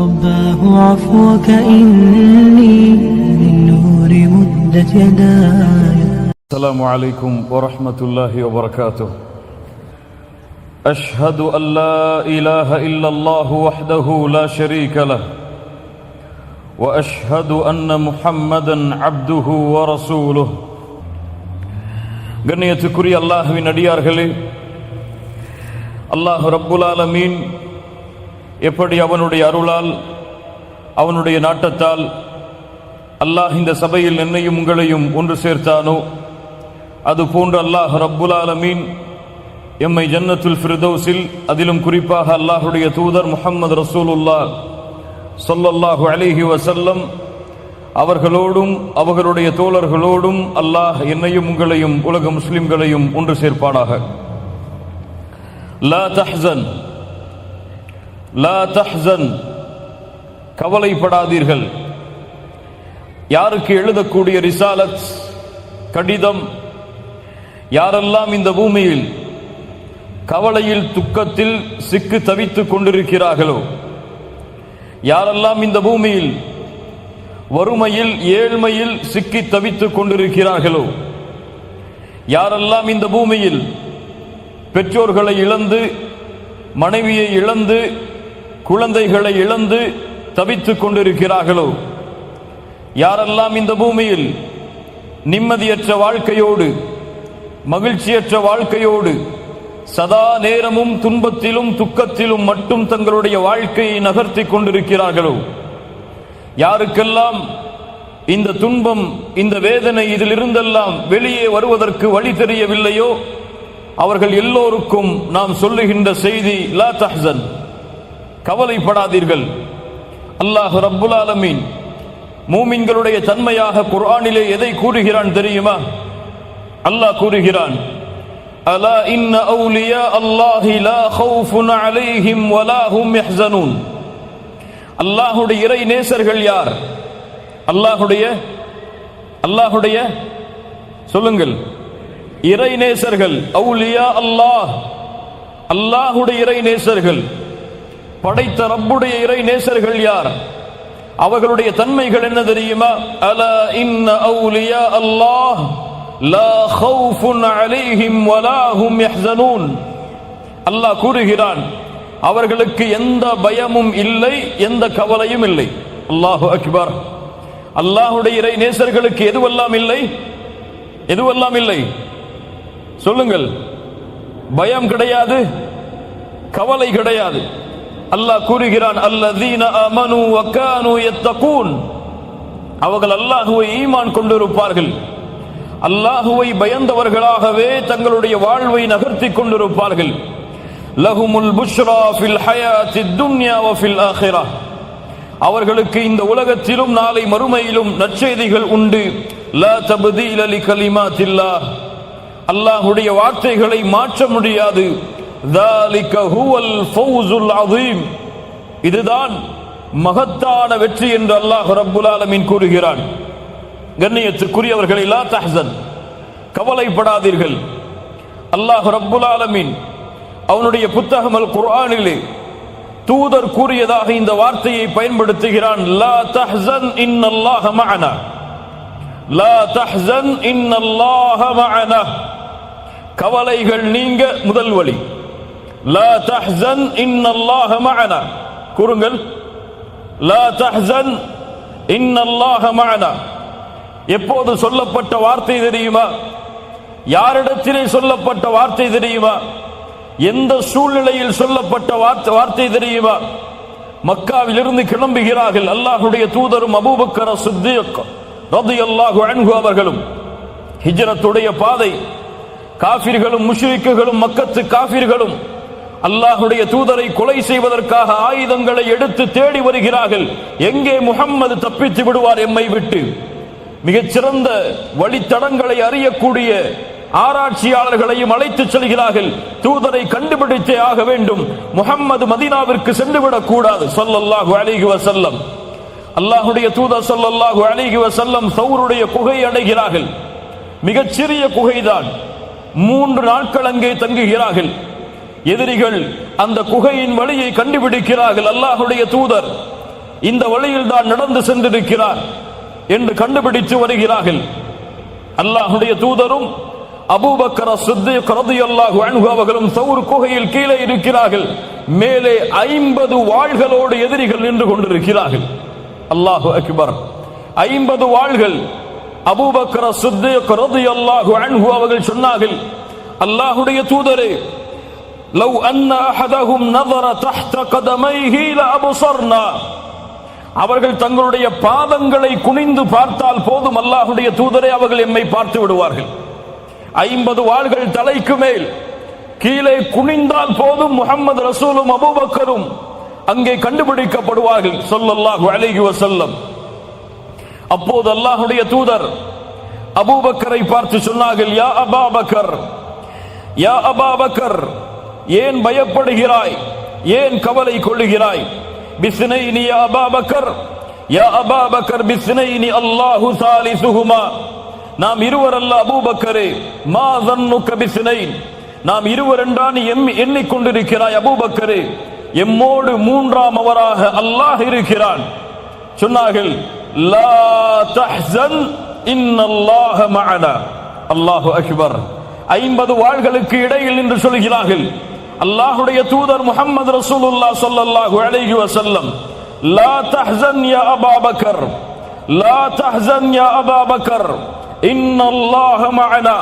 رباه عفوك إني من نور مدت يداي. السلام عليكم ورحمة الله وبركاته. أشهد أن لا إله إلا الله وحده لا شريك له وأشهد أن محمدا عبده ورسوله. கண்ணியத்துக்குரிய அல்லாஹ்வின் அடியார்களே, அல்லாஹ் ரப்புல் ஆலமீன் எப்படி அவனுடைய அருளால் அவனுடைய நாட்டத்தால் அல்லாஹ் இந்த சபையில் என்னையும் உங்களையும் ஒன்று சேர்த்தானோ, அதுபோன்று அல்லாஹ் ரப்புல் ஆலமீன் எம்மை ஜன்னத்துல் ஃபிர்தௌஸில், அதிலும் குறிப்பாக அல்லாஹுடைய தூதர் முஹம்மது ரசூலுல்லாஹ் ஸல்லல்லாஹு அலைஹி வஸல்லம் அவர்களோடும் அவர்களுடைய தோழர்களோடும் அல்லாஹ் என்னையும் உங்களையும் உலக முஸ்லிம்களையும் ஒன்று சேர்ப்பானாக. லா தஹ்சன், லா தஹ்சன், கவலைப்படாதீர்கள். யாருக்கு எழுதக்கூடிய ரிசாலத் கடிதம், யாரெல்லாம் இந்த பூமியில் கவலையில் துக்கத்தில் சிக்கு தவித்துக் கொண்டிருக்கிறார்களோ, யாரெல்லாம் இந்த பூமியில் வறுமையில் ஏழ்மையில் சிக்கி தவித்துக் கொண்டிருக்கிறார்களோ, யாரெல்லாம் இந்த பூமியில் பெற்றோர்களை இழந்து மனைவியை இழந்து குழந்தைகளை இழந்து தவித்துக் கொண்டிருக்கிறார்களோ, யாரெல்லாம் இந்த பூமியில் நிம்மதியற்ற வாழ்க்கையோடு மகிழ்ச்சியற்ற வாழ்க்கையோடு சதா நேரமும் துன்பத்திலும் துக்கத்திலும் மட்டும் தங்களுடைய வாழ்க்கையை நகர்த்தி கொண்டிருக்கிறார்களோ, யாருக்கெல்லாம் இந்த துன்பம் இந்த வேதனை இதிலிருந்தெல்லாம் வெளியே வருவதற்கு வழி தெரியவில்லையோ, அவர்கள் எல்லோருக்கும் நாம் சொல்லுகின்ற செய்தி லா தஹ்சன், கவலைப்படாதீர்கள். அல்லாஹ் ரப்புல் ஆலமீன் மூமின்களுடைய தன்மையாக குர்ஆனிலே எதை கூறுகிறான் தெரியுமா? அல்லாஹ் கூறுகிறான், அலா இன்ன அவுலியா அல்லாஹி லா ஹவுஃபுன் அலைஹிம் வலா ஹும் யஹ்ஸனூன். அல்லாஹுடைய இறை நேசர்கள் யார்? அல்லாஹுடைய சொல்லுங்கள், இறை நேசர்கள், அவுலியா அல்லாஹ், அல்லாஹுடைய இறை நேசர்கள், படைத்த ரப்புடைய இறை நேசர்கள் யார்? அவர்களுடைய தன்மைகள் என்ன தெரியுமா? அலா இன்ன அவுலியா அல்லாஹ் லா ஹவுஃபுன் அலைஹிம் வலா ஹும் யஹ்ஸனூன். அல்லாஹ் கூறுகிறான், அவர்களுக்கு எந்த பயமும் இல்லை, எந்த கவலையும் இல்லை. அல்லாஹு அக்பர். அல்லாஹுடைய இறை நேசர்களுக்கு எதுவெல்லாம் இல்லை? எதுவெல்லாம் இல்லை சொல்லுங்கள். பயம் கிடையாது, கவலை கிடையாது. அல்லாஹ் கூறுகிறான், அல்லதீன ஆமனூ வ கானூ யத்தகூன். அவர்கள் அல்லாஹ்வை ஈமான் கொண்டிருப்பார்கள், அல்லாஹ்வை பயந்தவர்களாகவே தங்களுடைய வாழ்வை நகர்த்தி கொண்டிருப்பார்கள். லஹுமுல் புஷ்ரா ஃபில் ஹயாத்தித் துன்யா வ ஃபில் ஆখিরাহ. அவர்களுக்கு இந்த உலகத்திலும் நாளை மறுமையிலும் நற்செய்திகள் உண்டு. லா தப்தீல லிகலிமாத்தில்லாஹ். அல்லாஹ்வுடைய வார்த்தைகளை மாற்ற முடியாது. ذَلِكَ هُوَ الْفَوْزُ الْعَظِيمُ. இதுதான் மகத்தான வெற்றி என்று அல்லாஹ் ரப்புல் ஆலமீன் கூறுகிறான். கண்ணியத்திற்குரியவர்களே, லா தஹ்சன், கவலைப்படாதீர்கள். அல்லாஹ் ரப்புல் ஆலமீன் அவனுடைய புத்தகம் அல் குர்ஆனிலே தூதர் கூறியதாக இந்த வார்த்தையை பயன்படுத்துகிறான். லா தஹ்சன் இன்னல்லாஹ மஅனா. லா தஹ்சன் இன்னல்லாஹ மஅனா. கவலைகள் நீங்க முதல் வழி. லா தஹ்சன் இன்னல்லாஹ மஅனா. கூறுங்கள், லா தஹ்சன் இன்னல்லாஹ மஅனா. எப்போது சொல்லப்பட்ட வார்த்தை தெரியுமா? யாரிடத்திலே சொல்லப்பட்ட வார்த்தை தெரியுமா? எந்த சூழ்நிலையில் சொல்லப்பட்ட வார்த்தை தெரியுமா? மக்காவிலிருந்து கிளம்புகிறார்கள் அல்லாஹ்வுடைய தூதரும் அபூபக்கர் சித்தீக் ரலியல்லாஹு அன்ஹு அவர்களும். ஹிஜ்ரத்துடைய பாதை, காஃபிர்களும் முஷ்ரிக்குகளும் மக்கத்து காஃபிர்களும் அல்லாஹ்வுடைய தூதரை கொலை செய்வதற்காக ஆயுதங்களை எடுத்து தேடி வருகிறார்கள். எங்கே முஹம்மது தப்பித்து விடுவார் எம்மை விட்டு? மிகச்சிறந்த வழித்தடங்களை அறியக்கூடிய ஆராய்ச்சியாளர்களையும் அழைத்து செல்கிறார்கள். தூதரை கண்டுபிடித்தே ஆக வேண்டும், முஹம்மது மதீனாவிற்கு சென்றுவிடக் கூடாது ஸல்லல்லாஹு அலைஹி வஸல்லம். அல்லாஹ்வுடைய தூதர் ஸல்லல்லாஹு அலைஹி வஸல்லம் சௌருடைய குகை அடைகிறார்கள். மிகச்சிறிய குகைதான். 3 நாட்கள் அங்கே தங்குகிறார்கள். எதிரிகள் அந்த குகையின் வழியை கண்டுபிடிக்கிறார்கள். அல்லாஹ்வுடைய தூதர் இந்த வழியில் தான் நடந்து சென்றிருக்கிறார் என்று கண்டுபிடித்து வருகிறார்கள். அல்லாஹ்வுடைய தூதரும் அபூபக்கர் சித்திக் ரலியல்லாஹு அன்ஹு அவர்களும் சௌர் குகையில் கீழே இருக்கிறார்கள். மேலே 50 வாள்களோடு எதிரிகள் நின்று கொண்டிருக்கிறார்கள். அல்லாஹு அக்பர். 50 வாள்கள். அபூபக்கர் சித்திக் ரலியல்லாஹு அன்ஹு அவர்கள் சொன்னார்கள், அல்லாஹ்வுடைய தூதரே, லவ் அன்ன அஹதஹும் நஸர தஹ்த கதமைஹி லஅப்ஸர்னா. அவர்கள் தங்களுடைய பாதங்களை குனிந்து பார்த்தால் போதும், அல்லாஹ்வுடைய தூதரே, அவர்கள் எம்மை பார்த்து விடுவார்கள். 50 வாள்கள் தலைக்கு மேல். கீழே குனிந்தால் போதும், முஹம்மது ரசூலும் அபூபக்கரும் அங்கே கண்டுபிடிக்கப்படுவார்கள் ஸல்லல்லாஹு அலைஹி வஸல்லம். அப்போது அல்லாஹ்வுடைய தூதர் அபூபக்கரை பார்த்து சொன்னார்கள், யா அபூபக்கர், யா அபூபக்கர், ஏன் பயப்படுகிறாய், ஏன் கவலை கொள்ளுகிறாய்? பிஸ்னைனி யா அபூபக்கர், யா அபூபக்கர் பிஸ்னைனி அல்லாஹு சாலிசுஹுமா. நாம் இருவர் அல்ல அபூபக்கரே, மா ظنك பிஸ்னைன், நாம் இருவர் என்றான் எண்ணிக்கொண்டிருக்கிறாய் அபூபக்கரே, எம்மோடு மூன்றாம் அவராக அல்லாஹ் இருக்கிறான். சொன்னார்கள், லா தஹ்சன் இன்னல்லாஹ மஅனா. அல்லாஹு அக்பர். 50 வாள்களுக்கு இடையில் நின்று சொல்கிறார்கள் அல்லாஹ்வுடைய தூதர் முஹம்மது ரசூலுல்லாஹ் ஸல்லல்லாஹு அலைஹி வஸல்லம், லா தஹ்சன் யா அபூபக்கர், லா தஹ்சன் யா அபூபக்கர், இன்னல்லாஹ மஅனா.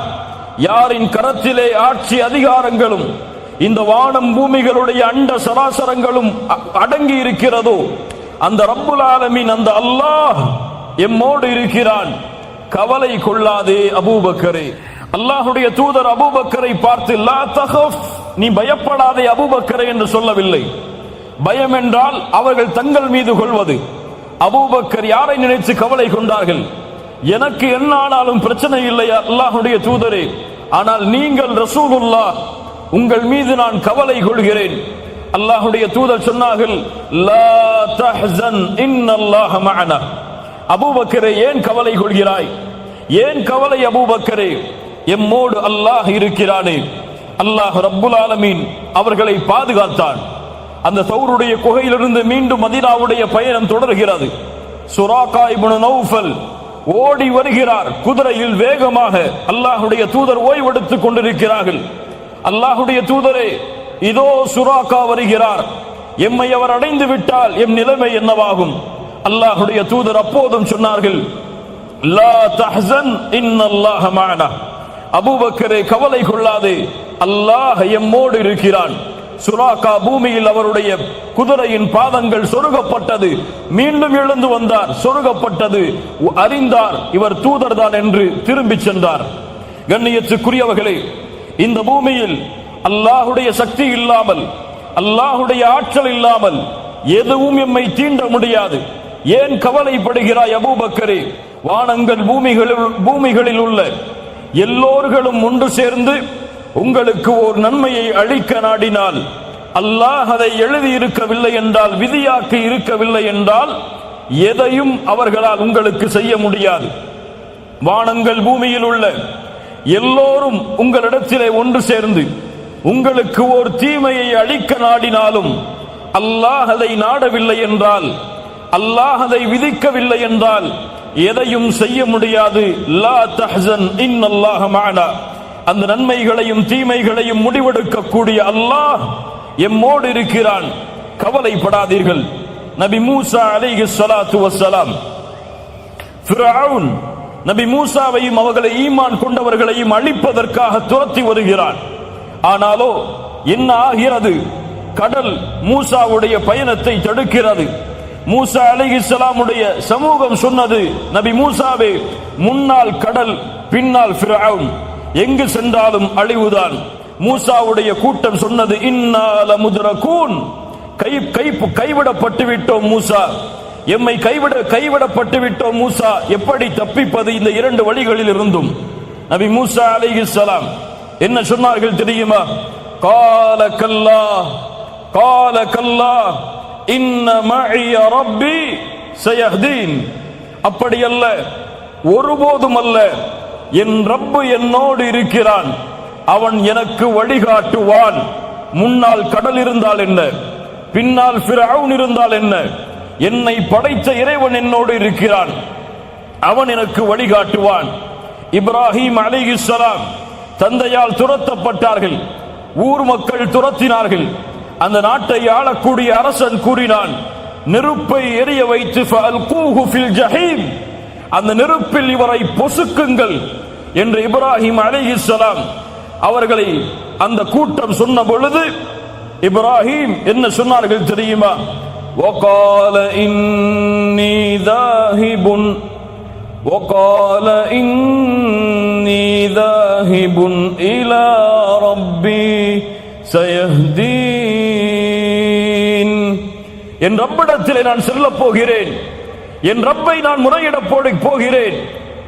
யாரின் கரத்திலே ஆட்சி அதிகாரங்களும் இந்த வானம் பூமிகளுடைய அண்ட சராசரங்களும் அடங்கி இருக்கிறதோ அந்த ரப்புல் ஆலமீன், அந்த அல்லாஹ் எம்மோடு இருக்கிறான், கவலை கொள்ளாதே அபூபக்கரே. அல்லாஹ்வுடைய தூதர் அபூபக்கரை பார்த்து, லா தஹஃப், நீ பயப்படாதே அபூபக்கரே என்று சொல்லவில்லை. பயம் என்றால் அவர்கள் தங்கள் மீது கொள்வது. அபூபக்கர் யாரை நினைத்து கவலை கொண்டார்கள்? எனக்கு என்ன ஆனாலும் பிரச்சனை இல்லை அல்லாஹ்வுடைய தூதரே, ஆனால் நீங்கள் ரசூலுல்லாஹ், உங்கள் மீது நான் கவலை கொள்கிறேன். அல்லாஹ்வுடைய தூதர் சொன்னார்கள், லா தஹ்சன் இன்னல்லாஹ மஅனா. அபூபக்கரே, ஏன் கவலை கொள்கிறாய்? ஏன் கவலை அபூபக்கரே? எம்மோடு அல்லாஹ் இருக்கிறானே. அல்லாஹ் ரப்புல் ஆலமீன் அவர்களை பாதுகாத்தான். அந்த சௌருடைய குகையிலிருந்து மீண்டும் மதீனாவுடைய பயணம் தொடர்கிறது. சுராகா இப்னு நௌஃபல் ஓடி வருகிறார் குதிரையில் வேகமாக. அல்லாஹ்வுடைய தூதர் ஓய்வெடுத்துக் கொண்டிருக்கிறார்கள். அல்லாஹ்வுடைய தூதரே, இதோ சுராகா வருகிறார், எம்மை அவர் அடைந்து விட்டால் எம் நிலைமை என்னவாகும்? அல்லாஹ்வுடைய தூதர் அப்போதும் சொன்னார்கள், லா தஹ்சன் இன்னல்லாஹ மஅனா. அபூபக்கரே, கவலை கொள்ளாதே, அல்லாஹ் எம்மோடு இருக்கிறான். சுராகா பூமியில் அவருடைய குதிரையின் பாதங்கள் சொருகப்பட்டது. மீண்டும் எழுந்து வந்தார், சொருகப்பட்டது. அறிந்தார் இவர் தூதர் தான் என்று திரும்பி சென்றார். கண்ணியத்துக்குரியவர்களே, இந்த பூமியில் அல்லாஹ்வுடைய சக்தி இல்லாமல், அல்லாஹ்வுடைய ஆற்றல் இல்லாமல் எதுவும் எம்மை தீண்ட முடியாது. ஏன் கவலைப்படுகிறாய் அபூபக்கரே? வானங்கள் பூமிகளில் உள்ள எல்லோர்களும் ஒன்று சேர்ந்து உங்களுக்கு ஒரு நன்மையை அளிக்க நாடினால், அல்லாஹ் அதை எழுதி இருக்கவில்லை என்றால், விதியாக்கி இருக்கவில்லை என்றால், எதையும் அவர்களால் உங்களுக்கு செய்ய முடியாது. வானங்கள் பூமியில் உள்ள எல்லோரும் உங்களிடத்திலே ஒன்று சேர்ந்து உங்களுக்கு ஒரு தீமையை அளிக்க நாடினாலும், அல்லாஹ் அதை நாடவில்லை என்றால், அல்லாஹ் அதை விதிக்கவில்லை என்றால் எதையும் செய்ய முடியாது. லா தஹ்சன் இன்னல்லாஹ மஅனா. அந்த நன்மைகளையும் தீமைகளையும் முடிவெடுக்கக்கூடிய அல்லாஹ் எம்மோடு இருக்கிறான், கவலைப்படாதீர்கள். நபி மூசா அலைஹிஸ்ஸலாத்து வஸ்ஸலாம் ஃபிரௌன் நபி மூசாவையும் அவர்களை ஈமான் கொண்டவர்களையும் அழிப்பதற்காக துரத்தி வருகிறான். ஆனாலோ என்ன ஆகிறது? கடல் மூசாவுடைய பயணத்தை தடுக்கிறது. மூசா அலைஹிஸ்ஸலாமுடைய சமூகம் சொன்னது, நபி மூசாவே, முன்னால் கடல், பின்னால் ஃபிரௌன், எங்கு சென்றாலும் அழிவுதான். மூசாவுடைய கூட்டம் சொன்னது, இன்னா லமுத்ரகூன், கைவிடப்பட்டு விட்டோம் மூசா, எம்மை கைவிடப்பட்டு விட்டோம் மூசா, எப்படி தப்பிப்பது இந்த இரண்டு வழிகளில் இருந்தும்? நபி மூசா அலைஹிஸ்ஸலாம் என்ன சொன்னார்கள் தெரியுமா? கால கல்லா, கால கல்லா, இன்ன மஇய ரப்பி சயஹ்தீன். அப்படி அல்ல, ஒருபோதும் அல்ல, என் ரப்பு என்னோடு இருக்கிறான், அவன் எனக்கு வழிகாட்டுவான். முன்னால் கடல் இருந்தால் என்ன, பின்னால் ஃபிரௌன் இருந்தால் என்ன, என்னை படைத்த இறைவன் என்னோடு இருக்கிறான், அவன் எனக்கு வழிகாட்டுவான். இப்ராஹிம் அலைஹிஸ்ஸலாம் தந்தையால் துரத்தப்பட்டார்கள், ஊர் மக்கள் துரத்தினார்கள். அந்த நாட்டை ஆளக்கூடிய அரசன் கூறினான், நெருப்பை எரிய வைத்து ஃபஅல்கூஹு ஃபில் ஜஹீம், அந்த நெருப்பில் இவரை பொசுக்குங்கள் என்று இப்ராஹிம் அலைஹிஸ்ஸலாம் அவர்களை அந்த கூட்டம் சொன்ன பொழுது இப்ராஹிம் என்ன சொன்னார்கள் தெரியுமா? وقال إني ذاهب إلى ربي سيهدين. என் ரப்பிடத்திலே நான் செல்ல போகிறேன், என் ரப்பை நான் முறையிடப் போகிறேன்.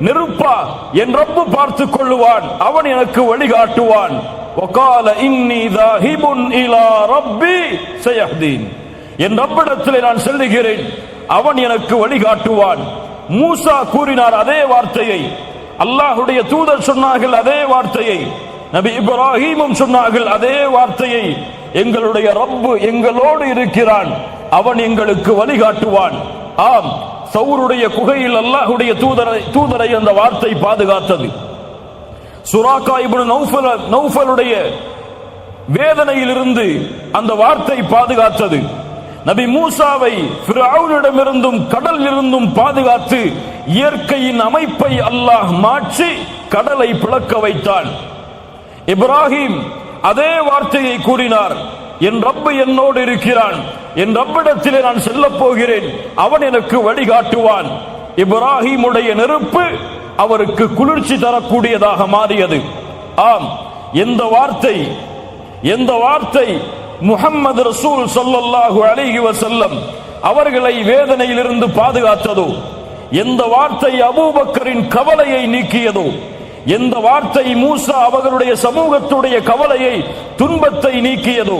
நெருப்பா, என் ரப்பு பார்த்துக் கொள்ளுவான், அவன் எனக்கு வழிகாட்டுவான். وقال إني ذاهب إلى ربي سيهدين. என் ரப்பிடத்திலே நான் செல்லுகிறேன், அவன் எனக்கு வழிகாட்டுவான். மூசா கூறினார் அதே வார்த்தையை, அல்லாஹ்வுடைய தூதர் சொன்னார்கள் அதே வார்த்தையை, நபி இப்ராஹீமும் சொன்னார்கள் அதே வார்த்தையை. எங்களுடைய ரப்பு எங்களோடு இருக்கிறான், அவன் எங்களுக்கு வழிகாட்டுவான். ஆம், சௌருடைய குகையில் அல்லாஹ்வுடைய தூதரை அந்த வார்த்தை பாதுகாத்தது. சுராகா இப்னு நௌஃபலுடைய வேதனையிலிருந்து அந்த வார்த்தை பாதுகாத்தது. நபி மூசாவை ஃபிரௌனிடமிருந்தும் கடலிலிருந்தும் பாதுகாத்து இயற்கையின் அமைப்பை அல்லாஹ் மாற்றி கடலை பிளக்க வைத்தான். இப்ராஹிம் அதே வார்த்தையை கூறினார், என் ரப்பு என்னோடு இருக்கிறான், என் ரப்பிடத்திலே நான் செல்ல போகிறேன், அவன் எனக்கு வழிகாட்டுவான். இப்ராஹிமுடைய நெருப்பு அவருக்கு குளிர்ச்சி தரக்கூடியதாக மாறியது. ஆம், எந்த வார்த்தை முஹம்மது ரசூல் ஸல்லல்லாஹு அலைஹி வஸல்லம் அவர்களை வேதனையிலிருந்து பாதுகாத்ததோ, எந்த வார்த்தை அபூபக்கரின் கவலையை நீக்கியதோ, எந்த வார்த்தை மூசா அவர்களுடைய சமூகத்துடைய கவலையை துன்பத்தை நீக்கியதோ,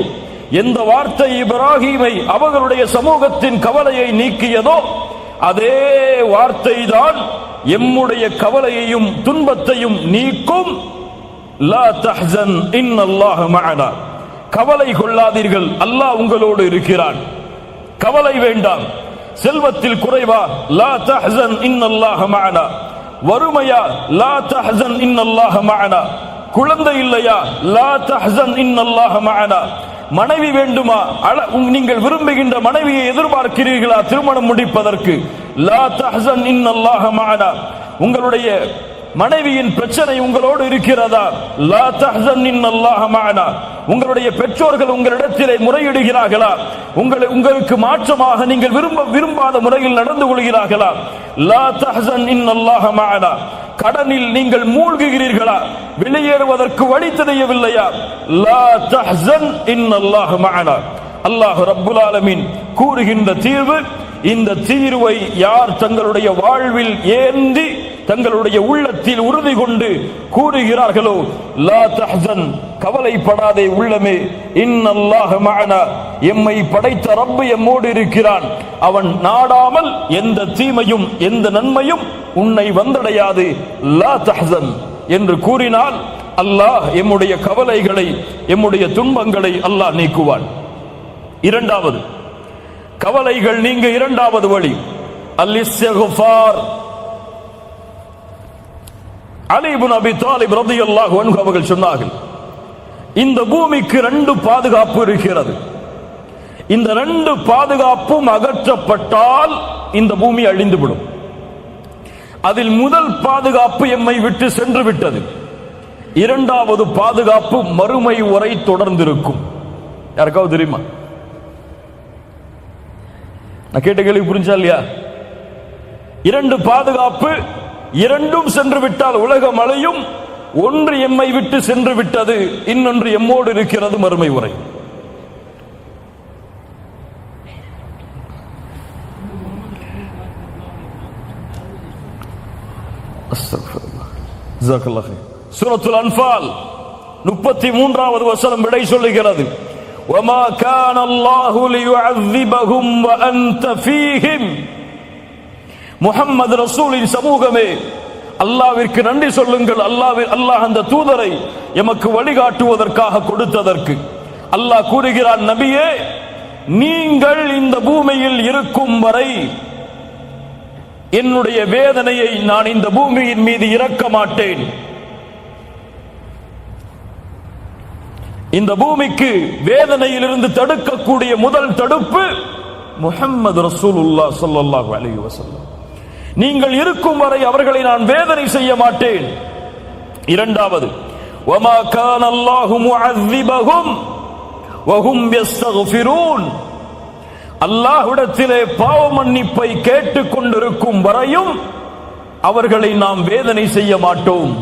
எந்த வார்த்தை இப்ராஹீமை அவர்களுடைய சமூகத்தின் கவலையை நீக்கியதோ, அதே வார்த்தை தான் எம்முடைய கவலையையும் துன்பத்தையும் நீக்கும். லா தஹ்சன் இன்னல்லாஹ மஅனா, கவலை கொள்ளாதீர்கள், அல்லாஹ் உங்களோடு இருக்கிறான். கவலை வேண்டாம். செல்வத்தில் குறைவா? லா தஹ்சன் இன்னல்லாஹ மஅனா. வறுமையா? லா தஹ்சன் இன்னல்லாஹ மஅனா. குழந்தை இல்லையா? லா தஹ்சன் இன்னல்லாஹ மஅனா. மனைவி வேண்டுமா? நீங்கள் விரும்புகின்ற மனைவியை எதிர்பார்க்கிறீர்களா திருமணம் முடிப்பதற்கு? லா தஹ்சன் இன்னல்லாஹ மஅனா. உங்களுடைய மனைவியின் பிரச்சனை உங்களோடு இருக்கிறதா? லா தஹ்சன் இன்னல்லாஹ மஅனா. உங்களுடைய பெற்றோர்கள் உங்களிடத்திலே முறையிடுகிறார்களா? உங்களுக்கு மாற்றமாக நீங்கள் விரும்பாத முறையில் நடந்து கொள்கிறார்களா? லா தஹ்சன் இன்னல்லாஹ மஅனா. கடனில் நீங்கள் மூழ்குகிறீர்களா? வெளியேறுவதற்கு வழி தெரியவில்லையா? லா தஹ்சன் இன்னல்லாஹ மஅனா. அல்லாஹ் ரப்புல் ஆலமீன் கூறுகின்ற தீர்வு, இந்த தீர்வை யார் தங்களுடைய வாழ்வில் ஏந்தி தங்களுடைய உள்ளத்தில் உறுதி கொண்டு கூறுகிறார்களோ, லா தஹ்சன், கவலைப்படாதே உள்ளமே, இன்னல்லாஹ மஅனா, எம்மை படைத்த ரப்பு எம்மோடு இருக்கிறான், அவன் நாடாமல் எந்த தீமையும் எந்த நன்மையும் உன்னை வந்தடையாது, லா தஹ்சன் என்று கூறினால் அல்லாஹ் எம்முடைய கவலைகளை எம்முடைய துன்பங்களை அல்லாஹ் நீக்குவான். இரண்டாவது, கவலைகள் நீங்க இரண்டாவது வழி அல்-இஸ்திக்ஃபார். அலி இப்னு அபி தாலிப் ரலியல்லாஹு அன்ஹு அவர்கள் சொன்னார்கள், இந்த பூமிக்கு ரெண்டு பாதுகாப்பு இருக்கிறது. இந்த ரெண்டு பாதுகாப்பும் அகற்றப்பட்டால் இந்த பூமி அழிந்துவிடும். அதில் முதல் பாதுகாப்பு எம்மை விட்டு சென்று விட்டது. இரண்டாவது பாதுகாப்பு மறுமை வரை தொடர்ந்திருக்கும். யாருக்காவது தெரியுமா? நான் கேட்ட கேள்வி புரிஞ்சா இல்லையா? இரண்டு பாதுகாப்பு, இரண்டும் சென்று விட்டால் உலகம் அழியும். ஒன்று எம்மை விட்டு சென்று விட்டது, இன்னொன்று எம்மோடு இருக்கிறது மறுமை வரை. சூரத்துல் அன்ஃபால் 33வது வசனம் விடை சொல்லுகிறது, وَمَا كَانَ اللَّهُ لِيُعَذِّبَهُمْ وَأَنْتَ فِيهِمْ. முஹம்மது ரசூலின் சமூகமே, அல்லாஹ்விற்கு நன்றி சொல்லுங்கள். அல்லாஹ் அந்த தூதரை எமக்கு வழிகாட்டுவதற்காக கொடுத்ததற்கு. அல்லாஹ் கூறுகிறான், நபியே, நீங்கள் இந்த பூமியில் இருக்கும் வரை என்னுடைய வேதனையை நான் இந்த பூமியின் மீது இறக்க மாட்டேன். இந்த பூமிக்கு வேதனையிலிருந்து தடுக்கக்கூடிய முதல் தடுப்பு முஹம்மது ரசூலுல்லாஹ் ஸல்லல்லாஹு அலைஹி வஸல்லம். நீங்கள் இருக்கும் வரை அவர்களை நான் வேதனை செய்ய மாட்டேன். இரண்டாவது, வமா கான அல்லாஹு முஅذிபஹும் வஹும் யஸ்தக்ஃபிரூன். அல்லாஹ்விடத்திலே பாவ மன்னிப்பை கேட்டுக் கொண்டிருக்கும் வரையும் அவர்களை நாம் வேதனை செய்ய மாட்டோம்.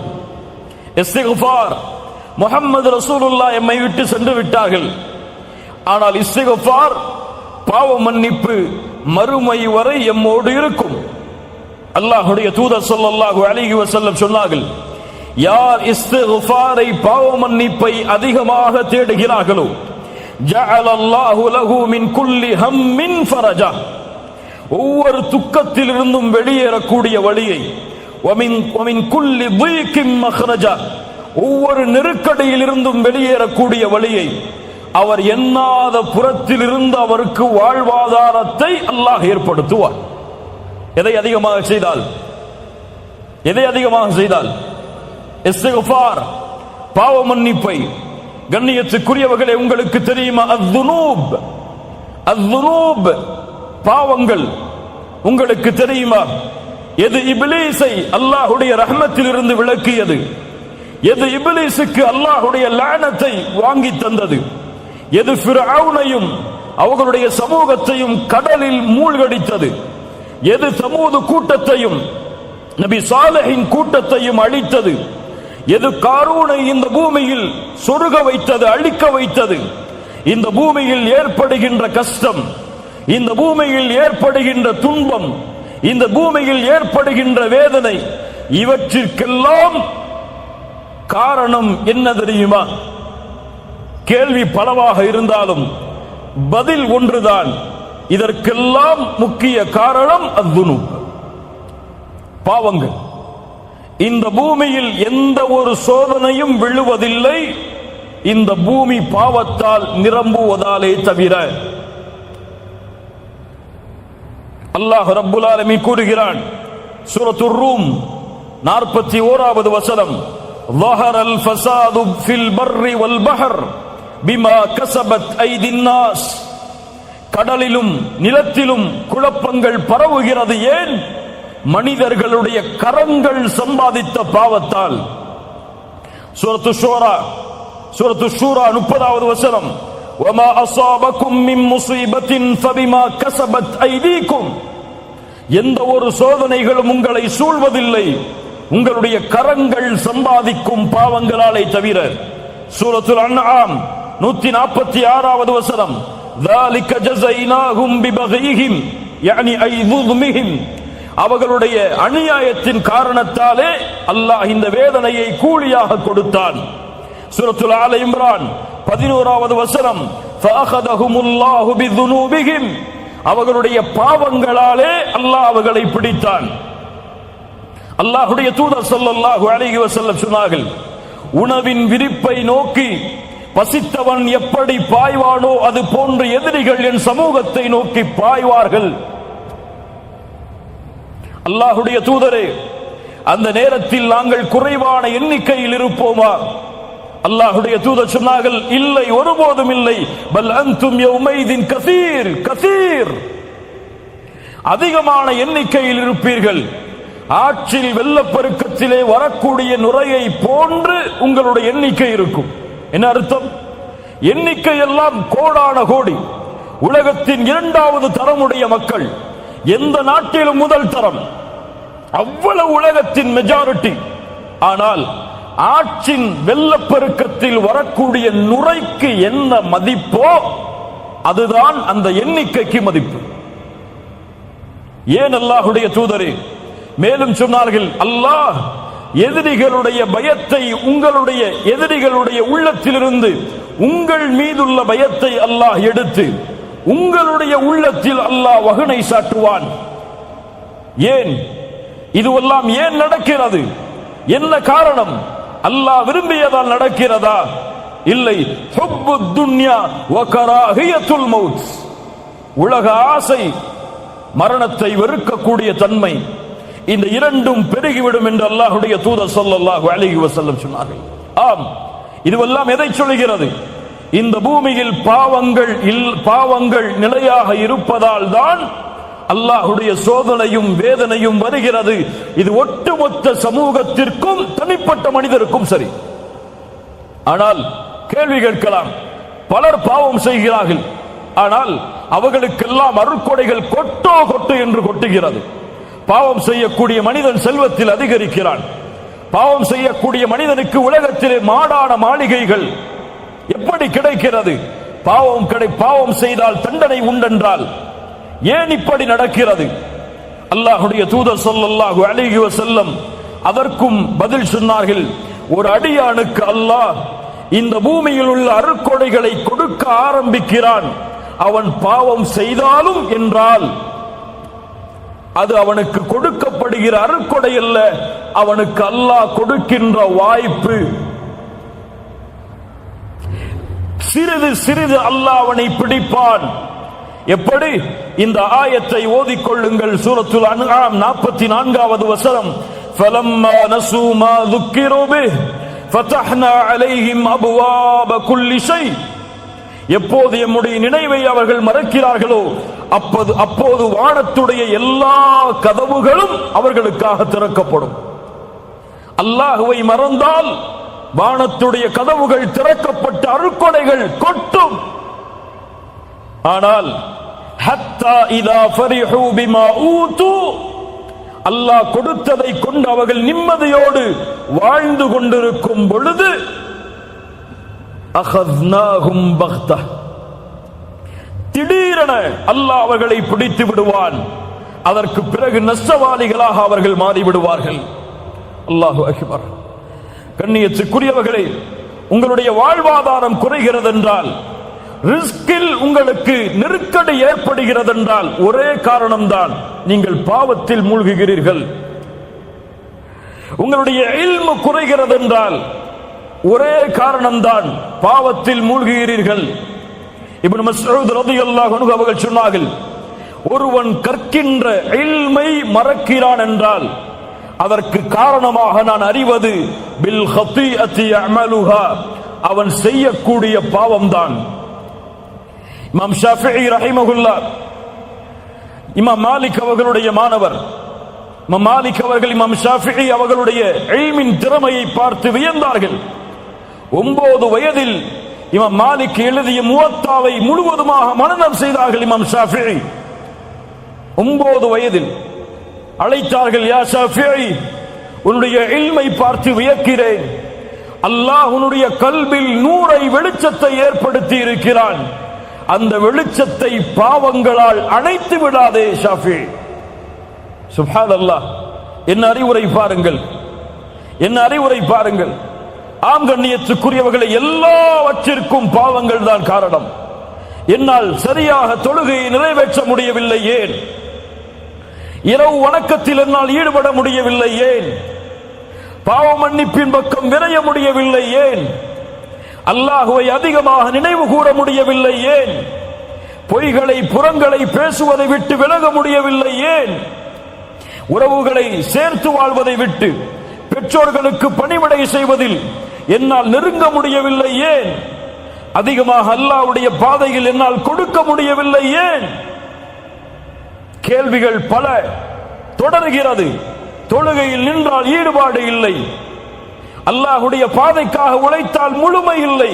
இஸ்திக்ஃபார், முஹம்மது ரசூலுல்லாஹ் எம்மை விட்டு சென்று விட்டார்கள். ஆனால் இஸ்திக்ஃபார், பாவ மன்னிப்பு மறுமை வரை எம்மோடு இருக்கும். அல்லாஹ்வுடைய தூதர் ஸல்லல்லாஹு அலைஹி வஸல்லம் சொன்னார்கள், யார் இஸ்திக்ஃபாரை பாவ மன்னிப்பை அதிகமாக தேடுகிறார்களோ ஜஅலல்லாஹு லஹு மின் குல்லி ஹம்மின் ஃபரஜா, ஒவ்வொரு துக்கத்திலிருந்தும் வெளியேறக்கூடிய வழியை, வமின் குல்லி ضيقின் மக்ரஜா, ஒவ்வொரு நெருக்கடியிலிருந்தும் வெளியேறக்கூடிய வழியை, அவர் எண்ணாத புறத்திலிருந்து அவருக்கு வாழ்வாதாரத்தை அல்லாஹ் ஏற்படுத்துவார். எதை அதிகமாக செய்தால்? எதை அதிகமாக செய்தால்? இஸ்திக்ஃபார், பாவ மன்னிப்பை. கண்ணியத்துக்குரியவர்களே, உங்களுக்கு தெரியுமா அஸ்ஸுனூப், அஸ்ஸுனூப் பாவங்கள் உங்களுக்கு தெரியுமா? எது இப்லீஸை அல்லாஹ்வுடைய ரஹ்மத்தில் இருந்து விலக்கியது, எது இப்லீஸுக்கு அல்லாஹ்வுடைய லானத்தை வாங்கி தந்தது, எது ஃபிர்அவுனையும் அவர்களுடைய சமூகத்தையும் கடலில் மூழ்கடித்தது, எது சமூது கூட்டத்தையும் நபி சாலிஹின் கூட்டத்தையும் அழித்தது, எது காரூனை இந்த பூமியில் சொருக வைத்தது, அழிக்க வைத்தது, இந்த பூமியில் ஏற்படுகின்ற கஷ்டம், இந்த பூமியில் ஏற்படுகின்ற துன்பம், இந்த பூமியில் ஏற்படுகின்ற வேதனை, இவற்றிற்கெல்லாம் காரணம் என்ன தெரியுமா? கேள்வி பலவாக இருந்தாலும் பதில் ஒன்றுதான். இதற்கெல்லாம் முக்கிய காரணம் அஸ்ஸுனூப், பாவங்கள். இந்த பூமியில் எந்த ஒரு சோதனையும் விழுவதில்லை, இந்த பூமி பாவத்தால் நிரம்புவதாலே தவிர. அல்லாஹ் ரப்புல் ஆலமீன் கூறுகிறான், சூரத்துர் ரூம் 41வது வசனம், ظهر الفساد في البر والبحر بما كسبت أيدي الناس. கடலிலும் நிலத்திலும் குழப்பங்கள் பரவுகிறது. ஏன்? மனிதர்களுடைய கரங்கள் சம்பாதித்த பாவத்தால். சூரத்து ஷூரா 30வது வசனம், وما أصابكم من مصيبة فبما كسبت أيديكم. எந்த ஒரு சோதனைகளும் உங்களை சூழ்வதில்லை, உங்களுடைய கரங்கள் சம்பாதிக்கும் பாவங்களாலே தவிர. சூரத்துல் அன்ஆம் 146வது வசனம், ذلك جزيناهم ببغيهم يعني أي ظلمهم. அவர்களுடைய அநியாயத்தின் காரணத்தாலே அல்லாஹ் இந்த வேதனையை கூலியாக கொடுத்தான். சூரத்துல் ஆல இம்ரான் 11வது வசனம், فأخذهم الله بذنوبهم. அவர்களுடைய பாவங்களாலே அல்லாஹ் அவர்களை பிடித்தான். அல்லாஹ்வுடைய தூதர் ஸல்லல்லாஹு அலைஹி வஸல்லம் சொன்னார்கள், உணவின் விரிப்பை நோக்கி பசித்தவன் எப்படி பாய்வானோ அது போன்ற எதிரிகள் என் சமூகத்தை நோக்கி பாய்வார்கள். அல்லாஹ்வுடைய தூதரே, அந்த நேரத்தில் நாங்கள் குறைவான எண்ணிக்கையில் இருப்போமா? அல்லாஹ்வுடைய தூதர் சொன்னார்கள், இல்லை, ஒருபோதும் இல்லை. பல் அன்தும் யௌமைதின் கஸீர் கஸீர், அதிகமான எண்ணிக்கையில் இருப்பீர்கள். ஆற்றில் வெள்ளப்பெருக்கத்திலே வரக்கூடிய நுரையை போன்று உங்களுடைய எண்ணிக்கை இருக்கும். என்ன அர்த்தம்? எண்ணிக்கை எல்லாம் கோடான கோடி. உலகத்தின் 2வது தரமுடைய மக்கள், எந்த நாட்டிலும் முதல் தரம், அவ்வளவு உலகத்தின் மெஜாரிட்டி. ஆனால் ஆற்றின் வெள்ளப்பெருக்கத்தில் வரக்கூடிய நுரைக்கு என்ன மதிப்போ அதுதான் அந்த எண்ணிக்கைக்கு மதிப்பு. ஏன் அல்லாஹ்வுடைய தூதரே மேலும் சொன்னார்கள், அல்லாஹ் எதிரிகளுடைய பயத்தை, உங்களுடைய எதிரிகளுடைய உள்ளத்திலிருந்து உங்கள் மீதுள்ள பயத்தை அல்லாஹ் எடுத்து உங்களுடைய உள்ளத்தில் அல்லாஹ் வகுனை சாட்டுவான். ஏன் இதுவெல்லாம் ஏன் நடக்கிறது? என்ன காரணம்? அல்லாஹ் விரும்பியதால் நடக்கிறதா? இல்லை. ஹுப்புத் துன்யா வ கராஹியத்துல் மௌத், உலக ஆசை, மரணத்தை வெறுக்கக்கூடிய தன்மை, இந்த இரண்டும் பெருகிவிடும் என்று அல்லாஹ்வுடைய தூதர் ஸல்லல்லாஹு அலைஹி வஸல்லம் சொன்னார்கள். ஆம், இதுவெல்லாம் எதை சொல்கிறது? இந்த பூமியில் பாவங்கள் நிலையாக இருப்பதால் தான் அல்லாஹ்வுடைய சோதனையும் வேதனையும் வருகிறது. இது ஒட்டுமொத்த சமூகத்திற்கும் தனிப்பட்ட மனிதருக்கும் சரி. ஆனால் கேள்வி கேட்கலாம், பலர் பாவம் செய்கிறார்கள், ஆனால் அவர்களுக்கெல்லாம் அருட்கொடைகள் கொட்டு என்று கொட்டுகிறது. பாவம் செய்யக்கூடிய மனிதன் செல்வத்தில் அதிகரிக்கிறான். பாவம் செய்யக்கூடிய மனிதனுக்கு உலகத்திலே மாடான மாளிகைகள் எப்படி கிடைக்கிறது? பாவம் செய்தால் தண்டனை உண்டென்றால் ஏன் இப்படி நடக்கிறது? அல்லாஹ்வுடைய தூதர் ஸல்லல்லாஹு அலைஹி வஸல்லம் அதற்கும் பதில் சொன்னார்கள். ஒரு அடியானுக்கு அல்லாஹ் இந்த பூமியில் உள்ள அருட்கொடைகளை கொடுக்க ஆரம்பிக்கிறான். அவன் பாவம் செய்தாலும் என்றால் அது அவனுக்கு கொடுக்கப்படுகிற அருட்கொடை அல்ல, அவனுக்கு அல்லாஹ் கொடுக்கின்ற வாய்ப்பு. சிறிது சிறிது அல்லாஹ் அவனை பிடிப்பான். எப்படி? இந்த ஆயத்தை ஓதிக்கொள்ளுங்கள். சூரத்துல் அன்ஆம் 44வது வசனம். ஃபலம்மா நஸூ மா ذُكِّرُوا بِهِ فَتَحْنَا عَلَيْهِمْ أَبْوَابَ كُلِّ شَيْءٍ. எப்போது எம்முடைய நினைவை அவர்கள் மறக்கிறார்களோ அப்போது வானத்துடைய எல்லா கதவுகளும் அவர்களுக்காக திறக்கப்படும். அல்லாஹ்வை மறந்தால் வானத்துடைய கதவுகள் திறக்கப்பட்ட அருட்கொடைகள் கொட்டும். ஆனால் ஹத்தா இதா ஃபரிஹூ பிமா ஊது, அல்லாஹ் கொடுத்ததை கொண்டு அவர்கள் நிம்மதியோடு வாழ்ந்து கொண்டிருக்கும் பொழுது அகத்னாஹும் பக்தா, திடீரென அல்லாஹ் அவர்களை பிடித்து விடுவான். அதற்கு பிறகு நஷ்டவாளிகளாக அவர்கள் மாறிவிடுவார்கள். அல்லாஹு அக்பர். கண்ணியத்துக்குரியவர்களே, உங்களுடைய வாழ்வாதாரம் குறைகிறது என்றால், ரிஸ்கில் உங்களுக்கு நெருக்கடி ஏற்படுகிறது என்றால் ஒரே காரணம்தான், நீங்கள் பாவத்தில் மூழ்குகிறீர்கள். உங்களுடைய இல்மு குறைகிறது என்றால் ஒரே காரணம்தான், பாவத்தில் மூழ்குகிறீர்கள். இப்னு மஸ்ஊத் ரலியல்லாஹு அன்ஹு அவர்கள் சொன்னார்கள், ஒருவன் கற்கின்ற இல்மை மறக்கிறான் என்றால் அதற்கு காரணமாக நான் அறிவது பில் ஹதீஅத்தி யஅமலுஹா, அவன் செய்யக்கூடிய பாவம்தான். இமாம் ஷாஃபிஈ ரஹிமஹுல்லாஹ், இமாம் மாலிக் அவர்களுடைய மாணவர். இமாம் மாலிக் அவர்கள் இமாம் ஷாஃபிஈ அவர்களுடைய இல்மின் திறமையை பார்த்து வியந்தார்கள். 9 வயதில் இமாம் மாலிக் எழுதிய முவத்தாவை முழுவதுமாக மனனம் செய்தார்கள். இமாம் ஷாஃபிஈ 9 வயதில் அழைத்தார்கள், யா ஷாஃபிஈ, உன்னுடைய இல்மை பார்த்து வியக்கிறேன். அல்லாஹ் உன்னுடைய கல்பில் நூரை வெளிச்சத்தை ஏற்படுத்தி இருக்கிறான். அந்த வெளிச்சத்தை பாவங்களால் அணைத்து விடாதே ஷாஃபிஈ. சுப்ஹானல்லாஹ். என்ன அறிவுரை பாருங்கள், என்ன அறிவுரை பாருங்கள். ஆம் கண்ணியத்துக்குரியவர்களை, எல்லாவற்றிற்கும் பாவங்கள் தான் காரணம். என்னால் சரியாக தொழுகையை நிறைவேற்ற முடியவில்லை, ஏன்? இரவு வணக்கத்தில் என்னால் ஈடுபட முடியவில்லை, ஏன்? பாவ மன்னிப்பின் பக்கம் விரைய முடியவில்லை, ஏன்? அல்லாஹுவை அதிகமாக நினைவு கூற முடியவில்லை, ஏன்? பொய்களை புறங்களை பேசுவதை விட்டு விலக முடியவில்லை, ஏன்? உறவுகளை சேர்த்து வாழ்வதை விட்டு பெற்றோர்களுக்கு பணிவிடை செய்வதில் என்னால் நெருங்க முடியவில்லை, ஏன்? அதிகமாக அல்லாஹ்வுடைய பாதையில் என்னால் கொடுக்க முடியவில்லை, ஏன்? கேள்விகள் பல தொடர்கிறது. தொழுகையில் நின்றால் ஈடுபாடு இல்லை, அல்லாஹ்வுடைய பாதைக்காக உழைத்தால் முழுமை இல்லை,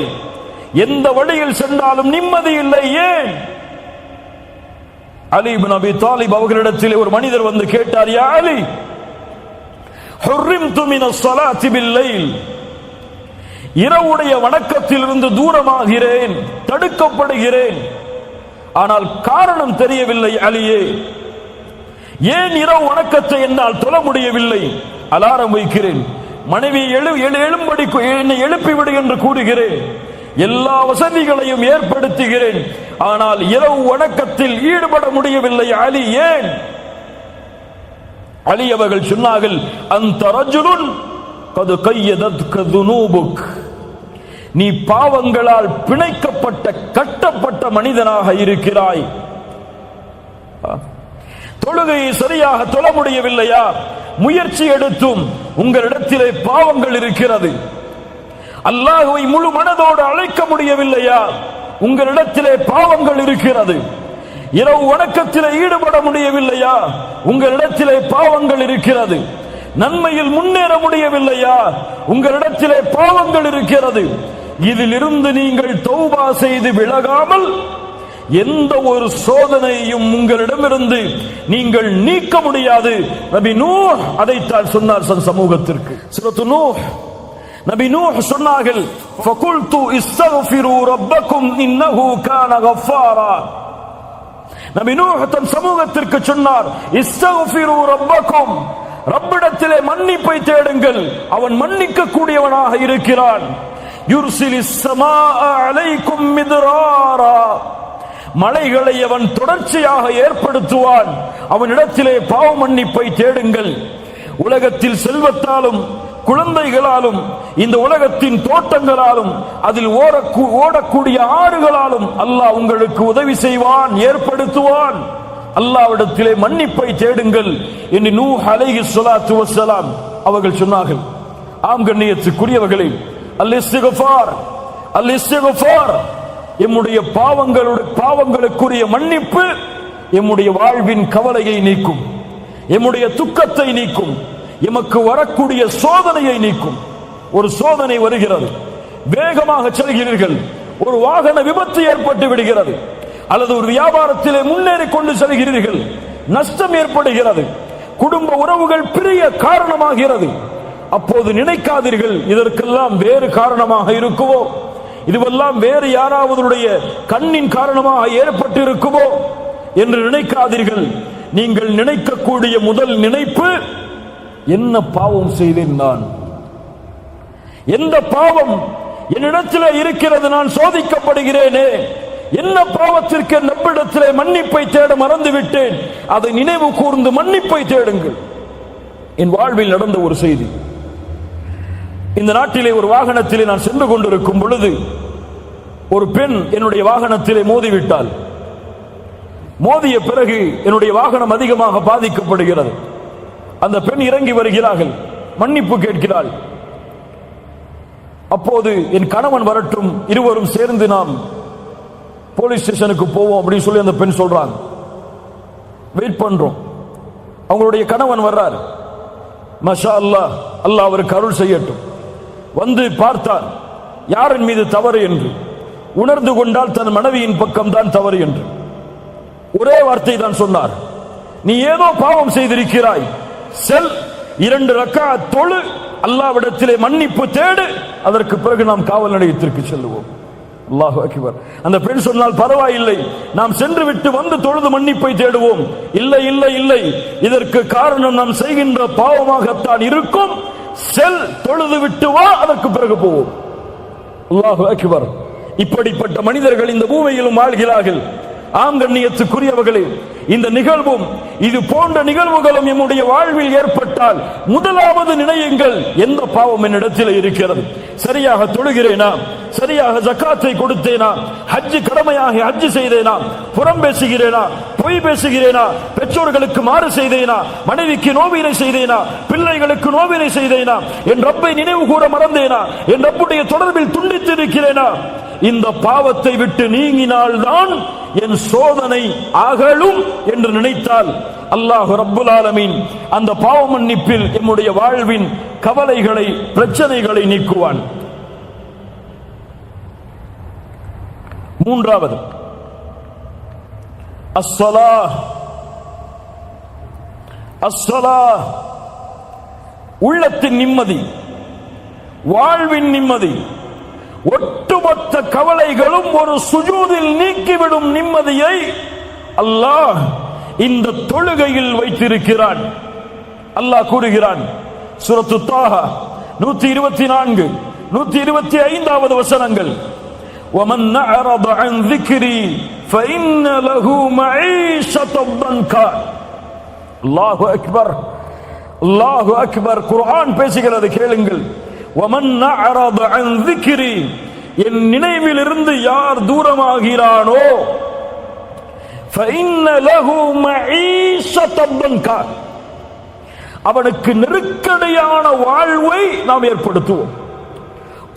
எந்த வழியில் சென்றாலும் நிம்மதி இல்லை, ஏன்? அலி இப்னு அபி தாலிப் அவர்களிடத்தில் ஒரு மனிதர் வந்து கேட்டார், யா அலி, ஹுர்ரிம்து மினஸ் ஸலாத்தி பில்-லைல், இரவுடைய வணக்கத்திலிருந்து தூரமாகிறேன், தடுக்கப்படுகிறேன், ஆனால் காரணம் தெரியவில்லை அலியே. ஏன் இரவு வணக்கத்தை என்னால் தொழ முடியவில்லை? அலாரம் வைக்கிறேன், மனைவியை எழும்படி என்னை எழுப்பிவிடு என்று கூறுகிறேன், எல்லா வசதிகளையும் ஏற்படுத்துகிறேன், ஆனால் இரவு வணக்கத்தில் ஈடுபட முடியவில்லை அலி, ஏன்? அலி அவர்கள் சொன்னார்கள், அந்த ரஜுலுன் கது கையதத்க துனூபுக், நீ பாவங்களால் பிணைக்கப்பட்ட கட்டப்பட்ட மனிதனாக இருக்கிறாய். தொழுகையை சரியாக தொழ முடியவில்லையா? முயற்சி எடுத்தும் உங்களிடத்திலே பாவங்கள் இருக்கிறது. அல்லாஹ்வை முழு மனதோடு அழைக்க முடியவில்லையா? உங்களிடத்திலே பாவங்கள் இருக்கிறது. இரவு வணக்கத்திலே ஈடுபட முடியவில்லையா? உங்களிடத்திலே பாவங்கள் இருக்கிறது. நன்மையில் முன்னேற முடியவில்லையா? உங்களிடத்திலே பாவங்கள் இருக்கிறது. இதிலிருந்து நீங்கள் தௌபா செய்து விலகாமல் எந்த ஒரு சோதனையும் உங்களிடமிருந்து நீங்கள் நீக்க முடியாது. நபி நூஹ் அதைத்தான் சொன்னார் சமூகத்திற்கு. சூரத்து நூஹ், நபி நூஹ் சொன்னார்கள், ஃபகுல்து இஸ்தக்ஃபிரு ரப்பக்கும் இன்னஹு கான கஃபாரா. நபி நூஹ் தன் சமூகத்திற்கு சொன்னார், இஸ்தக்ஃபிரு ரப்பக்கும், ரப்பிடத்திலே மன்னிப்பை தேடுங்கள், அவன் மன்னிக்க கூடியவனாக இருக்கிறான். யுர்சிலிஸ் ஸமாஅ அலைக்கும் மித்ராரா, மலைகளை அவன் தொடர்ச்சியாக ஏற்படுத்துவான். அவனிடத்திலே பாவ மன்னிப்பை தேடுங்கள். உலகத்தில் செல்வத்தாலும் குழந்தைகளாலும் இந்த உலகத்தின் தோட்டங்களாலும் அதில் ஓடக்கூடிய ஆறுகளாலும் அல்லாஹ் உங்களுக்கு உதவி செய்வான், ஏற்படுத்துவான். அல்லாஹ்விடத்திலே மன்னிப்பை தேடுங்கள் என்று நூஹ் அலைஹிஸ்ஸலாத்து வஸ்ஸலாம் அவர்கள் சொன்னார்கள். ஆம் கண்ணியத்துக்குரியவர்களே, அல்-இஸ்திக்ஃபார், அல்-இஸ்திக்ஃபார் எம்முடைய பாவங்களுக்குரிய மன்னிப்பு எம்முடைய வாழ்வின் கவலையை நீக்கும், எம்முடைய துக்கத்தை நீக்கும், எமக்கு வரக்கூடிய சோதனையை நீக்கும். ஒரு சோதனை வருகிறது, வேகமாக செல்கிறீர்கள், ஒரு வாகன விபத்து ஏற்பட்டு விடுகிறது, அல்லது ஒரு வியாபாரத்திலே முன்னேறி கொண்டு செல்கிறீர்கள், நஷ்டம் ஏற்படுகிறது, குடும்ப உறவுகள் பிரிய காரணமாகிறது. அப்போது நினைக்காதீர்கள் இதற்கெல்லாம் வேறு காரணமாக இருக்குமோ, இதுவெல்லாம் வேறு யாராவதுடைய கண்ணின் காரணமாக ஏற்பட்டு இருக்குமோ என்று நினைக்காதீர்கள். நீங்கள் நினைக்கக்கூடிய முதல் நினைப்பு, என்ன பாவம் செய்தேன் நான், எந்த பாவம் என்னிடத்திலே இருக்கிறது, நான் சோதிக்கப்படுகிறேனே, என்ன பாவத்திற்கு நம்மிடத்திலே மன்னிப்பை தேட மறந்துவிட்டேன், அதை நினைவு கூர்ந்து மன்னிப்பை தேடுங்கள். என் வாழ்வில் நடந்த ஒரு செய்தி. இந்த நாட்டிலே ஒரு வாகனத்திலே நான் சென்று கொண்டிருக்கும் பொழுது ஒரு பெண் என்னுடைய வாகனத்திலே மோதிவிட்டாள். மோதிய பிறகு என்னுடைய வாகனம் அதிகமாக பாதிக்கப்படுகிறது. அந்த பெண் இறங்கி வருகிறார்கள், மன்னிப்பு கேட்கிறாள். அப்போது என் கணவன் வரட்டும், இருவரும் சேர்ந்து நாம் போலீஸ் ஸ்டேஷனுக்கு போவோம் அப்படின்னு சொல்லி அந்த பெண் சொல்றாங்க. வெயிட் பண்றோம். அவங்களுடைய கணவன் வர்றார். மாஷா அல்லாஹ், அல்லாஹ் அவருக்கு அருள் செய்யட்டும். வந்து பார்த்தார் யாரின் மீது தவறு என்று. உணர்ந்து கொண்டால் தன் மனைவியின் பக்கம் தான் தவறு என்று ஒரே வார்த்தை தான் சொன்னார். நீ ஏதோ பாவம் செய்திருக்கிறாய், செல் 2 ரக்காத் தொழு, அல்லாஹ்விடத்திலே மன்னிப்பு தேடு, அதற்கு பிறகு நாம் காவல் நிலையத்திற்கு செல்லுவோம். அல்லாஹு அக்பர். அந்த பெண் சொன்னால் பரவாயில்லை, நாம் சென்று விட்டு வந்து தொழுது மன்னிப்பை தேடுவோம். இல்லை இல்லை இல்லை, இதற்கு காரணம் நாம் செய்கின்ற பாவமாகத்தான் இருக்கும். செல், தொழுது விட்டு வா, அதற்கு பிறகு போவோம். அல்லாஹு அக்பர். இப்படிப்பட்ட மனிதர்கள் இந்த பூமியிலும் வாழ்கிறார்கள். ஆம் கண்ணியத்துக்குரியவர்களே, இந்த நிகழ்வும் இது போன்ற நிகழ்வுகளும் நம்முடைய வாழ்வில் ஏற்பட்டால் முதலாவது நினையுங்கள், எந்த பாவம் என்னிடத்தில் இருக்கிறது, சரியாக தொழுகிறேனா, சரியாக ஜக்காத்தை கொடுத்தேனா, ஹஜ் கடமையாக ஹஜ் செய்தேனா, புறம் பேசுகிறேனா, பொய் பேசுகிறேனா, பெற்றோர்களுக்கு மாறு செய்தேனா, மனைவிக்கு நோவினை செய்தேனா, பிள்ளைகளுக்கு நோவினை செய்தேனா, என் ரப்பை நினைவு கூற மறந்தேனா, என் ரப்புடைய தொடர்பில் துண்டித்து இருக்கிறேனா. இந்த பாவத்தை விட்டு நீங்கினால்தான் என் சோதனை அகலும் என்று நினைத்தால் அல்லாஹ் ரப்புல் ஆலமீன் அந்த பாவ மன்னிப்பில் நம்முடைய வாழ்வின் கவலைகளை, பிரச்சனைகளை நீக்குவான். மூன்றாவது, அஸ்ஸலாஹ். அஸ்ஸலாஹ் உள்ளத்தின் நிம்மதி, வாழ்வின் நிம்மதி, ஒட்டுமொத்த கவலைகளும் ஒரு சுஜூதில் நீக்கிவிடும் நிம்மதியை அல்லாஹ் இந்த தொழுகையில் வைத்திருக்கிறான். அல்லாஹ் கூறுகிறான் சூரத்து தாஹா 124, 125வது வசனங்கள், وَمَنْ أَعْرَضَ عَنْ ذِكْرِي فَإِنَّ لَهُ مَعِيشَةً ضَنْكًا. அல்லாஹு அக்பர், அல்லாஹு அக்பர். குர்ஆன் பேசுகிறது, கேளுங்கள். وَمَنْ أَعْرَضَ عَنْ ذِكْرِي, என் நினைவிலிருந்து யார் தூரமாகிறானோ, فإن له معيشة ضنكا, அவனுக்கு நெருக்கடியான வாழ்வை நாம் ஏற்படுத்துவோம்.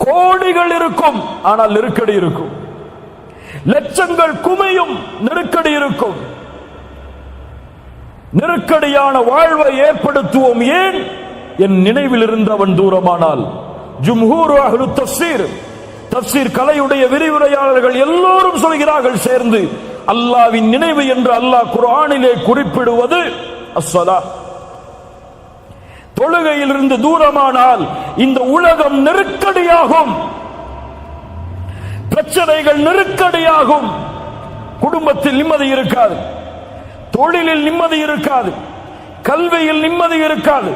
கோடிகள் இருக்கும், ஆனால் நெருக்கடி இருக்கும். லட்சங்கள் குமையும், நெருக்கடி இருக்கும். நெருக்கடியான வாழ்வை ஏற்படுத்துவோம். ஏன்? என் நினைவில் இருந்து அவன் தூரமானால். ஜும்ஹூர் அஹ்லு தஃப்ஸீர், தஃப்ஸீர் கலையுடைய விரிவுரையாளர்கள் எல்லோரும் சொல்கிறார்கள் சேர்ந்து, அல்லாஹ்வின் நினைவு என்று அல்லாஹ் குர்ஆனிலே குறிப்பிடுவது அஸ்ஸலாஹ். தொழுகையிலிருந்து தூரமானால் இந்த உலகம் நெருக்கடியாகும், பிரச்சனைகள் நெருக்கடியாகும். குடும்பத்தில் நிம்மதி இருக்காது, தொழிலில் நிம்மதி இருக்காது, கல்வியில் நிம்மதி இருக்காது.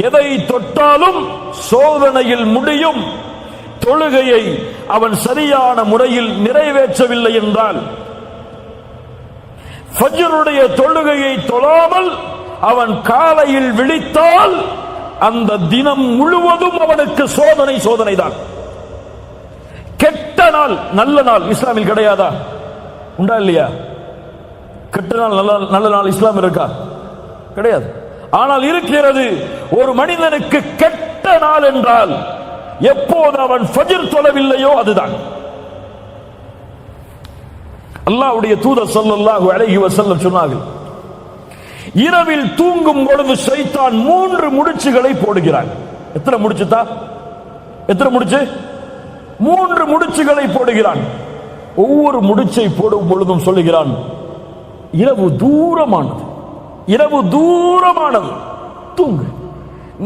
எதை தொட்டாலும் சோதனையில் முடியும். தொழுகையை அவன் சரியான முறையில் நிறைவேற்றவில்லை என்றால், ஃபஜ்ருடைய தொழுகையை தொழாமல் அவன் காலையில் விழித்தால் அந்த தினம் முழுவதும் அவனுக்கு சோதனை சோதனைதான். கெட்ட நாள் நல்ல நாள் இஸ்லாமில் கிடையாதா? உண்டா இல்லையா? கெட்ட நாள் நல்ல நாள் இஸ்லாம் இருக்கா? கிடையாது. ஆனால் இருக்கிறது. ஒரு மனிதனுக்கு கெட்ட நாள் என்றால் எப்போது அவன் ஃபஜ்ர் தொழவில்லையோ அதுதான். அல்லாஹ்வுடைய தூதர் ஸல்லல்லாஹு அலைஹி வஸல்லம் சொன்னார்கள், இரவில் தூங்கும் பொழுது ஷைத்தான் 3 முடிச்சுகளை போடுகிறான். எத்தனை முடிச்சுதா? எத்தனை முடிச்சு? 3 முடிச்சுகளை போடுகிறான். ஒவ்வொரு முடிச்சை போடும் பொழுதும் சொல்லுகிறான், இரவு தூரமானது, இரவு தூரமானது, தூங்கு,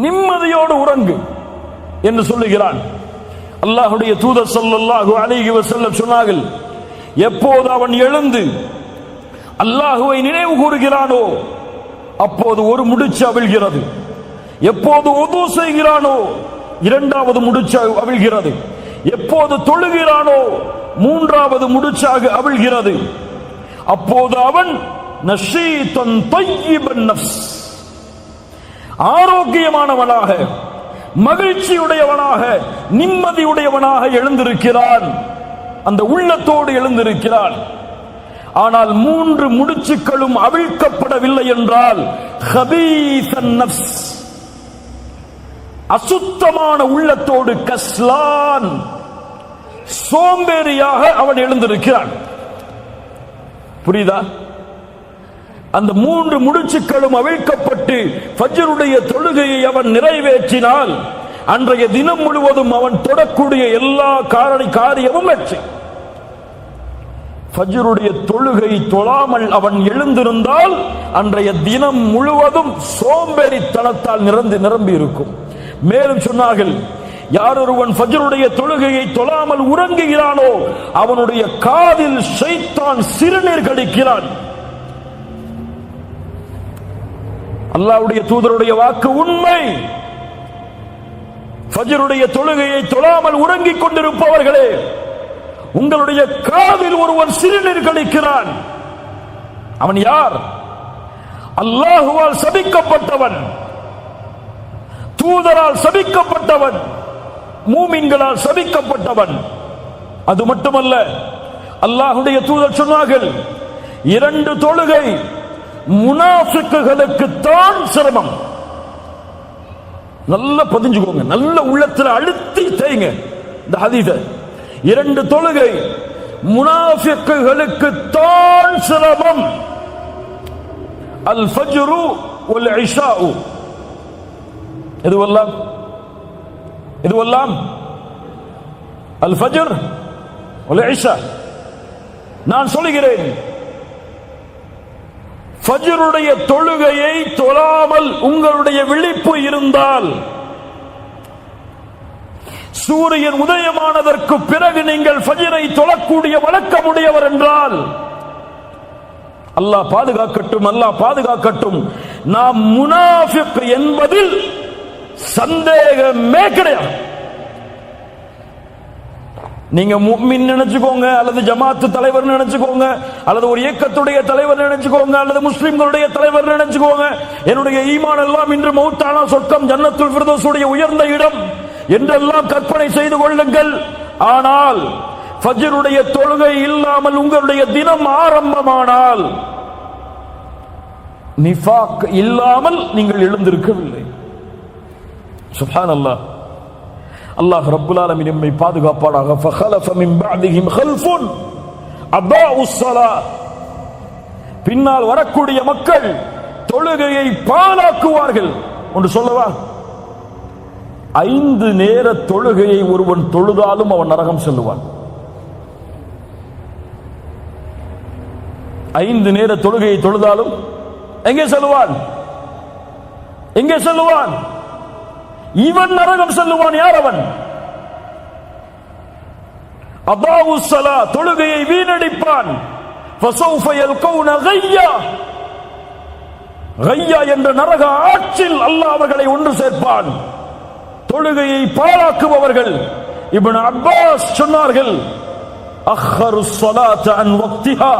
நிம்மதியோடு உறங்கு என்று சொல்லுகிறான். அல்லாஹ்வுடைய தூதர் ஸல்லல்லாஹு அலைஹி வஸல்லம் சொன்னார்கள், எப்போது அவன் எழுந்து அல்லாஹ்வை நினைவு கூறுகிறானோ அப்போது ஒரு முடிச்சு அவிழ்கிறது. எப்போது உது செய்கிறானோ 2வது முடிச்சு அவிழ்கிறது. எப்போது தொழுகிறானோ 3வது முடிச்சாக அவிழ்கிறது. அப்போது அவன் நஷீதன் தய்யிபன் நஃப்ஸ், ஆரோக்கியமானவனாக, மகிழ்ச்சியுடையவனாக, நிம்மதியுடையவனாக எழுந்திருக்கிறான். அந்த உள்ளத்தோடு எழுந்திருக்கிறான். ஆனால் 3 முடிச்சுக்களும் அவிழ்க்கப்படவில்லை என்றால் ஹபீஸன் நஃப்ஸ், அசுத்தமான உள்ளத்தோடு, கஸ்லான், சோம்பேறியாக அவன் எழுந்திருக்கிறான். புரியுதா? அந்த 3 முடிச்சுக்களும் அவிழ்க்கப்பட்டு ஃபஜ்ருடைய தொழுகையை அவன் நிறைவேற்றினால் அன்றைய தினம் முழுவதும் அவன் தொடக்கூடிய எல்லா காரியமும் வெற்றி. ஃபஜ்ருடைய தொழுகை தொழாமல் அவன் எழுந்திருந்தால் அன்றைய தினம் முழுவதும் சோம்பேறித்தனத்தால் நிரம்பி இருக்கும். மேலும் சொன்னார்கள், யார் ஒருவன் ஃபஜ்ருடைய தொழுகையை தொழாமல் உறங்குகிறானோ அவனுடைய காதில் ஷைத்தான் சிறுநீர் கடிக்கிறான். அல்லாஹ்வுடைய தூதருடைய வாக்கு உண்மை. ஃபஜ்ருடைய தொழுகையை தொழாமல் உறங்கிக் கொண்டிருப்பவர்களே, உங்களுடைய காதில் ஒருவன் சிறுநீர் கழிக்கிறான். அவன் யார்? அல்லாஹுவால் சபிக்கப்பட்டவன், தூதரால் சபிக்கப்பட்டவன், மூமின்களால் சபிக்கப்பட்டவன். அது மட்டுமல்ல, அல்லாஹ்வுடைய தூதர் சொன்னார்கள், 2 தொழுகை முனாஃபிக்குகளுக்கு தான் சிரமம். நல்லா பதிஞ்சுக்கோங்க, நல்ல உள்ளத்துல அழுத்தி தேய்ங்க இந்த ஹதீஸை. 2 தொழுகை முனாஃபிக்குகளுக்கு தான் சிரமம். அல் ஃபஜ்ரு வல் இஷாஉ, இதுவெல்லாம் அல் ஃபஜ்ர் வல் இஷா. நான் சொல்கிறேன், ஃபஜ்ருடைய தொழுகையை தொழாமல் உங்களுடைய விழிப்பு இருந்தால், சூரியன் உதயமானதற்கு பிறகு நீங்கள் ஃபஜ்ரை தொழக்கூடிய வழக்கமுடையவர் என்றால், அல்லாஹ் பாதுகாக்கட்டும், அல்லாஹ் பாதுகாக்கட்டும், நாம் முனாஃபிக் என்பதில் சந்தேகமே கிடையாது. நீங்க முஃமின் நினைச்சுக்கோங்க, அல்லது ஜமாத்து தலைவர் நினைச்சுக்கோங்க, அல்லது ஒரு இயக்கத்துடைய தலைவர் நினைச்சுக்கோங்க, அல்லது முஸ்லிம்களுடைய தலைவர் நினைச்சுக்கோங்க. என்னுடைய ஈமான் எல்லாம் இன்று மௌத்தானா சொர்க்கம் ஜன்னத்துல் ஃபிர்தௌஸுடைய உயர்ந்த இடம் என்றெல்லாம் கற்பனை செய்து கொள்ளுங்கள். ஆனால் ஃபஜ்ருடைய தொழுகை இல்லாமல் உங்களுடைய தினம் ஆரம்பமானால் நிஃபாக் இல்லாமல் நீங்கள் எழுந்திருக்கவில்லை. சுப்ஹானல்லாஹ். அல்லாஹ் ரப்புல் ஆலமீன் நம்மை பாதுகாப்பானாக. ஃபഖலஃப மின் பஅதிஹிம் கல்ஃபுன் அதாஉஸ் ஸலாத். பின்னால் வரக்கூடிய மக்கள் தொழுகையை பாழாக்குவார்கள். ஒன்று சொல்லவா, 5 நேர தொழுகையை ஒருவன் தொழுதாலும் அவன் நரகம் செல்லுவான். 5 நேர தொழுகையை தொழுதாலும் எங்கே செல்லுவான்? எங்கே செல்லுவான்? இவன் நரகம் செல்லுவான். யார் அவன்? அதாஉஸ் ஸலாத், தொழுகையை வீணடிப்பான். ஃபஸௌஃப யல்கௌன கய்யா, கய்யா என்ற நரக ஆற்றில் அல்லாஹ் அவர்களை ஒன்று சேர்ப்பான். தொழுகையை பாழாக்குபவர்கள். இப்னு அப்பாஸ் சொன்னார்கள், அக்ஹருஸ் ஸலாத அன் வக்திஹா,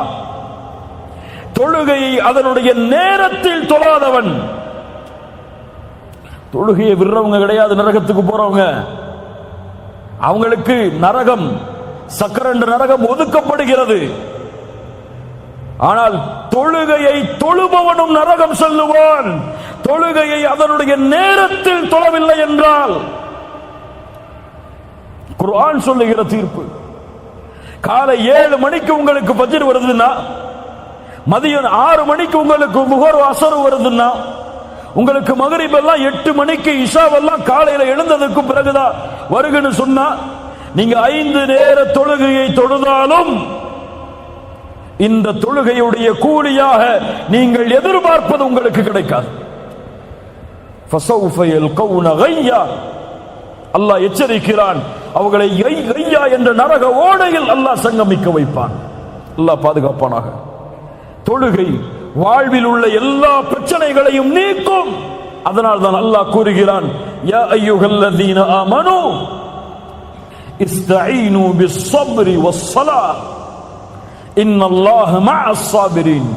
தொழுகையை அதனுடைய நேரத்தில் தொழாதவன். தொழுகையை விடுறவங்க கிடையாது நரகத்துக்கு போறவங்க. அவங்களுக்கு நரகம், சக்கரண்ட நரகம் ஒதுக்கப்படுகிறது. ஆனால் தொழுகையை தொழுபவனும் நரகம் செல்லுவான். தொழுகையை அதனுடைய நேரத்தில் தொழவில்லை என்றால். குர்ஆன் சொல்லுகிற தீர்ப்பு. காலை 7 மணிக்கு உங்களுக்கு ஃபஜ்ர் வருதுன்னா, மதியம் 6 மணிக்கு உங்களுக்கு முஹர் அஸர் வருதுன்னா, உங்களுக்கு மக்ரிப் எல்லாம் 8 மணிக்கு, இஷாவெல்லாம் காலையில எழுந்ததற்கு பிறகுதான் வருகுன்னு சொன்னா, நீங்க 5 நேர தொழுகையை தொழுதாலும் இந்த தொழுகையுடைய கூலியாக நீங்கள் எதிர்பார்ப்பது உங்களுக்கு கிடைக்காது. ஃபஸௌஃப யல்கௌன கய்யா, அல்லாஹ் எச்சரிக்கிறான். அவர்களை கய்யா என்ற நரக ஓடையில் அல்லாஹ் சங்கமிக்க வைப்பான். அல்லாஹ் பாதுகாப்பானாக. தொழுகை வாழ்வில் உள்ள எல்லா பிரச்சனைகளையும் நீக்கும். அதனால் தான் அல்லாஹ் கூறுகிறான், யா அய்யுஹல்லதீன ஆமனூ இஸ்தஈனு பிஸ்ஸப்ரி வஸ்ஸலாஹ் இன்னல்லாஹ மஅஸ் ஸாபிரீன்.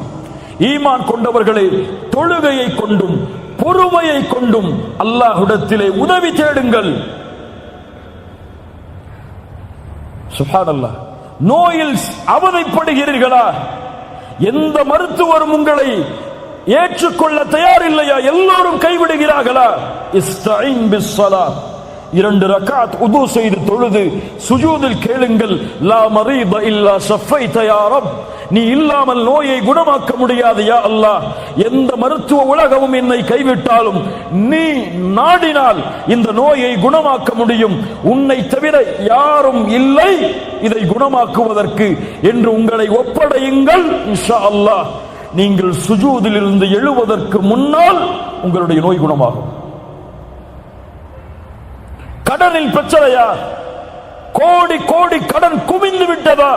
ஈமான் கொண்டவர்களே, தொழுகையை கொண்டும் பொறுமையை கொண்டும் அல்லாஹ்விடத்திலே உதவி தேடுங்கள். சுப்ஹானல்லாஹ். நோயில் அவதிப்படுகிறீர்களா? எந்த மருத்துவரும் உங்களை ஏற்றுக்கொள்ள தயாரில்லையா? எல்லோரும் கைவிடுகிறார்களா? இஸ்தஈன் பிஸ்ஸலாத், 2 ரக்அத் உது செய்து தொழுது சுஜூதில் கேளுங்கள், லா மரீத இல்லா ஷஃபைத யா ரப், நீ இல்லாமல் நோயை குணமாக்க முடியாது யா அல்லாஹ். எந்த மருத்துவ உலகமும் என்னை கைவிட்டாலும் நீ நாடினால் இந்த நோயை குணமாக்க முடியும். உன்னை தவிர யாரும் இல்லை இதை குணமாக்குவதற்கு என்று உங்களை ஒப்படையுங்கள். இன்ஷா அல்லாஹ் நீங்கள் சுஜூதில் இருந்து எழுவதற்கு முன்னால் உங்களுடைய நோய் குணமாகும். கடனில் பிரச்சனையா? கோடி கோடி கடன் குவிந்து விட்டதா?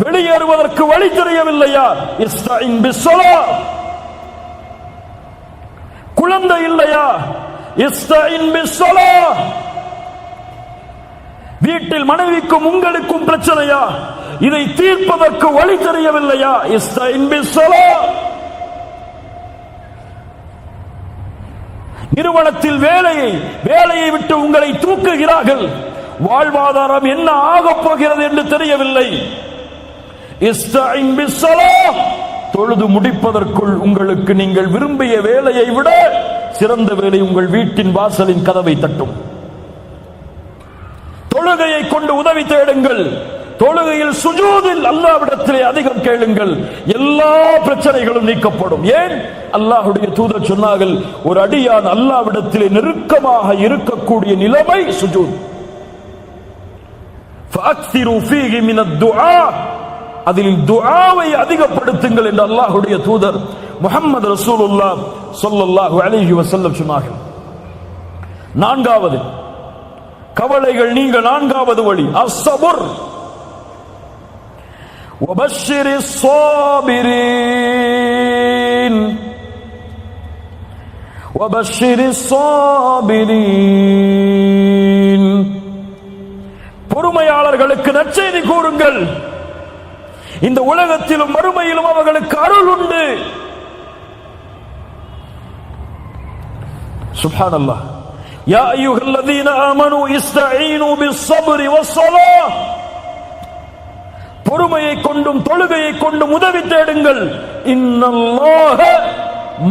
வெளியேறுவதற்கு வழி தெரியவில்லையா? இஸ்தஈன் பிஸ்ஸலாத். குழந்தை இல்லையா? இஸ்தஈன் பிஸ்ஸலாத். வீட்டில் மனைவிக்கும் உங்களுக்கும் பிரச்சனையா? இதை தீர்ப்பதற்கு வழி தெரியவில்லையா? இஸ்தஈன் பிஸ்ஸலாத். நிறுவனத்தில் வேலையை விட்டு உங்களை தூக்குகிறார்கள். வாழ்வாதாரம் என்ன ஆகப் போகிறது என்று தெரியவில்லை. இஸ்தஈன் பிஸ்ஸலாத். தொழுது முடிப்பதற்குள் உங்களுக்கு நீங்கள் விரும்பிய வேலையை விட சிறந்த வேலை உங்கள் வீட்டின் வாசலின் கதவை தட்டும். தொழுகையை கொண்டு உதவி தேடுங்கள். தொழுகையில் சுஜூதில் அல்லாஹ்விடத்திலே அதிகம் கேளுங்கள். எல்லா பிரச்சனைகளும் நீக்கப்படும். ஏன்? அல்லாஹ்வுடைய தூதர் சொன்னார்கள், ஒரு அடியான் அல்லாஹ்விடத்திலே நெருக்கமாக இருக்கக்கூடிய நிலைமை சுஜூத். ஃபஅக்ஸிரு ஃபீஹி மினத் துஆ, அதில் துஆவை அதிகப்படுத்துங்கள் என்று அல்லாஹ்வுடைய தூதர் முஹம்மது ரசூலுல்லாஹ் ஸல்லல்லாஹு அலைஹி வஸல்லம் சொன்னார்கள். 4வது கவலைகள் நீங்க 4வது வழி அஸ்ஸபர். وبشر الصابرين وبشر الصابرين. பொறுமையாளர்களுக்கு நற்செய்தி கூறுங்கள். இந்த உலகத்திலும் மறுமையிலும் அவர்களுக்கு அருள் உண்டு. சுப்ஹானல்லாஹ். யா அய்யுஹல்லதீன ஆமனூ இஸ்தஈனு பிஸ்ஸப்ரி வஸ்ஸலாஹ். பொறுமையை கொண்டும் தொழுகையை கொண்டும் உதவி தேடுங்கள். இன்னல்லாஹ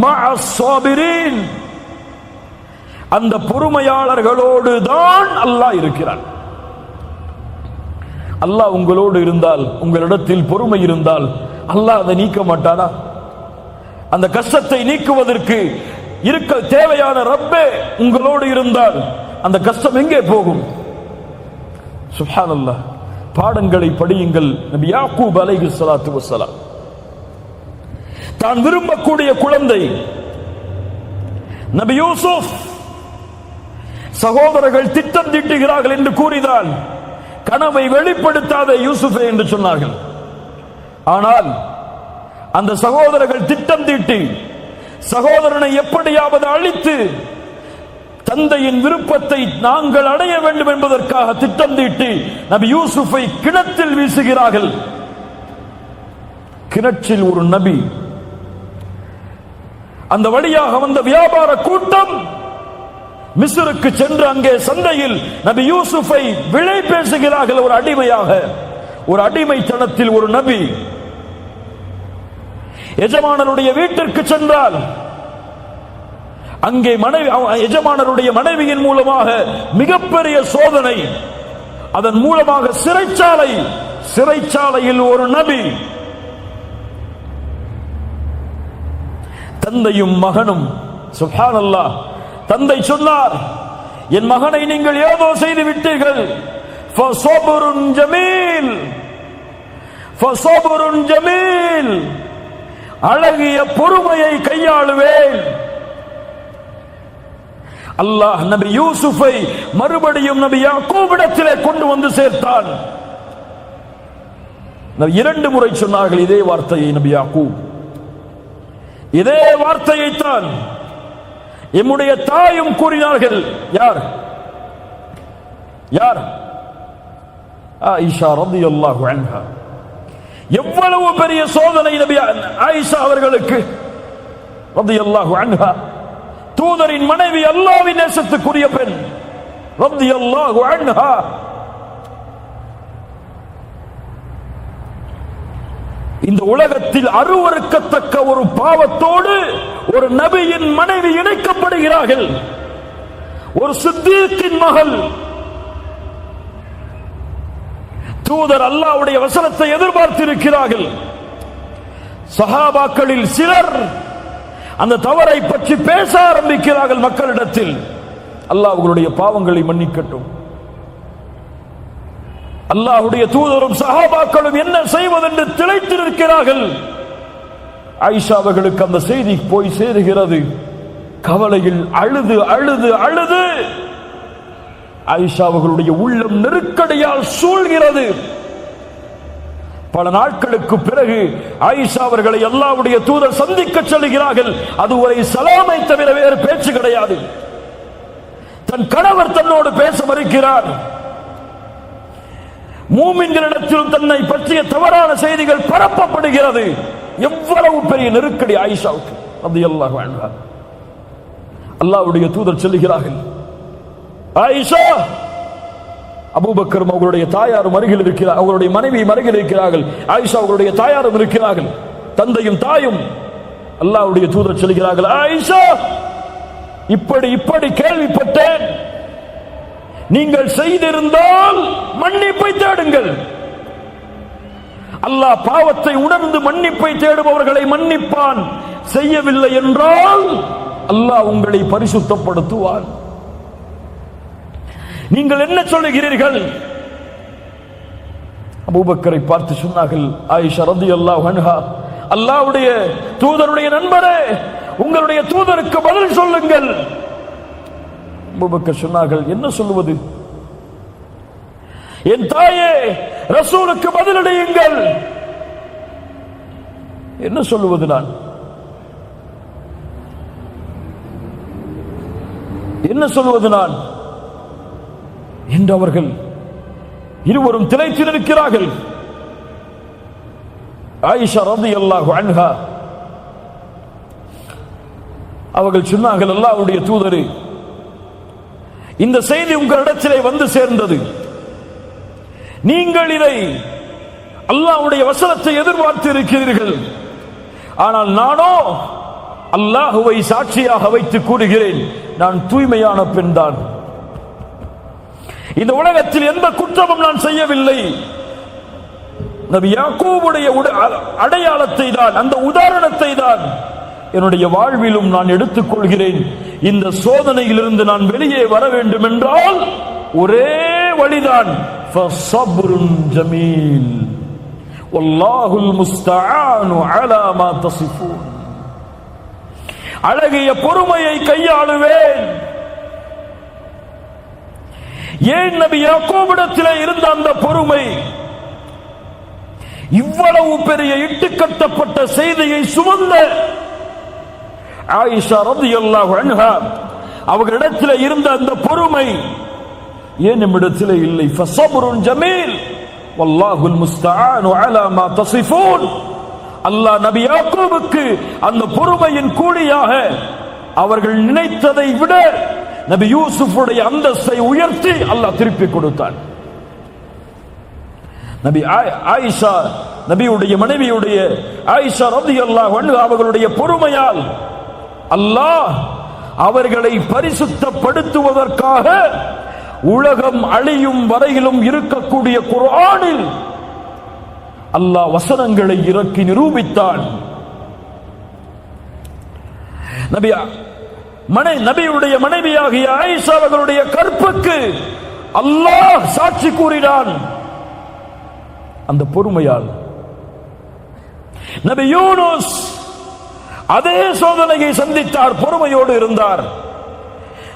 மஅஸ் ஸாபிரீன், அந்த பொறுமையாளர்களோடு தான் அல்லாஹ் இருக்கிறான். அல்லாஹ் உங்களோடு இருந்தால், உங்களிடத்தில் பொறுமை இருந்தால் அல்லாஹ் அதை நீக்க மாட்டானா? அந்த கஷ்டத்தை நீக்குவதற்கு இருக்க தேவையான ரப்பே உங்களோடு இருந்தால் அந்த கஷ்டம் எங்கே போகும்? சுப்ஹானல்லாஹ். பாடங்களை படியுங்கள். நபி யாக்கூப் அலைஹிஸ்ஸலாத்து வஸ்ஸலாம் தான் விரும்பக்கூடிய குழந்தை நபி யூசுப், சகோதரர்கள் திட்டம் தீட்டுகிறார்கள் என்று கூறினான். கனவை வெளிப்படுத்தாத யூசுஃபே என்று சொன்னார்கள். ஆனால் அந்த சகோதரர்கள் திட்டம் தீட்டி சகோதரனை எப்படியாவது அழித்து தந்தையின் விருப்பத்தை நாங்கள் அடைய வேண்டும் என்பதற்காக திட்டம் தீட்டி நபி யூசுஃபை கிணற்றில் வீசுகிறார்கள். கிணற்றில் ஒரு நபி, அந்த வழியாக வந்த வியாபார கூட்டம் மிஸ்ருக்கு சென்று அங்கே சந்தையில் நபி யூசுஃபை விலை பேசுகிறார்கள். ஒரு அடிமையாக, ஒரு அடிமைத்தனத்தில் ஒரு நபி எஜமானருடைய வீட்டிற்கு சென்றால் அங்கே எஜமானருடைய மனைவியின் மூலமாக மிகப்பெரிய சோதனை, அதன் மூலமாக சிறைச்சாலையில் ஒரு நபி, தந்தையும் மகனும். சுப்ஹானல்லாஹ். தந்தை சொன்னார், என் மகனை நீங்கள் ஏதோ செய்து விட்டீர்கள். ஃபஸப்ருன் ஜமீல், ஃபஸப்ருன் ஜமீல், அழகிய பொறுமையை கையாளுவேன். அல்லாஹ் நபி யூசுஃபை மறுபடியும் நபி யாக்கூபிடத்திலே கொண்டு வந்து சேர்த்தான். இரண்டு முறை சொன்னார்கள் இதே வார்த்தையை நபி யாக்கூப். இதே வார்த்தையைத்தான் எம்முடைய தாயும் கூறினார்கள். யார் யார்? ஆயிஷா ரலியல்லாஹு அன்ஹா. எவ்வளவு பெரிய சோதனை நபி ஆயிஷா அவர்களுக்கு ரலியல்லாஹு அன்ஹா. தூதரின் மனைவி, அல்லாஹ்வின் நேசத்துக்குரிய பெண் ரலியல்லாஹு அன்ஹா. இந்த உலகத்தில் அருவருக்கத்தக்க ஒரு பாவத்தோடு ஒரு நபியின் மனைவி இணைக்கப்படுகிறார்கள். ஒரு சித்தீக்கின் மகள். தூதர் அல்லாஹ்வுடைய வசனத்தை எதிர்பார்த்திருக்கிறார்கள். சஹாபாக்களில் சிலர் அந்த தவறை பற்றி பேச ஆரம்பிக்கிறார்கள் மக்களிடத்தில். அல்லாஹ் அவர்களுடைய பாவங்களை மன்னிக்கட்டும். அல்லாஹ்வுடைய தூதரும் சஹாபாக்களும் என்ன செய்வதென்று திளைத்திருக்கிறார்கள். ஆயிஷா அவர்களுக்கு அந்த செய்தி போய் சேருகிறது. கவலையில் அழுது அழுது அழுது ஆயிஷா அவர்களுடைய உள்ளம் நெருக்கடியால் சூழ்கிறது. பல நாட்களுக்கு பிறகு ஆயிஷா அவர்களை அல்லாஹ்வுடைய தூதர் சந்திக்க செல்கிறார்கள். அதுவரை சலாமை தவிர வேறு பேச்சு கிடையாது. தன் கணவர் தன்னோடு பேச மறுக்கிறார். மூமின்களிடத்திலும் தன்னை பற்றிய தவறான செய்திகள் பரப்பப்படுகிறது. எவ்வளவு பெரிய நெருக்கடி ஆயிஷாவுக்கு ரலியல்லாஹு அன்ஹா. அல்லாஹ்வுடைய தூதர் சொல்லுகிறார்கள், ஆயிஷா, அபூபக்கர் அவர்களுடைய தாயாரும் அருகில் இருக்கிறார், அவர்களுடைய மனைவியும் அருகில் இருக்கிறார்கள். ஆயிஷா அவர்களுடைய தாயாரும் இருக்கிறார்கள், தந்தையும் தாயும். அல்லாஹ்வுடைய தூதர் சொல்லுகிறார்கள், ஆயிஷா, இப்படி கேள்விப்பட்டேன். நீங்கள் செய்திருந்தால் மன்னிப்பை தேடுங்கள். அல்லாஹ் பாவத்தை உணர்ந்து மன்னிப்பை தேடுபவர்களை மன்னிப்பான். செய்யவில்லை என்றால் அல்லாஹ் உங்களை பரிசுத்தப்படுத்துவான். நீங்கள் என்ன சொல்லுகிறீர்கள்? அபூபக்கரை பார்த்து சொன்னார்கள், ஆயிஷா ரலியல்லாஹு அன்ஹா, அல்லாஹ்வுடைய தூதருடைய நண்பரே, உங்களுடைய தூதருக்கு பதில் சொல்லுங்கள். அபூபக்கர் சொன்னார்கள், என்ன சொல்லுவது? என் தாயே, ரசூலுக்கு பதிலளியுங்கள். என்ன சொல்லுவது நான்? என்ன சொல்வது நான் என்று அவர்கள் இருவரும் திளைத்து நிற்கிறார்கள். ஆயிஷா ரலியல்லாஹு அன்ஹா அவர்கள் சொன்னார்கள், அல்லாஹ்வுடைய தூதரே, இந்த செய்தி உங்களிடத்திலே வந்து சேர்ந்தது. நீங்கள் இதை அல்லாஹ்வுடைய வசனத்தை எதிர்பார்த்து இருக்கிறீர்கள். ஆனால் நானோ அல்லாஹுவை சாட்சியாக வைத்து கூறுகிறேன், நான் தூய்மையான பெண் தான். இந்த உலகத்தில் எந்த குற்றமும் நான் செய்யவில்லை. நபி யாக்கூபுடைய அடையாளத்தை தான், அந்த உதாரணத்தை தான் என்னுடைய வாழ்விலும் நான் எடுத்துக் கொள்கிறேன். இந்த சோதனையிலிருந்து நான் வெளியே வர வேண்டும் என்றால் ஒரே வழிதான், ஃபஸப்ருன் ஜமீல் வல்லாஹுல் முஸ்தஆனு அலா மா தஸிஃபூன். அழகிய பொறுமையை கையாளுவேன். ஏன் நபி யாக்கூபிடத்திலே இருந்த அந்த பொறுமை? இவ்வளவு பெரிய இட்டுக்கட்டப்பட்ட செய்தியை சுமந்த ஆயிஷா ரலியல்லாஹு அன்ஹா அவர்களிடத்தில் இருந்த அந்த பொறுமை ஏன் நம்மிடத்தில் இல்லை? ஃபஸப்ருன் ஜமீல் வல்லாஹுல் முஸ்தஆனு அலா மா தஸிஃபூன். அல்லாஹ் நபி யாக்கூபுக்கு அந்த பொறுமையின் கூலியாக அவர்கள் நினைத்ததை விட நபி யூசுஃபுடைய அந்தஸ்தை உயர்த்தி அல்லாஹ் திருப்பி கொடுத்தான். நபி ஆயிஷா, நபியுடைய மனைவியுடைய ஆயிஷா ரலியல்லாஹு அன்ஹா அவர்களுடைய பொறுமையால் அல்லாஹ் அவர்களை பரிசுத்தப்படுத்துவதற்காக உலகம் அழியும் வரையிலும் இருக்கக்கூடிய குர்ஆனில் அல்லாஹ் வசனங்களை இறக்கி நிரூபித்தான். நபியுடைய மனைவியாகிய ஆயிஷா அவர்களுடைய கற்புக்கு அல்லாஹ் சாட்சி கூறினான் அந்த பொறுமையால். நபி யூனுஸ் அதே சோதனையை சந்தித்தார், பொறுமையோடு இருந்தார்.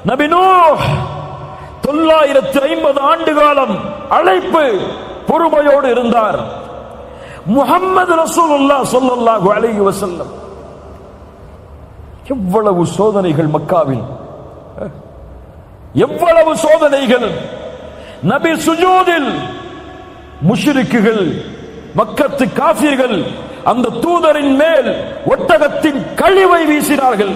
நபி நூஹ் 950 ஆண்டு காலம் அழைப்பு, பொறுமையோடு இருந்தார். முஹம்மது ரசூலுல்லாஹ் ஸல்லல்லாஹு அலைஹி வஸல்லம் எவ்வளவு சோதனைகள் மக்காவில், எவ்வளவு சோதனைகள். நபி சுஜூதில் முஷ்ரிக்குகள், மக்கத்து காஃபிர்கள் அந்த தூதரின் மேல் ஒட்டகத்தின் கழிவை வீசினார்கள்.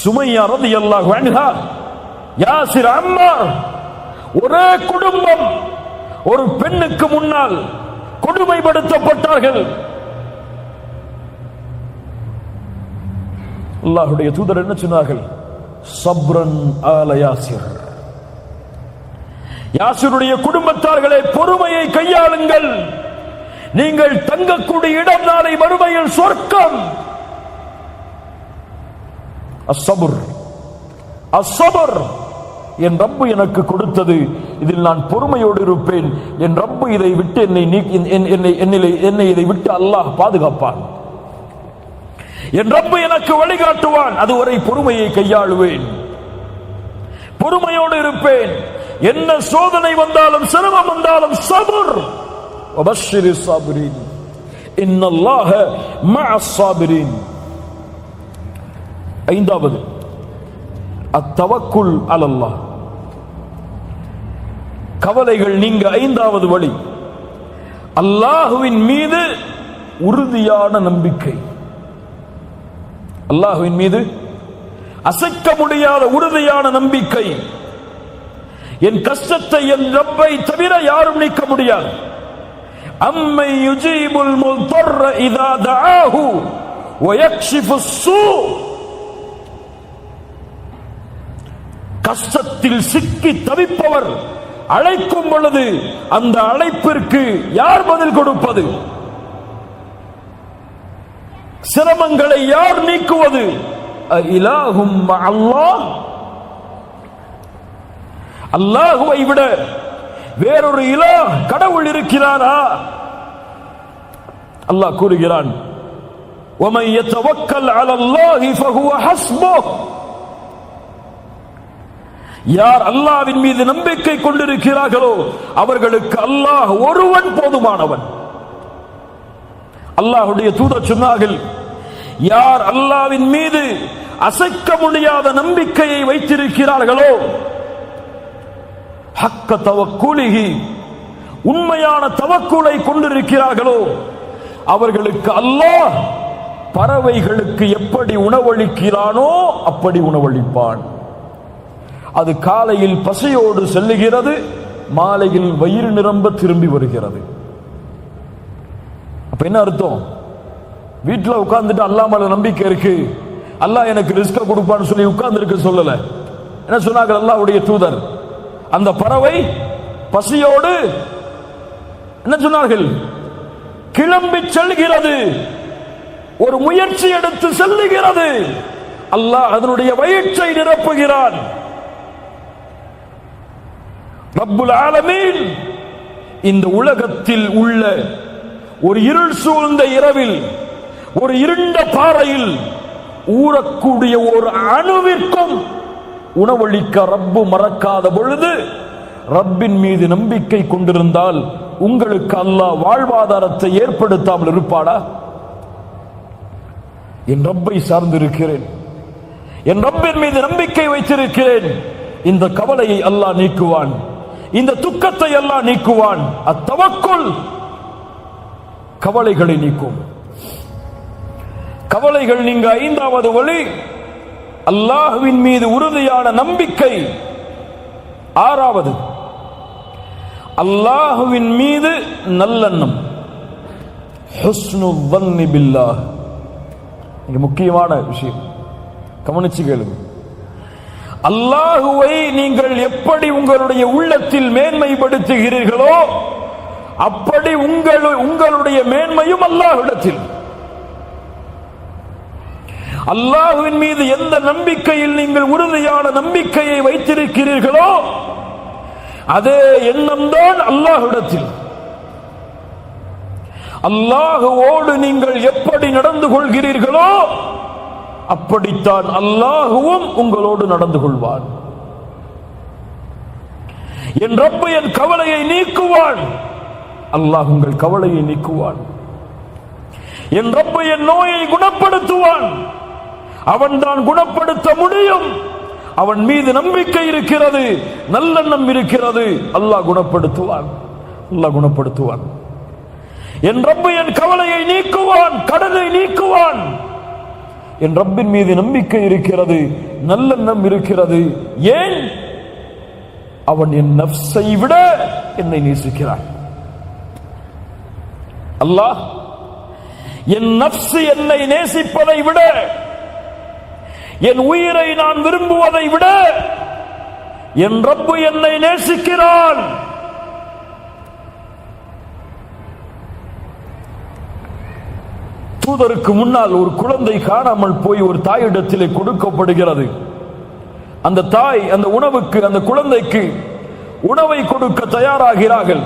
சுமையா ரலியல்லாஹு அன்ஹா, யாசிர், அம்மார், ஒரே குடும்பம் ஒரு பெண்ணுக்கு முன்னால் கொடுமைப்படுத்தப்பட்டார்கள். அல்லாஹ்வுடைய தூதர் என்ன சொன்னார்கள்? சப்ரன் ஆல யாசிர். யாசிருடைய குடும்பத்தார்களே, பொறுமையை கையாளுங்கள். நீங்கள் தங்கக்கூடிய இடம் நாளை மறுமையில் சொர்க்கம். அஸ்ஸபர், அஸ்ஸபர், என் ரப்பு எனக்கு கொடுத்தது, இதில் நான் பொறுமையோடு இருப்பேன். என் ரப்பு இதை விட்டு என்னை இதை விட்டு அல்லாஹ் பாதுகாப்பான். என் ரப்பு எனக்கு வழிகாட்டுவான். அதுவரை பொறுமையை கையாளுவேன், பொறுமையோடு இருப்பேன். என்ன சோதனை வந்தாலும், சிரமம் வந்தாலும் சபர். வபஷ்ஷிரி ஸாபிரீன் இன்னல்லாஹ மஅஸ் ஸாபிரீன். ஐந்தாவது அத்தவக்குல் அலல்லாஹ், கவலைகள் நீங்க. ஐந்தாவது வழி அல்லாஹுவின் மீது உறுதியான நம்பிக்கை. அல்லாஹுவின் மீது அசைக்க முடியாத உறுதியான நம்பிக்கை. என் கஷ்டத்தை என் ரப்பை தவிர யாரும் நீக்க முடியாது. அம்மை யுஜீபுல் முல்தர்ர இதா தஆஹு வ யக்ஷிஃபுஸ் ஸூ. கஷ்டத்தில் சிக்கி தவிப்பவர் அழைக்கும் பொழுது அந்த அழைப்பிற்கு யார் பதில் கொடுப்பது? சிரமங்களை யார் நீக்குவது? இலாஹும் அல்லாஹ், அல்லாஹுவை விட வேறொரு இலாஹ், கடவுள் இருக்கிறாரா? அல்லாஹ் கூறுகிறான், وَمَن يَتَوَكَّلْ عَلَى اللَّهِ فَهُوَ حَسْبُهُ. யார் அல்லாஹ்வின் மீது நம்பிக்கை கொண்டிருக்கிறார்களோ அவர்களுக்கு அல்லாஹ் ஒருவன் போதுமானவன். அல்லாஹ்வுடைய தூதர் சொன்னார்கள், யார் அல்லாஹ்வின் மீது அசைக்க முடியாத நம்பிக்கையை வைத்திருக்கிறார்களோ, ஹக்க தவக்குலிஹி, உண்மையான தவக்குலை கொண்டிருக்கிறார்களோ, அவர்களுக்கு அல்லாஹ் பறவைகளுக்கு எப்படி உணவளிக்கிறானோ அப்படி உணவளிப்பான். அது காலையில் பசியோடு செல்லுகிறது, மாலையில் வயிறு நிரம்ப திரும்பி வருகிறது. அப்ப என்ன அர்த்தம்? வீட்டில் உட்கார்ந்துட்டு அல்லாஹ் மேல நம்பிக்கை இருக்கு, அல்லாஹ் எனக்கு ரிஸ்க கொடுப்பான்னு சொல்லி உட்கார்ந்து இருக்க சொல்லல. என்ன சொன்னாங்க அல்லாஹ்வுடைய தூதர்? அந்த பறவை பசியோடு என்ன சொன்னார்கள்? கிளம்பி செல்கிறது, ஒரு முயற்சி எடுத்து செல்லுகிறது. அல்லாஹ் அதனுடைய வயிற்றை நிரப்புகிறான். ரப்புல் ஆலமீன் இந்த உலகத்தில் உள்ள ஒரு இருள் சூழ்ந்த இரவில், ஒரு இருண்ட பாறையில் ஊறக்கூடிய ஒரு அணுவிற்கும் உணவளிக்க ரப்பு மறக்காத பொழுது, ரப்பின் மீது நம்பிக்கை கொண்டிருந்தால் உங்களுக்கு அல்லாஹ் வாழ்வாதாரத்தை ஏற்படுத்தாமல் இருப்பாடா? என் ரப்பை சார்ந்திருக்கிறேன், என் ரப்பின் மீது நம்பிக்கை வைத்திருக்கிறேன். இந்த கவலையை அல்லாஹ் நீக்குவான், இந்த துக்கத்தை அல்லாஹ் நீக்குவான். அத்தவக்குல் கவலைகளை நீக்கும். கவலைகள் நீங்க ஐந்தாவது வழி அல்லாஹ்வின் மீது உறுதியான நம்பிக்கை. ஆறாவது அல்லாஹ்வின் மீது நல்லெண்ணம், ஹுஸ்னு ظن பில்லாஹ். இது முக்கியமான விஷயம், கவனிச்சு கேளுங்க. அல்லாஹுவை நீங்கள் எப்படி உங்களுடைய உள்ளத்தில் மேன்மைப்படுத்துகிறீர்களோ அப்படி உங்களுடைய மேன்மையும் அல்லாஹ்விடத்தில். அல்லாஹ்வின் மீது எந்த நம்பிக்கையில் நீங்கள் உறுதியான நம்பிக்கையை வைத்திருக்கிறீர்களோ அதே எண்ணம் தான் அல்லாஹ்விடத்தில். அல்லாஹுவோடு நீங்கள் எப்படி நடந்து கொள்கிறீர்களோ அப்படித்தான் அல்லாஹுவும் உங்களோடு நடந்து கொள்வான். என் ரப்பு என் கவலையை நீக்குவான், அல்லாஹ் உங்கள் கவலையை நீக்குவான். என் ரப்பு என் நோயை குணப்படுத்துவான், அவன் தான் குணப்படுத்த முடியும். அவன் மீது நம்பிக்கை இருக்கிறது, நல்லெண்ணம் இருக்கிறது, அல்லாஹ் குணப்படுத்துவான், அல்லாஹ் குணப்படுத்துவான். என் ரப்பு என் கவலையை நீக்குவான், கடனை நீக்குவான். என் ரப்பின் மீது நம்பிக்கை இருக்கிறது, நல்லெண்ணம் இருக்கிறது. ஏன்? அவன் என் நஃப்ஸை விட என்னை நேசிக்கிறான். அல்லாஹ் என் நஃப்ஸ் என்னை நேசிப்பதை விட, என் உயிரை நான் விரும்புவதை விட என் ரப்பு என்னை நேசிக்கிறான். தூதருக்கு முன்னால் ஒரு குழந்தை காணாமல் போய் ஒரு தாயிடத்திலே கொடுக்கப்படுகிறது. அந்த தாய் அந்த உணவுக்கு, அந்த குழந்தைக்கு உணவை கொடுக்க தயாராகிறார்கள்.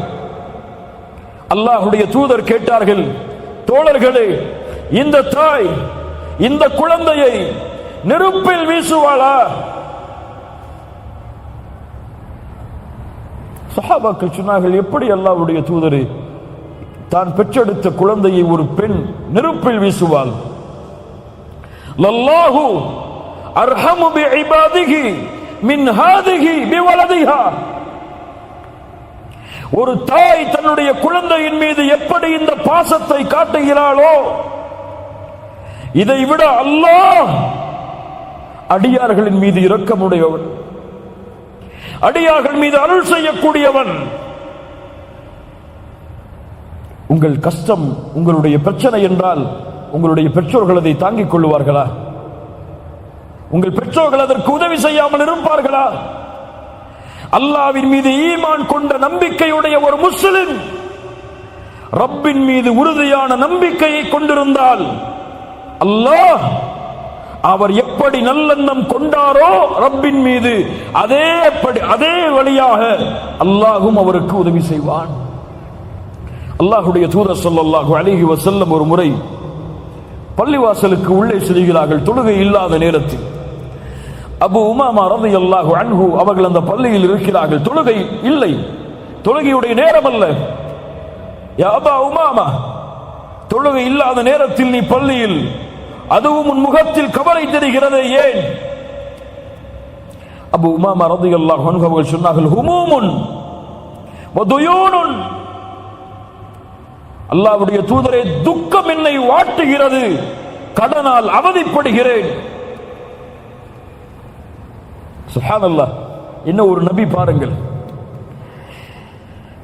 அல்லாஹ்வுடைய தூதர் கேட்டார்கள், தோழர்களே, இந்த தாய் இந்த குழந்தையை நெருப்பில் வீசுவாளா? சஹாபாக்கள் சொன்னார்கள், எப்படி அல்லாஹ்வுடைய தூதரே, தான் பெற்றெடுத்த குழந்தையை ஒரு பெண் நெருப்பில் வீசுவாள்? லல்லாஹு அர்ஹமு பிஇபாதிஹி மின் ஹாதிஹி பிவலதிஹா. ஒரு தாய் தன்னுடைய குழந்தையின் மீது எப்படி இந்த பாசத்தை காட்டுகிறாளோ இதை விட அல்லாஹ் அடியார்களின் மீது இரக்கமுடையவன், அடியார்கள் மீது அருள் செய்யக்கூடியவன். உங்கள் கஷ்டம், உங்களுடைய பிரச்சனை என்றால் உங்களுடைய பெற்றோர்கள் அதை தாங்கிக் கொள்வார்களா? உங்கள் பெற்றோர்கள் அதற்கு உதவி செய்யாமல் இருப்பார்களா? அல்லாஹ்வின் மீது ஈமான் கொண்ட நம்பிக்கையுடைய ஒரு முஸ்லிம் ரப்பின் மீது உறுதியான நம்பிக்கையை கொண்டிருந்தால் அல்லாஹ் அவர் எப்படி நல்லெண்ணம் கொண்டாரோ ரப்பின் மீது அதே வழியாக அல்லாஹும் அவருக்கு உதவி செய்வான். அல்லாஹ்வுடைய தூதர் ஸல்லல்லாஹு அலைஹி வஸல்லம் ஒரு முறை பள்ளிவாசலுக்கு உள்ளே செல்கிறார்கள். தொழுகை இல்லாத நேரத்தில் அபு உமாமா ரலியல்லாஹு அன்ஹு அவர்கள் அந்த பள்ளியில் இருக்கிறார்கள். தொழுகை இல்லை, தொழுகையுடைய நேரம் அல்ல. யா அபா உமாமா, தொழுகை இல்லாத நேரத்தில் நீ பள்ளியில், அதுவும் உன் முகத்தில் கவலை தெரிகிறது, ஏன்? அபு உமாமா ரலியல்லாஹு அன்ஹு அவர்கள் சொன்னார்கள், ஹுமூமுன் வதுயூனுன். அல்லாஹ்வுடைய தூதரே, துக்கம் என்னை வாட்டுகிறது, கடனால் அவதிப்படுகிறேன். சுப்ஹானல்லாஹ், என்ன ஒரு நபி பாருங்கள்,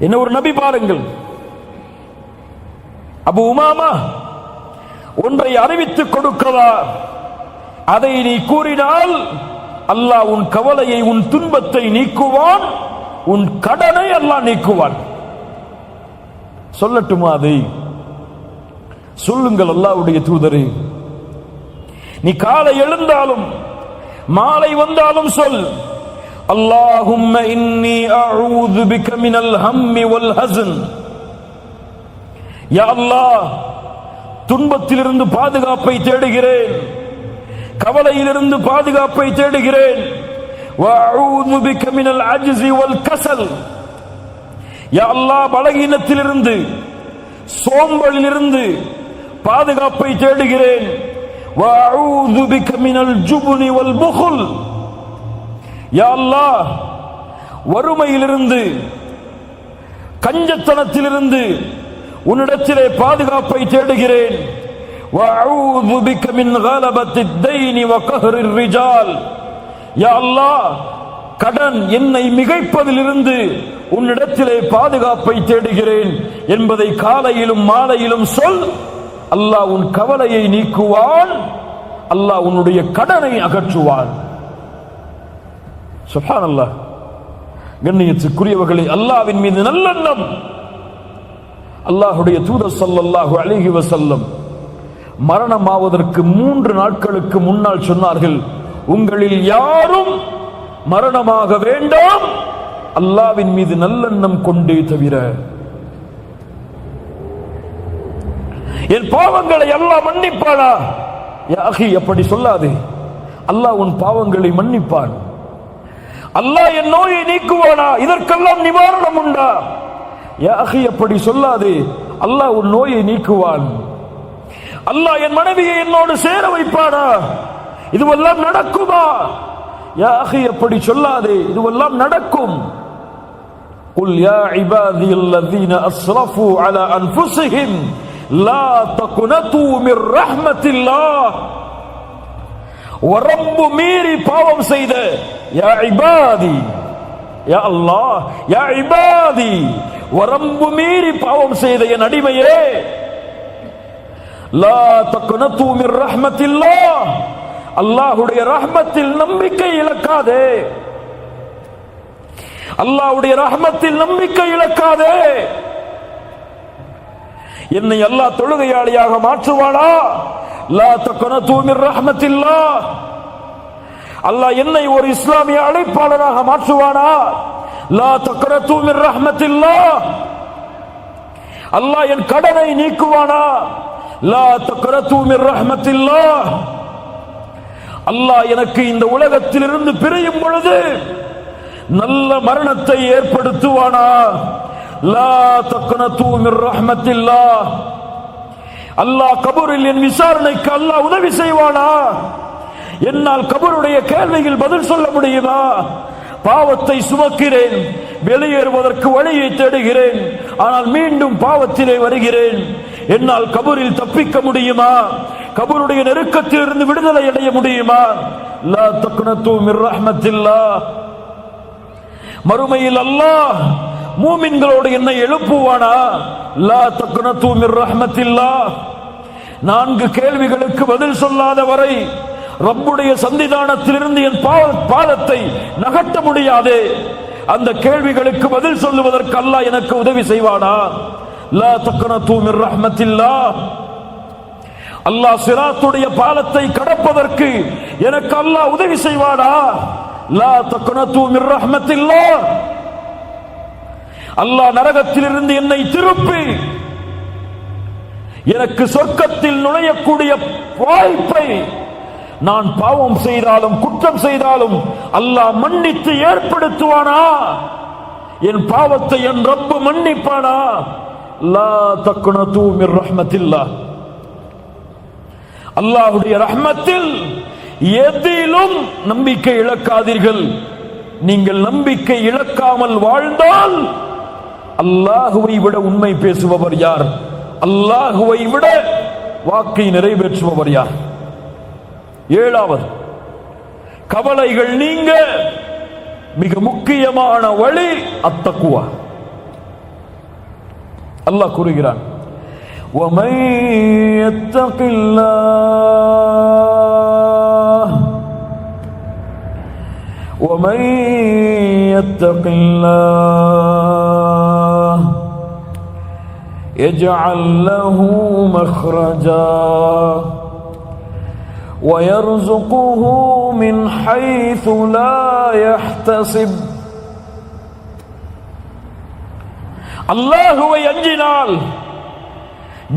என்ன ஒரு நபி பாருங்கள். அபு உமாமா ஒன்றை அறிவித்துக் கொடுக்கவா? அதை நீ கூறினால் அல்லாஹ் உன் கவலையை, உன் துன்பத்தை நீக்குவான், உன் கடனை அல்லாஹ் நீக்குவான். சொல்லட்டுமா அதை? சொல்லுங்கள் அல்லாஹ்வுடைய தூதரே. நீ காலை எழுந்தாலும் மாலை வந்தாலும் சொல், அல்லாஹும்ம இன்னி அஊது பிக மினல் ஹம்மி வல் ஹஸன். யா அல்லாஹ், துன்பத்திலிருந்து பாதுகாப்பை தேடுகிறேன், கவலையிலிருந்து பாதுகாப்பை தேடுகிறேன். வஅஊது பிக மினல் அஜ்ஸி வல் கஸல். யா அல்லாஹ், பலகீனத்திலிருந்து, சோம்பலிலிருந்து பாதுகாப்பை தேடுகிறேன். வஅஊது பிக மினல் ஜுப்னி வல் புக்ல். யா அல்லாஹ், வறுமையிலிருந்து, கஞ்சத்தனத்திலிருந்து உன்னிடத்திலே பாதுகாப்பை தேடுகிறேன். வஅஊது பிக மின் கலபத்தித் தைனி வ கஹ்ரிர் ரிஜால். யா அல்லாஹ், கடன் என்னை மிகைப்பதிலிருந்து உன்னிடத்திலே பாதுகாப்பை தேடுகிறேன் என்பதை காலையிலும் மாலையிலும் சொல். அல்லாஹ் உன் கவலையை நீக்குவான், அல்லாஹ் உன்னுடைய கடனை அகற்றுவான். சுப்ஹானல்லாஹ். கண்ணியத்துக்குரியவர்களே, அல்லாஹ்வின் மீது நல்லெண்ணம். அல்லாஹ்வுடைய தூதர் ஸல்லல்லாஹு அலைஹி வஸல்லம் மரணமாவதற்கு 3 நாட்களுக்கு முன்னால் சொன்னார்கள், உங்களில் யாரும் மரணமாக வேண்டாம் அல்லாஹ்வின் மீது நல்லெண்ணம் கொண்டே தவிர. என் பாவங்களை அல்லாஹ் மன்னிப்பானா? யா அஹி, அப்படி சொல்லாதே. அல்லாஹ் உன் பாவங்களை மன்னிப்பான். அல்லாஹ் என் நோயை நீக்குவானா? இதற்கெல்லாம் நிவாரணம் உண்டா? யா அஹி, அப்படி சொல்லாதே. அல்லாஹ் உன் நோயை நீக்குவான். அல்லாஹ் என் மனைவியை என்னோடு சேர வைப்பானா? இதுவெல்லாம் நடக்குமா? யா அஹி, அப்படி சொல்லாதே. இதுவெல்லாம் நடக்கும். குல் யா இபாதியல்லதீன அஸ்ரஃபு அலா அன்ஃபுஸிஹிம் லா தக்னது மிர் ரஹ்மத்தில்லாஹ். வரம்பு மீறி பாவம் செய்த, யா இபாதி, யா அல்லாஹ், யா இபாதி, வரம்பு மீறி பாவம் செய்த என் அடிமையே, லா தக்னது மிர் ரஹ்மத்தில்லாஹ், அல்லாஹ்வுடைய ரஹ்மத்தில் நம்பிக்கை இழக்காதே. அல்லாஹ்வுடைய ரஹ்மத்தில் நம்பிக்கை இழக்காதே. என்னை அல்லாஹ் தொழுகையாளியாக மாற்றுவானா? லா தக்னது மிர் ரஹ்மத்தில்லாஹ். அல்லாஹ் என்னை ஒரு இஸ்லாமிய அழைப்பாளராக மாற்றுவானா? லா தக்னது மிர் ரஹ்மத்தில்லாஹ். அல்லாஹ் என் கடனை நீக்குவானா? லா தக்னது மிர் ரஹ்மத்தில்லாஹ். அல்லாஹ் எனக்கு இந்த உலகத்திலிருந்து பிரியும் பொழுது நல்ல மரணத்தை ஏற்படுத்துவானா? லா தக்னது மிர் ரஹ்மத்தில்லாஹ். அல்லாஹ் கபூரில் என் விசாரணைக்கு அல்லாஹ் உதவி செய்வானா? என்னால் கபருடைய கேள்வியில் பதில் சொல்ல முடியுமா? பாவத்தை சுமக்கிறேன், வெளியேறுவதற்கு வழியை தேடுகிறேன், ஆனால் மீண்டும் பாவத்திலே வருகிறேன். என்னால் கபரில் தப்பிக்க முடியுமா? கபருடைய நெருக்கத்தில் இருந்து விடுதலை அடைய முடியுமா? லா தக்னது மிர் ரஹ்மத்தில்லாஹ். மறுமையில் அல்லாஹ் மூமின்களோடு என்னை எழுப்புவானா? லா தக்னது மிர் ரஹ்மத்தில்லாஹ். 4 கேள்விகளுக்கு பதில் சொல்லாத வரை ரப்புடைய சன்னிதானத்திலிருந்து என் பாதத்தை நகட்ட முடியாதே. அந்த கேள்விகளுக்கு பதில் சொல்லுவதற்கு அல்லாஹ் எனக்கு உதவி செய்வானா? லா தக்னது மிர் ரஹ்மத்தில்லாஹ். அல்லாஹ் சிராத்துடைய பாலத்தை கடப்பதற்கு எனக்கு அல்லாஹ் உதவி செய்வானா? லா தக்னது மிர் ரஹ்மத்தில்லாஹ். அல்லாஹ் நரகத்திலிருந்து என்னை திருப்பி எனக்கு சொர்க்கத்தில் நுழையக்கூடிய வாய்ப்பை நான் பாவம் செய்தாலும் குற்றம் செய்தாலும் அல்லாஹ் மன்னித்து ஏற்படுத்துவானா? என் பாவத்தை என் ரப்பு மன்னிப்பானா? லா தக்னது மிர் ரஹ்மத்தில்லாஹ். அல்லாஹ்வுடைய ரஹ்மத்தில் எதிலும் நம்பிக்கை இழக்காதீர்கள். நீங்கள் நம்பிக்கை இழக்காமல் வாழ்ந்தால் அல்லாஹுவை விட உண்மை பேசுபவர் யார்? அல்லாஹுவை விட வாக்கை நிறைவேற்றுபவர் யார்? 7வது, கவலைகள் நீங்க மிக முக்கியமான வழி அத்தக்குவா. அல்லாஹ் கூறுகிறான், ومن يتق الله ومن يتق الله يجعل له مخرجا ويرزقه من حيث لا يحتسب. அல்லாஹ்வை அஞ்சினால்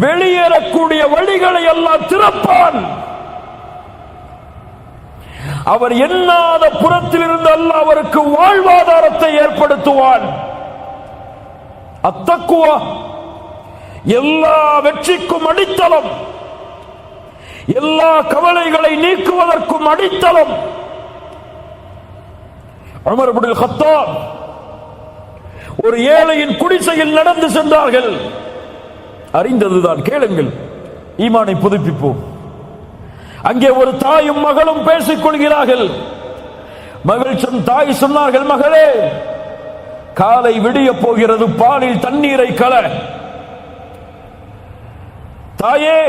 வெளியேறக்கூடிய வழிகளை அல்லாஹ் திறப்பான். அவர் எண்ணாத புறத்திலிருந்து அல்லாஹ் அவருக்கு வாழ்வாதாரத்தை ஏற்படுத்துவான். அத்தக்குவா எல்லா வெற்றிக்கும் அடித்தளம், எல்லா கவலைகளை நீக்குவதற்கும் அடித்தளம். உமர் இப்னுல் கத்தாப் ஒரு ஏழையின் குடிசையில் நடந்து சென்றார்கள். அறிந்ததுதான், கேளுங்கள், ஈமானை புதுப்பிப்போம். அங்கே ஒரு தாயும் மகளும் பேசிக் கொள்கிறார்கள். தாய் சொன்னார்கள், மகளே, காலை விடிய போகிறது, பாலில் தண்ணீரை கல. தாயே,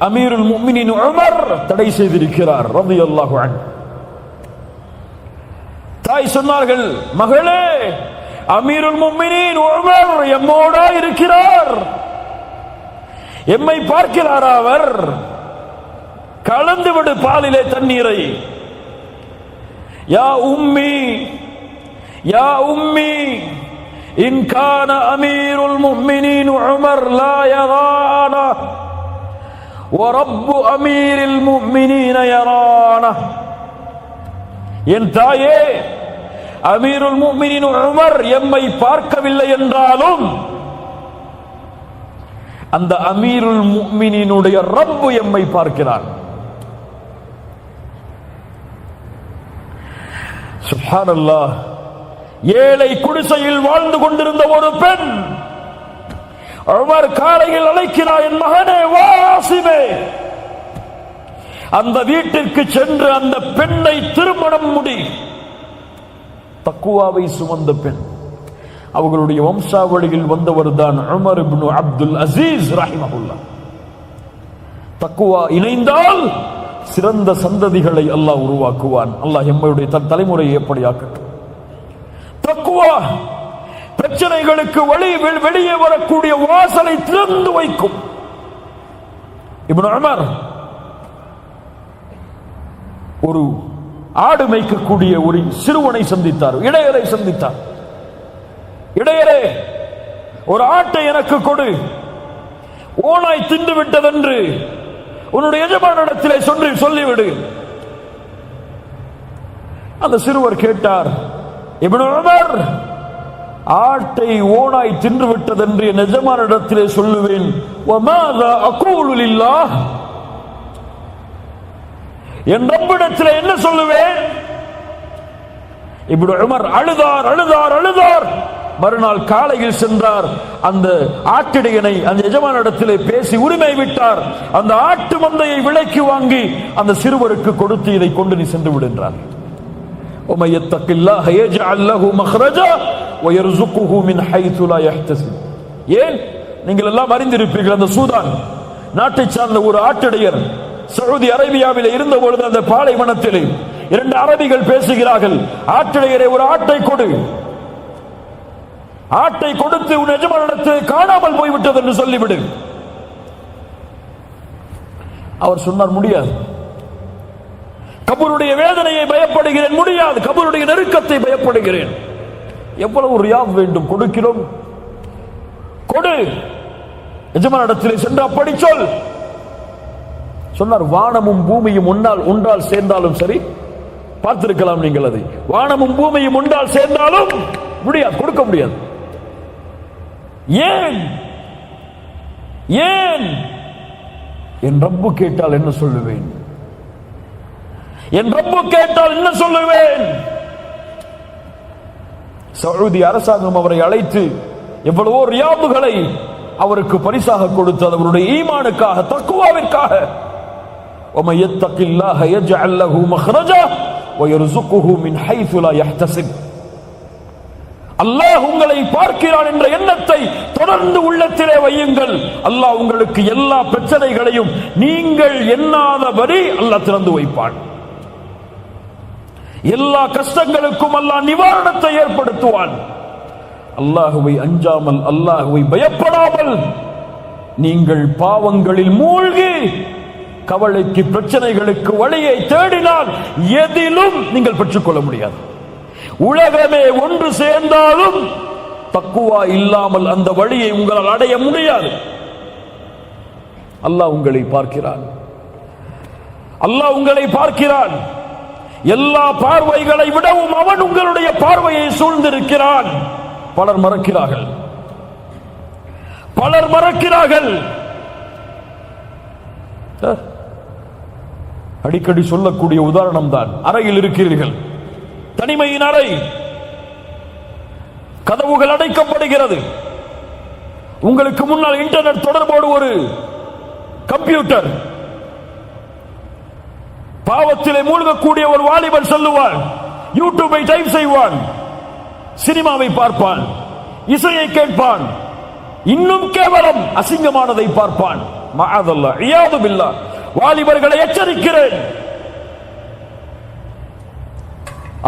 அமீருல் முஃமினீன் உமர் தடை செய்திருக்கிறார் ரலியல்லாஹு அன்ஹு. தாய் சொன்னார்கள், மகளே, அமீருல் முஃமினீன் உமர் எம்மோடா இருக்கிறார், எம்மை பார்க்கிறார், அவர் கலந்து விடு பாலிலே தண்ணீரை. யா உம்மி யா உம்மி இன் கான அமீருல் முஃமினீன் உமர் லா யரானா வ ரப்பு அமீரில் முஃமினீன யரானா. என் தாயே, அமீருல் முஃமினீன் உமர் எம்மை பார்க்கவில்லை என்றாலும் அந்த அமீருல் முஃமினீனுடைய ரப்பு எம்மை பார்க்கிறார். சுப்ஹானல்லாஹ். ஏழை குடிசையில் வாழ்ந்து கொண்டிருந்த ஒரு பெண் உமர் காலையில் அழைக்கிறார், என் மகனே வாசிமே. அந்த வீட்டிற்கு சென்று அந்த பெண்ணை திருமணம் முடி. தக்குவாவை சுமந்த பெண், அவர்களுடைய வம்சாவளியில் வந்தவர் தான் உமர் இப்னு அப்துல் அசீஸ் ரஹிமஹுல்லாஹ். தக்குவா இணைந்தால் சிறந்த சந்ததிகளை அல்லாஹ் உருவாக்குவான். அல்லாஹ் எம்மையுடைய தலைமுறையை எப்படி ஆக்கட்டும். தக்குவா பிரச்சனைகளுக்கு வெளியே வரக்கூடிய வாசலை திறந்து வைக்கும். இப்னு உமர் ஒரு ஆடு மேய்க்கக்கூடிய ஒரு சிறுவனை சந்தித்தார், இடையரை சந்தித்தார். இடையரே, ஒரு ஆட்டை எனக்கு கொடு, ஓனாய் தின்று விட்டதென்று உன்னுடைய எஜமானிடத்திலே சொல்லிவிடு. அந்த சிறுவர் கேட்டார், இப்னு உமர், ஆட்டை ஓனாய் தின்று விட்டதென்று என் எஜமானிடத்திலே சொல்லுவேன், வமாதா அகூலு லில்லாஹ், என் ரப்பிடத்திலே என்ன சொல்லுவேன்? இப்னு உமர் அழுதார் அழுதார் அழுதார். மறுநாள் காலையில் சென்றார். அந்த ஆட்டிடையனை அந்த எஜமானிடத்திலே பேசி உரிமை விட்டார். அந்த ஆட்டு மந்தையை விலைக்கு வாங்கி அந்த சிறுவருக்கு கொடுத்து, இதை கொண்டு நீ சென்று விடுன்றார். وَمَن يَتَّقِ اللَّهَ يَجْعَل لَّهُ مَخْرَجًا وَيَرْزُقْهُ مِنْ حَيْثُ لَا يَحْتَسِبُ. ஏன்? நீங்கள் எல்லாம் அறிந்திருப்பீர்கள், அந்த சூதான் நாட்டை சார்ந்த ஒரு ஆட்டிடையர் சவுதி அரேபியாவில் இருந்த பொழுது அந்த பாலைவனத்தில் இரண்டு அரபிகள் பேசுகிறார்கள். ஆட்டிடையரை, ஒரு ஆட்டை கொடு, ஆட்டை கொடுத்து உன் எஜமானிடத்தில் காணாமல் போய்விட்டது என்று சொல்லிவிடு. அவர் சொன்னார், முடியாது, கபருடைய வேதனையை பயப்படுகிறேன், முடியாது, கபருடைய நெருக்கத்தை பயப்படுகிறேன். எவ்வளவு ரியாத் வேண்டும், கொடுக்கிறோம், கொடு. எஜமானிடத்தில் சென்று அப்படி சொல். சொன்னார், வானமும் பூமியும் ஒன்றால் சேர்ந்தாலும் சரி, பார்த்திருக்கலாம் நீங்கள் அதை, வானமும் பூமியும் ஒன்றால் சேர்ந்தாலும் முடியாது, கொடுக்க முடியாது. ஏன்? ஏன்? என் ரப்பு கேட்டால் என்ன சொல்லுவேன்? என் ரப்பு கேட்டால் என்ன சொல்லுவேன்? சவுதி அரசாங்கம் அவரை அழைத்து எவ்வளவோ ரியாபுகளை அவருக்கு பரிசாக கொடுத்தது, அவருடைய ஈமானுக்காக, தக்வாவிற்காக. وَمَن يَتَّقِ اللَّهَ يَجْعَل لَّهُ مَخْرَجًا وَيَرْزُقْهُ مِنْ حَيْثُ لَا يَحْتَسِبُ. அல்லாஹ் உங்களை பார்க்கிறான் என்ற எண்ணத்தை தொடர்ந்து உள்ளத்திலே வையுங்கள். அல்லாஹ் உங்களுக்கு எல்லா பிரச்சனைகளையும் நீங்கள் எண்ணாதபடி அல்லாஹ் திறந்து வைப்பான். எல்லா கஷ்டங்களுக்கும் அல்லாஹ் நிவாரணத்தை ஏற்படுத்துவான். அல்லாஹுவை அஞ்சாமல், அல்லாஹுவை பயப்படாமல் நீங்கள் பாவங்களில் மூழ்கி கவலைக்கு, பிரச்சனைகளுக்கு வழியை தேடினால் எதிலும் நீங்கள் பெற்றுக்கொள்ள முடியாது. உலகமே ஒன்று சேர்ந்தாலும் தக்குவா இல்லாமல் அந்த வழியை உங்களால் அடைய முடியாது. அல்லாஹ் உங்களை பார்க்கிறான். அல்லாஹ் உங்களை பார்க்கிறான். எல்லா பார்வைகளை விடவும் அவன் உங்களுடைய பார்வையை சூழ்ந்திருக்கிறான். பலர் மறக்கிறார்கள், பலர் மறக்கிறார்கள். அடிக்கடி சொல்லக்கூடிய உதாரணம் தான், அறையில் இருக்கிறீர்கள், தனிமையின் அறை, கதவுகள் அடைக்கப்படுகிறது, உங்களுக்கு முன்னால் இன்டர்நெட் தொடர்போடு ஒரு கம்ப்யூட்டர். பாவத்திலே மூழ்கக்கூடிய ஒரு வாலிபன் சொல்லுவான், யூடியூபை டைப் செய்வான், சினிமாவை பார்ப்பான், இசையை கேட்பான், இன்னும் கேவலம் அசிங்கமானதை பார்ப்பான். மஅதல்லாஹ், இயாது பில்லாஹ். வாலிபர்களை எச்சரிக்கிறேன்.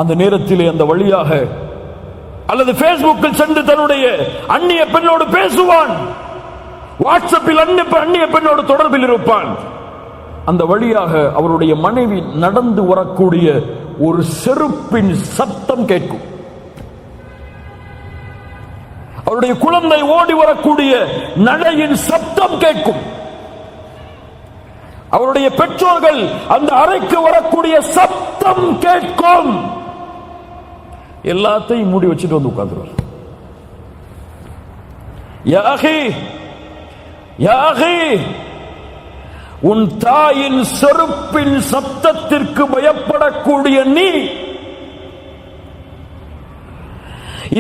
அந்த நேரத்திலே அந்த வழியாக அல்லது பேஸ்புக்கில் சென்று தன்னுடைய அந்நிய பெண்ணோடு பேசுவான், வாட்ஸ்அப்பில் அந்நிய பெண்ணோடு தொடர்பில் இருப்பான். அந்த வழியாக அவருடைய மனைவி நடந்து வரக்கூடிய ஒரு செருப்பின் சத்தம் கேட்கும். அவருடைய குழந்தை ஓடி வரக்கூடிய நடையின் சத்தம் கேட்கும். அவருடைய பெற்றோர்கள் அந்த அறைக்கு வரக்கூடிய சத்தம் கேட்கும். எல்லாத்தையும் மூடி வச்சுட்டு வந்து உட்கார்ந்துருவார். யா அகி, யா அகி, உன் தாயின் செருப்பின் சப்தத்திற்கு பயப்படக்கூடிய நீ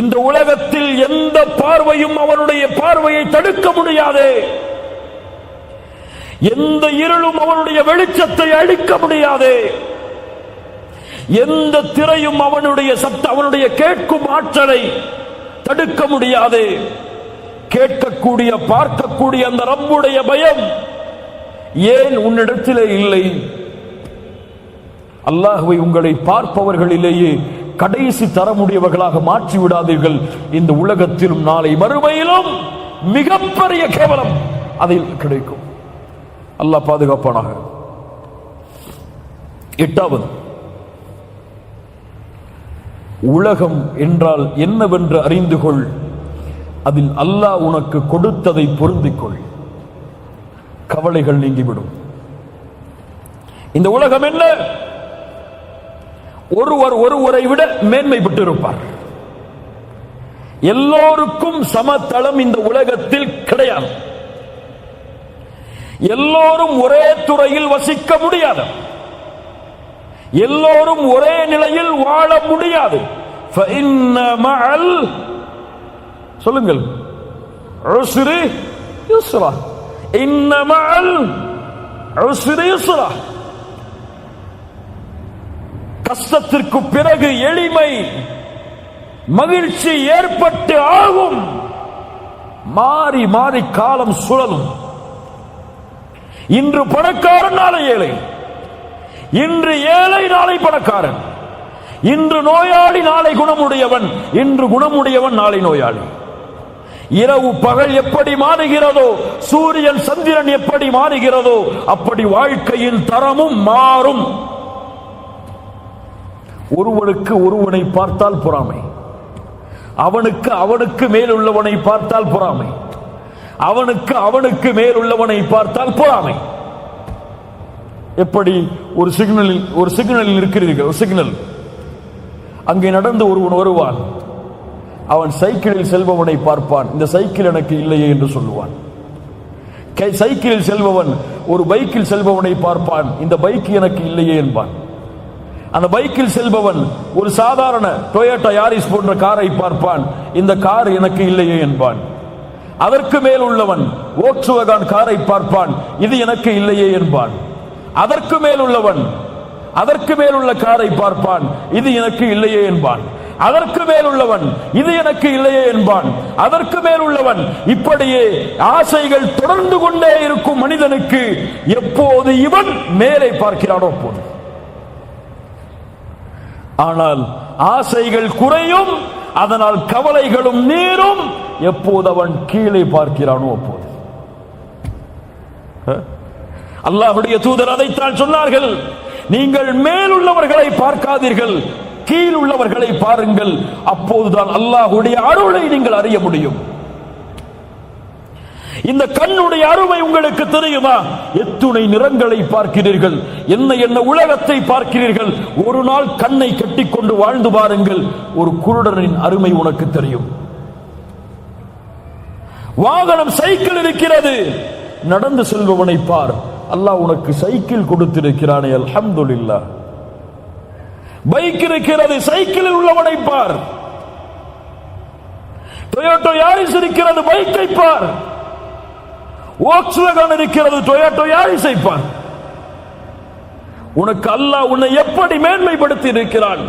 இந்த உலகத்தில் எந்த பார்வையும் அவனுடைய பார்வையை தடுக்க முடியாது. எந்த இருளும் அவனுடைய வெளிச்சத்தை அழிக்க முடியாது. எந்த திரையும் அவனுடைய அவனுடைய கேட்கும் ஆற்றலை தடுக்க முடியாது. கேட்கக்கூடிய, பார்க்கக்கூடிய அந்த ரப்புடைய பயம் ஏன் உன்னிடத்திலே இல்லை? அல்லாஹ்வை உங்களை பார்ப்பவர்களிலேயே கடைசி தரமுடையவர்களாக மாற்றி விடாதீர்கள். இந்த உலகத்திலும் நாளை மறுமையிலும் மிகப்பெரிய கேவலம் அதில் கிடைக்கும். அல்லாஹ் பாதுகாப்பானாக. எட்டாவது, உலகம் என்றால் என்னவென்று அறிந்து கொள். அதில் அல்லாஹ் உனக்கு கொடுத்ததை பொருந்திக் கொள். கவலைகள் நீங்கிவிடும். இந்த உலகம் என்ன? ஒருவர் ஒருவரை விட மேன்மை பெற்றிருப்பார். எல்லோருக்கும் சமதளம் இந்த உலகத்தில் கிடையாது. எல்லோரும் ஒரே துறையில் வசிக்க முடியாது. எல்லோரும் ஒரே நிலையில் வாழ முடியாது. சொல்லுங்கள், கஷ்டத்திற்கு பிறகு எளிமை, மகிழ்ச்சி ஏற்பட்டு ஆகும். மாறி மாறி காலம் சுழலும். இன்று பணக்காரன், நாளை ஏழை. இன்று ஏழை, நாளை பணக்காரன். இன்று நோயாளி, நாளை குணமுடையவன். இன்று குணமுடையவன், நாளை நோயாளி. இரவு பகல் எப்படி மாறுகிறதோ, சூரியன் சந்திரன் எப்படி மாறுகிறதோ, அப்படி வாழ்க்கையின் தரமும் மாறும். ஒருவனுக்கு ஒருவனை பார்த்தால் பொறாமை, அவனுக்கு அவனுக்கு மேல் உள்ளவனை பார்த்தால் பொறாமை, அவனுக்கு அவனுக்கு மேல் உள்ளவனை பார்த்தால் பொறாமை. எப்படி ஒரு சிக்னலில் இருக்கிறீர்கள், ஒரு சிக்னல், அங்கே நடந்து ஒருவன் வருவான். அவன் சைக்கிளில் செல்பவனை பார்ப்பான், இந்த சைக்கிள் எனக்கு இல்லையே என்று சொல்லுவான். சைக்கிளில் செல்பவன் ஒரு பைக்கில் செல்பவனை பார்ப்பான், இந்த பைக் எனக்கு இல்லையே என்பான். அந்த பைக்கில் செல்பவன் ஒரு சாதாரண டொயோட்டா யாரிஸ் போன்ற காரை பார்ப்பான், இந்த கார் எனக்கு இல்லையே என்பான். அதற்கு மேல் உள்ளவன் வோக்ஸ்வேகன் காரை பார்ப்பான், இது எனக்கு இல்லையே என்பான். அதற்கு மேல் உள்ளவன் அதற்கு மேல் உள்ள காரை பார்ப்பான், இது எனக்கு இல்லையே என்பான். அதற்கு மேல் உள்ளவன் இது எனக்கு இல்லையே என்பான், அதற்கு மேல் உள்ளவன். இப்படியே ஆசைகள் தொடர்ந்து கொண்டே இருக்கும் மனிதனுக்கு எப்போது இவன் மேலே பார்க்கிறானோ போது. ஆனால் ஆசைகள் குறையும், அதனால் கவலைகளும் நீரும் எப்போது அவன் கீழே பார்க்கிறானோ அப்போது. அல்லாஹ்வுடைய தூதர் அதைத்தான் சொன்னார்கள், நீங்கள் மேலுள்ளவர்களை பார்க்காதீர்கள், கீழ் உள்ளவர்களை பாருங்கள், அப்போதுதான் அல்லாஹ்வுடைய அருளை நீங்கள் அறிய முடியும். இந்த கண்ணுடைய அருமை உங்களுக்கு தெரியுமா? எத்துணை நிறங்களை பார்க்கிறீர்கள், என்ன என்ன உலகத்தை பார்க்கிறீர்கள். ஒரு நாள் கண்ணை கட்டிக்கொண்டு வாழ்ந்து பாருங்கள், ஒரு குருடனின் அருமை உனக்கு தெரியும். வாகனம் சைக்கிள் இருக்கிறது, நடந்து செல்பவனை பார், அல்லாஹ் உனக்கு சைக்கிள் கொடுத்திருக்கிறானே, அல்ஹம்துலில்லாஹ். பைக் இருக்கிறது, சைக்கிளில் உள்ளவனை பார். டொயோட்டோ யாரிஸ் இருக்கிறது, பைக்கை பார். வோக்ஸ்வேகன் இருக்கிறது, டொயோட்டோ யாரிஸை பார். உனக்கு அல்லாஹ் உன்னை எப்படி மேன்மைப்படுத்தி இருக்கிறான்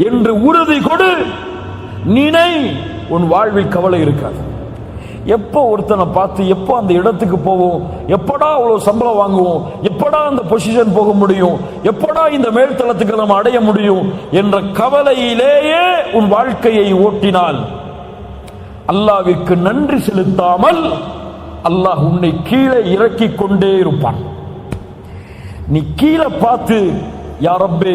என்று உறுதி கொடு, நினை, உன் வாழ்வில் கவலை இருக்காது. எப்போ ஒருத்தனை பார்த்து எப்போ அந்த இடத்துக்கு போவோம், எப்படா அவ்வளவு சம்பளம் வாங்குவோம், எப்படா அந்த பொசிஷன் போக முடியும், எப்படா இந்த மேல்தளத்துக்கு நம்ம அடைய முடியும் என்ற கவலையிலேயே உன் வாழ்க்கையை ஓட்டினால் அல்லாஹ்விற்கு நன்றி செலுத்தாமல் அல்லாஹ் உன்னை கீழே இறக்கிக் கொண்டே இருப்பான். நீ கீழே பார்த்து, யா ரப்பே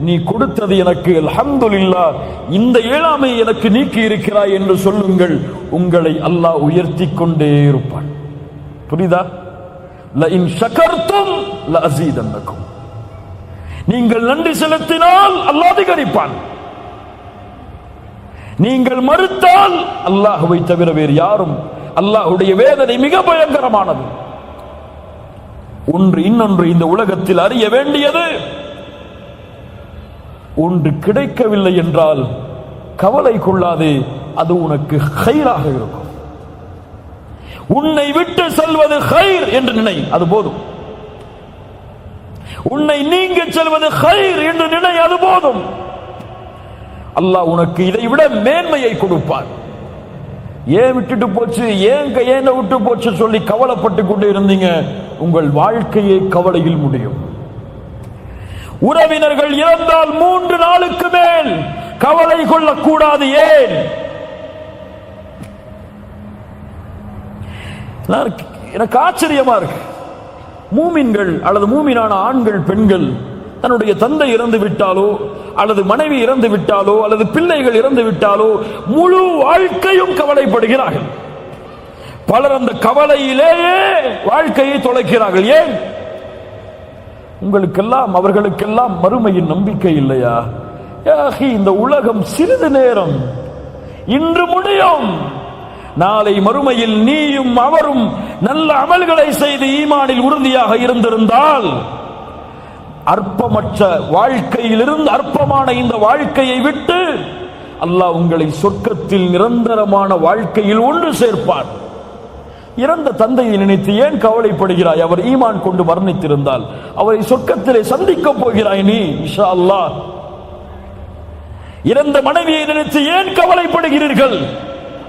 நீ கொடுத்தது எனக்கு அல்ஹம்துலில்லாஹ், இந்த இயலாமை எனக்கு நீக்கி இருக்கிறாய் என்று சொல்லுங்கள், உங்களை அல்லாஹ் உயர்த்தி கொண்டே இருப்பான். புரியுதா? லஇன் ஷகர்தும் லஅஸீதன்னகும், நீங்கள் நன்றி செலுத்தினால் அல்லாஹ் அதிகரிப்பான். நீங்கள் மறுத்தால் அல்லாஹ்வை தவிர வேறு யாரும். அல்லாஹ்வுடைய வேதனை மிக பயங்கரமானது. ஒன்று இன்னொன்று இந்த உலகத்தில் அறிய வேண்டியது, ஒன்று கிடைக்கவில்லை என்றால் கவலை கொள்ளாதே, அது உனக்கு கைராக இருக்கும். உன்னை விட்டு செல்வது கைர் என்று நினை, அது போதும். உன்னை நீங்க செல்வது கைர் என்று நினை, அது போதும். அல்லாஹ் உனக்கு இதை விட மேன்மையை கொடுப்பான். ஏன் விட்டுட்டு போச்சு, ஏன் விட்டு போச்சு சொல்லி கவலைப்பட்டு கொண்டு இருந்தீங்க, உங்கள் வாழ்க்கையை கவலையில் முடியும். உறவினர்கள் இறந்தால் 3 நாளுக்கு மேல் கவலை கொள்ளக்கூடாது. ஏன்? எனக்கு ஆச்சரியமா இருக்கு. மூமின்கள் அல்லது மூமினான ஆண்கள் பெண்கள் தன்னுடைய தந்தை இறந்து விட்டாலோ அல்லது மனைவி இறந்து விட்டாலோ அல்லது பிள்ளைகள் இறந்து விட்டாலோ முழு வாழ்க்கையும் கவலைப்படுகிறார்கள். பலர் அந்த கவலையிலேயே வாழ்க்கையை தொலைக்கிறார்கள். ஏன்? உங்களுக்கெல்லாம் அவர்களுக்கெல்லாம் மறுமையின் நம்பிக்கை இல்லையா? இந்த உலகம் சிறிது நேரம், இன்று முடியும், நாளை மறுமையில் நீயும் அவரும் நல்ல அமல்களை செய்து ஈமானில் உறுதியாக இருந்திருந்தால் அற்பமற்ற வாழ்க்கையிலிருந்து அற்பமான இந்த வாழ்க்கையை விட்டு அல்லாஹ் உங்களை சொர்க்கத்தில் நிரந்தரமான வாழ்க்கையில் ஒன்று சேர்ப்பான். இறந்த தந்தையை நினைத்து ஏன் கவலைப்படுகிறாய்? அவர் ஈமான் கொண்டு மரணித்திருந்தால் அவரை சொர்க்கத்திலே சந்திக்க போகிறாய் நீ இன்ஷா அல்லாஹ். இறந்த மனைவியை நினைத்து ஏன் கவலைப்படுகிறீர்கள்?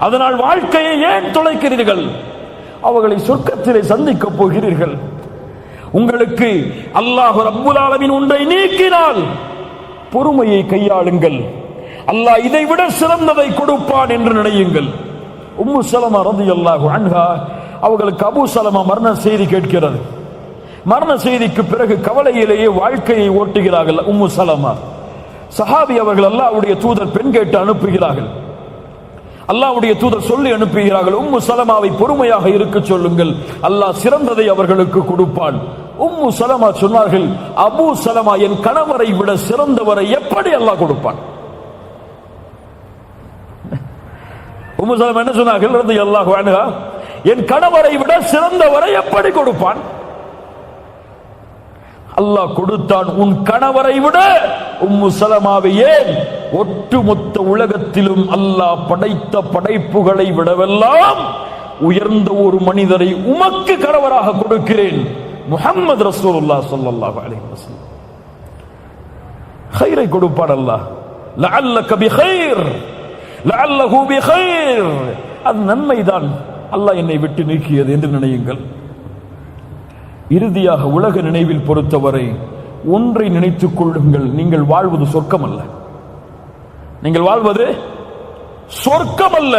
அதனால் வாழ்க்கையை ஏன் தொலைக்கிறீர்கள்? அவர்களை சொர்க்கத்திலே சந்திக்க போகிறீர்கள். உங்களுக்கு அல்லாஹ் ரப்புல் ஆலமீன் ஒன்றை நீக்கினால் பொறுமையை கையாளுங்கள். அல்லாஹ் இதை விட சிறந்ததை கொடுப்பான் என்று நினையுங்கள். உம்மு சலமா ரலியல்லாஹு அன்ஹா அவர்களுக்கு அபூ சலமா மரண செய்தி கேட்கிறது. மரண செய்திக்கு பிறகு கவலையிலேயே வாழ்க்கையை ஓட்டுகிறார்கள். உம்மு சலமா சஹாபி அவர்கள் அல்லாஹ்வுடைய தூதர் பெண் கேட்டு அனுப்புகிறார்கள். அல்லாஹ்வுடைய தூதர் சொல்லி அனுப்புகிறார்கள், உம்மு சலமாவை பொறுமையாக இருக்க சொல்லுங்கள், அல்லாஹ் சிறந்ததை அவர்களுக்கு கொடுப்பான். உம்மு சலமா சொன்னார்கள், அபூ சலமா என் கணவரை விட சிறந்தவரை எப்படி அல்லாஹ் கொடுப்பான்? உம்மு சலமா என்ன சொன்னார்கள்? ரலியல்லாஹு அன்ஹா, என் கணவரை விட சிறந்தவரை எப்படி கொடுப்பான்? அல்லாஹ் கொடுத்தான். உன் கணவரை விட உம்மு சலமாவை ஏன் ஒட்டுமொத்த உலகத்திலும் அல்லாஹ் படைத்த படைப்புகளை விடவெல்லாம் உயர்ந்த ஒரு மனிதரை உமக்கு கணவராக கொடுக்கிறேன், முஹம்மது ரசூலுல்லாஹ் ஸல்லல்லாஹு அலைஹி வஸல்லம். கைரை கொடுப்பான் அல்லாஹ். லஅல்லக பிகைர் லஅல்லஹு பிகைர், அது நன்மைதான், அல்லாஹ் என்னை விட்டு நீக்கியது என்று நினையுங்கள். இறுதியாக உலக நினைவில் பொறுத்தவரை ஒன்றை நினைத்துக் கொள்ளுங்கள், நீங்கள் வாழ்வது சொர்க்கம் அல்ல. நீங்கள் வாழ்வது சொர்க்கம் அல்ல.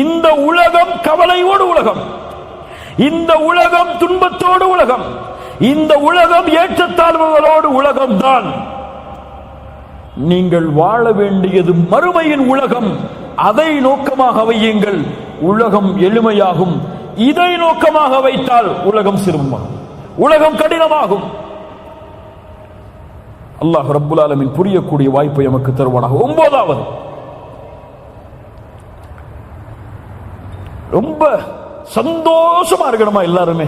இந்த உலகம் கவலையோடு உலகம், இந்த உலகம் துன்பத்தோடு உலகம், இந்த உலகம் ஏற்றத்தாழ்வுகளோடு உலகம்தான். நீங்கள் வாழ வேண்டியது மறுமையின் உலகம். அதை நோக்கமாக வையுங்கள், உலகம் எளிமையாகும். இதை நோக்கமாக வைத்தால் உலகம் சிரமமாகும், உலகம் கடினமாகும். அல்லாஹ் ரப்புல் ஆலமீன் புரியக்கூடிய வாய்ப்பை நமக்கு தருவானாக. 9வது, ரொம்ப சந்தோஷமா இருக்கணுமா எல்லாருமே,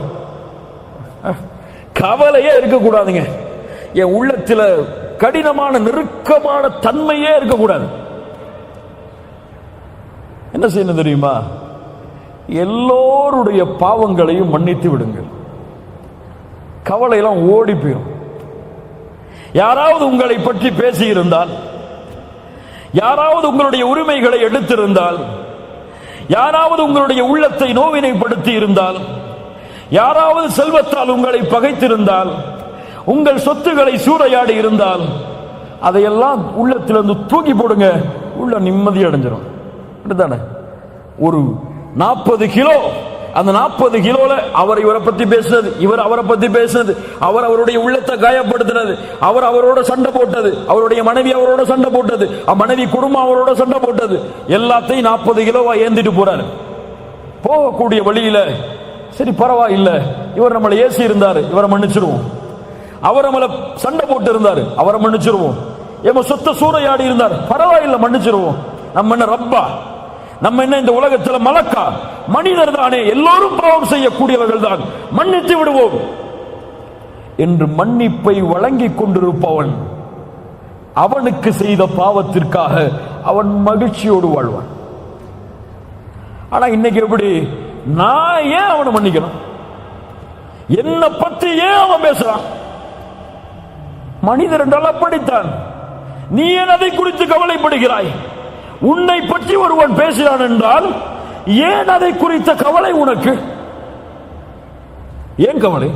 கவலையே இருக்கக்கூடாதுங்க. என் உள்ளத்துல கடினமான நெருக்கமான தன்மையே இருக்கக்கூடாது. என்ன செய்யணும் தெரியுமா? எல்லோருடைய பாவங்களையும் மன்னித்து விடுங்கள், கவலையெல்லாம் ஓடி போயிடும். யாராவது உங்களை பற்றி பேசியிருந்தால், யாராவது உங்களுடைய உரிமைகளை எடுத்திருந்தால், யாராவது உங்களுடைய உள்ளத்தை நோவினைப்படுத்தி இருந்தால், யாராவது செல்வத்தால் உங்களை பகைத்திருந்தால், உங்கள் சொத்துக்களை சூறையாடி இருந்தால், அதையெல்லாம் உள்ளத்திலிருந்து தூக்கி போடுங்க, உள்ள நிம்மதி அடைஞ்சிடும். அப்படித்தானே? ஒரு 40 கிலோ, அந்த 40 கிலோல அவர் இவரை பத்தி பேசுனது, இவர் அவரை பத்தி பேசுனது, அவர் அவருடைய உள்ளத்தை காயப்படுத்தினது, அவர் அவரோட சண்டை போட்டது, அவருடைய மனைவி அவரோட சண்டை போட்டது, மனைவி குடும்பம் அவரோட சண்டை போட்டது, எல்லாத்தையும் 40 கிலோவா ஏந்திட்டு போறாரு. போகக்கூடிய வழியில சரி பரவாயில்ல, இவர் நம்மளை ஏசி இருந்தாரு, இவரை மன்னிச்சிருவோம். அவர் நம்மளை சண்டை போட்டு இருந்தாரு, அவரை மன்னிச்சிருவோம். எம்ம சொத்த சூறையாடி இருந்தார், பரவாயில்லை மன்னிச்சிருவோம். நம்ம என்ன ரப்பா? நம்ம என்ன இந்த உலகத்துல மலக்கா? மனிதர் தானே, எல்லோரும் பாவம் செய்யக்கூடியவர்கள் தான், மன்னித்து விடுவோம் என்று மன்னிப்பை வழங்கிக் கொண்டிருப்பவன் அவனுக்கு செய்த பாவத்திற்காக அவன் மகிழ்ச்சியோடு வாழ்வான். ஆனா இன்னைக்கு எப்படி? நான் ஏன் அவனை மன்னிக்கணும்? என்னை பத்தி ஏன் அவன் பேசுறான்? மனிதர் என்றால் அப்படித்தான். நீ ஏன் அதை குறித்து கவலைப்படுகிறாய்? உன்னை பற்றி ஒருவன் பேசுகிறான் என்றால் ஏன் அதை குறித்த கவலை உனக்கு? ஏன் கவலை?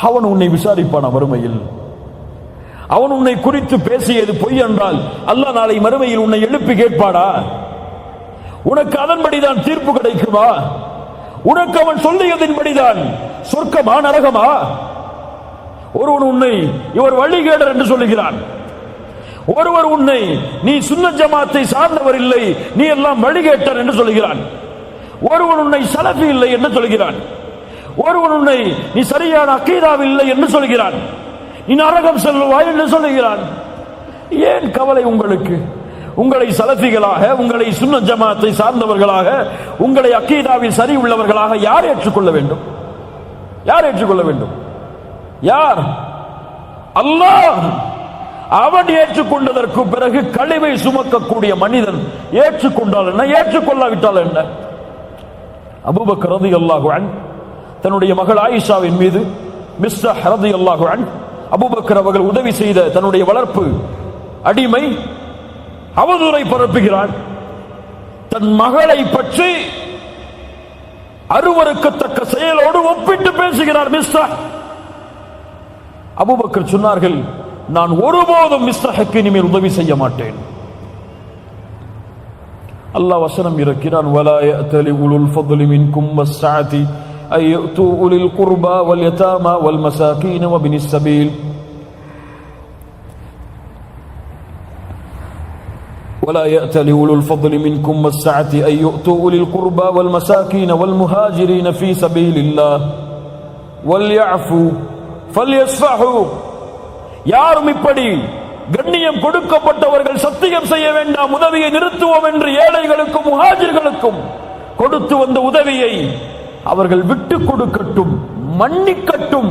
அவன் உன்னை விசாரிப்பான மறுமையில். அவன் உன்னை குறித்து பேசியது பொய் என்றால் அல்லாஹ் நாளை மறுமையில் உன்னை எழுப்பி கேட்பாடா? உனக்கு அதன்படிதான் தீர்ப்பு கிடைக்குமா? உனக்கு அவன் சொல்லியதின்படிதான் சொர்க்கமா நரகமா? ஒருவன் உன்னை இவர் வழிகேடர் என்று சொல்லுகிறான், ஒருவர் உன்னை நீ சுன்னத் ஜமாத்தை சார்ந்தவர் இல்லை, நீ எல்லாம் வழிகேட்டர் என்று சொல்கிறான். ஒருவன் உன்னை சலஃபி இல்லை என்று சொல்கிறான். ஒருவன் உன்னை நீ சரியான அக்கீதாவில் இல்லை என்று சொல்கிறான். நீ நரகம் செல்வாய் என்று சொல்கிறான். ஏன் கவலை உங்களுக்கு? உங்களை சலஃபிகளாக, உங்களை சுன்னத் ஜமாத்தை சார்ந்தவர்களாக, உங்களை அக்கீதாவில் சரி உள்ளவர்களாக யார் ஏற்றுக்கொள்ள வேண்டும்? யார் ஏற்றுக்கொள்ள வேண்டும்? யார்? அல்லாஹ். அவன் ஏற்றுக்கொண்டதற்கு பிறகு கழிவை சுமக்கக்கூடிய மனிதன் ஏற்றுக்கொண்டால் என்ன, ஏற்றுக்கொள்ளாவிட்டால் என்ன? அபூபக்கர் ரலியல்லாஹு அன்ஹு தன்னுடைய மகள் ஆயிஷாவின் மீது மிஸ்ஹ் ரலியல்லாஹு அன்ஹு அபூபக்கர் அவர்கள் உதவி செய்த தன்னுடைய வளர்ப்பு அடிமை அவதூறை பரப்புகிறான். தன் மகளை பற்றி அருவருக்கத்தக்க செயலோடு ஒப்பிட்டு பேசுகிறார் மிஸ்ஹ். அபூபக்கர் சொன்னார்கள், நான் ஒருபோதும் மிஸ்ஹுக்கு இனிமேல் உதவி செய்ய மாட்டேன். அல்லாஹ் வசனம் இறக்கிறான், வலா யஅதலி உலுல் ஃபضل மின்கும் வஸ்ஸஅதி அய்து உலில் குர்பா வல் யதாமா வல் மசாகீன் வபினிஸ் சபீல் ولا يأتل أولو الفضل منكم والسعة أن يؤتوا أولي القربى والمساكين والمهاجرين في سبيل الله وليعفوا فليصفحوا. யாரும் இப்படி கண்ணியம் கொடுக்கப்பட்டவர்கள் சத்தியம் செய்ய வேண்டாம், உதவியை நிறுத்துவோம் என்று ஏழைகளுக்கும் முஹாஜிர்களுக்கும் கொடுத்து வந்த உதவியை அவர்கள் விட்டு கொடுக்கட்டும், மன்னிக்கட்டும்.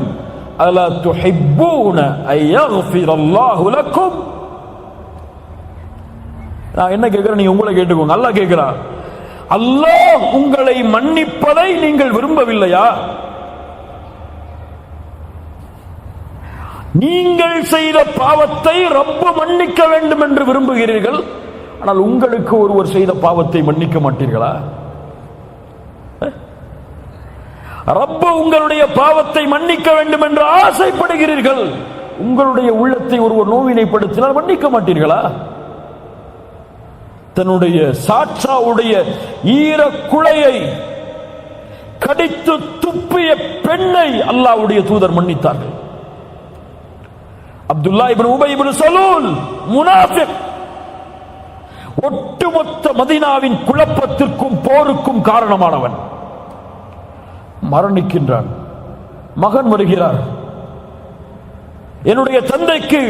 அலா துஹிப்பூன அய்யக்ஃபிரல்லாஹு லக்கும். நான் என்ன கேட்கிறேன், நீங்க உங்களை கேட்டுக்கோங்க. அல்லாஹ் கேட்கிறான், அல்லாஹ் உங்களை மன்னிப்பதை நீங்கள் விரும்பவில்லையா? நீங்கள் செய்த பாவத்தை ரப்பு மன்னிக்க வேண்டும் என்று விரும்புகிறீர்கள், ஆனால் உங்களுக்கு ஒருவர் செய்த பாவத்தை மன்னிக்க மாட்டீர்களா? ரப்பு உங்களுடைய பாவத்தை மன்னிக்க வேண்டும் என்று ஆசைப்படுகிறீர்கள், உங்களுடைய உள்ளத்தை ஒருவர் நோவினைப்படுத்தினால் மன்னிக்க மாட்டீர்களா? தன்னுடைய சாட்சாவுடைய ஈர குளையை கடித்து துப்பிய பெண்ணை அல்லாஹ்வுடைய தூதர் மன்னித்தார்கள். அப்துல்லா இப்னு உபை இப்னு சலூல் முனாஃபிக், ஒட்டுமொத்த மதீனாவின் குழப்பத்திற்கும் போருக்கும் காரணமானவன், மரணிக்கின்றான். மகன் வருகிறார், என்னுடைய தந்தைக்கு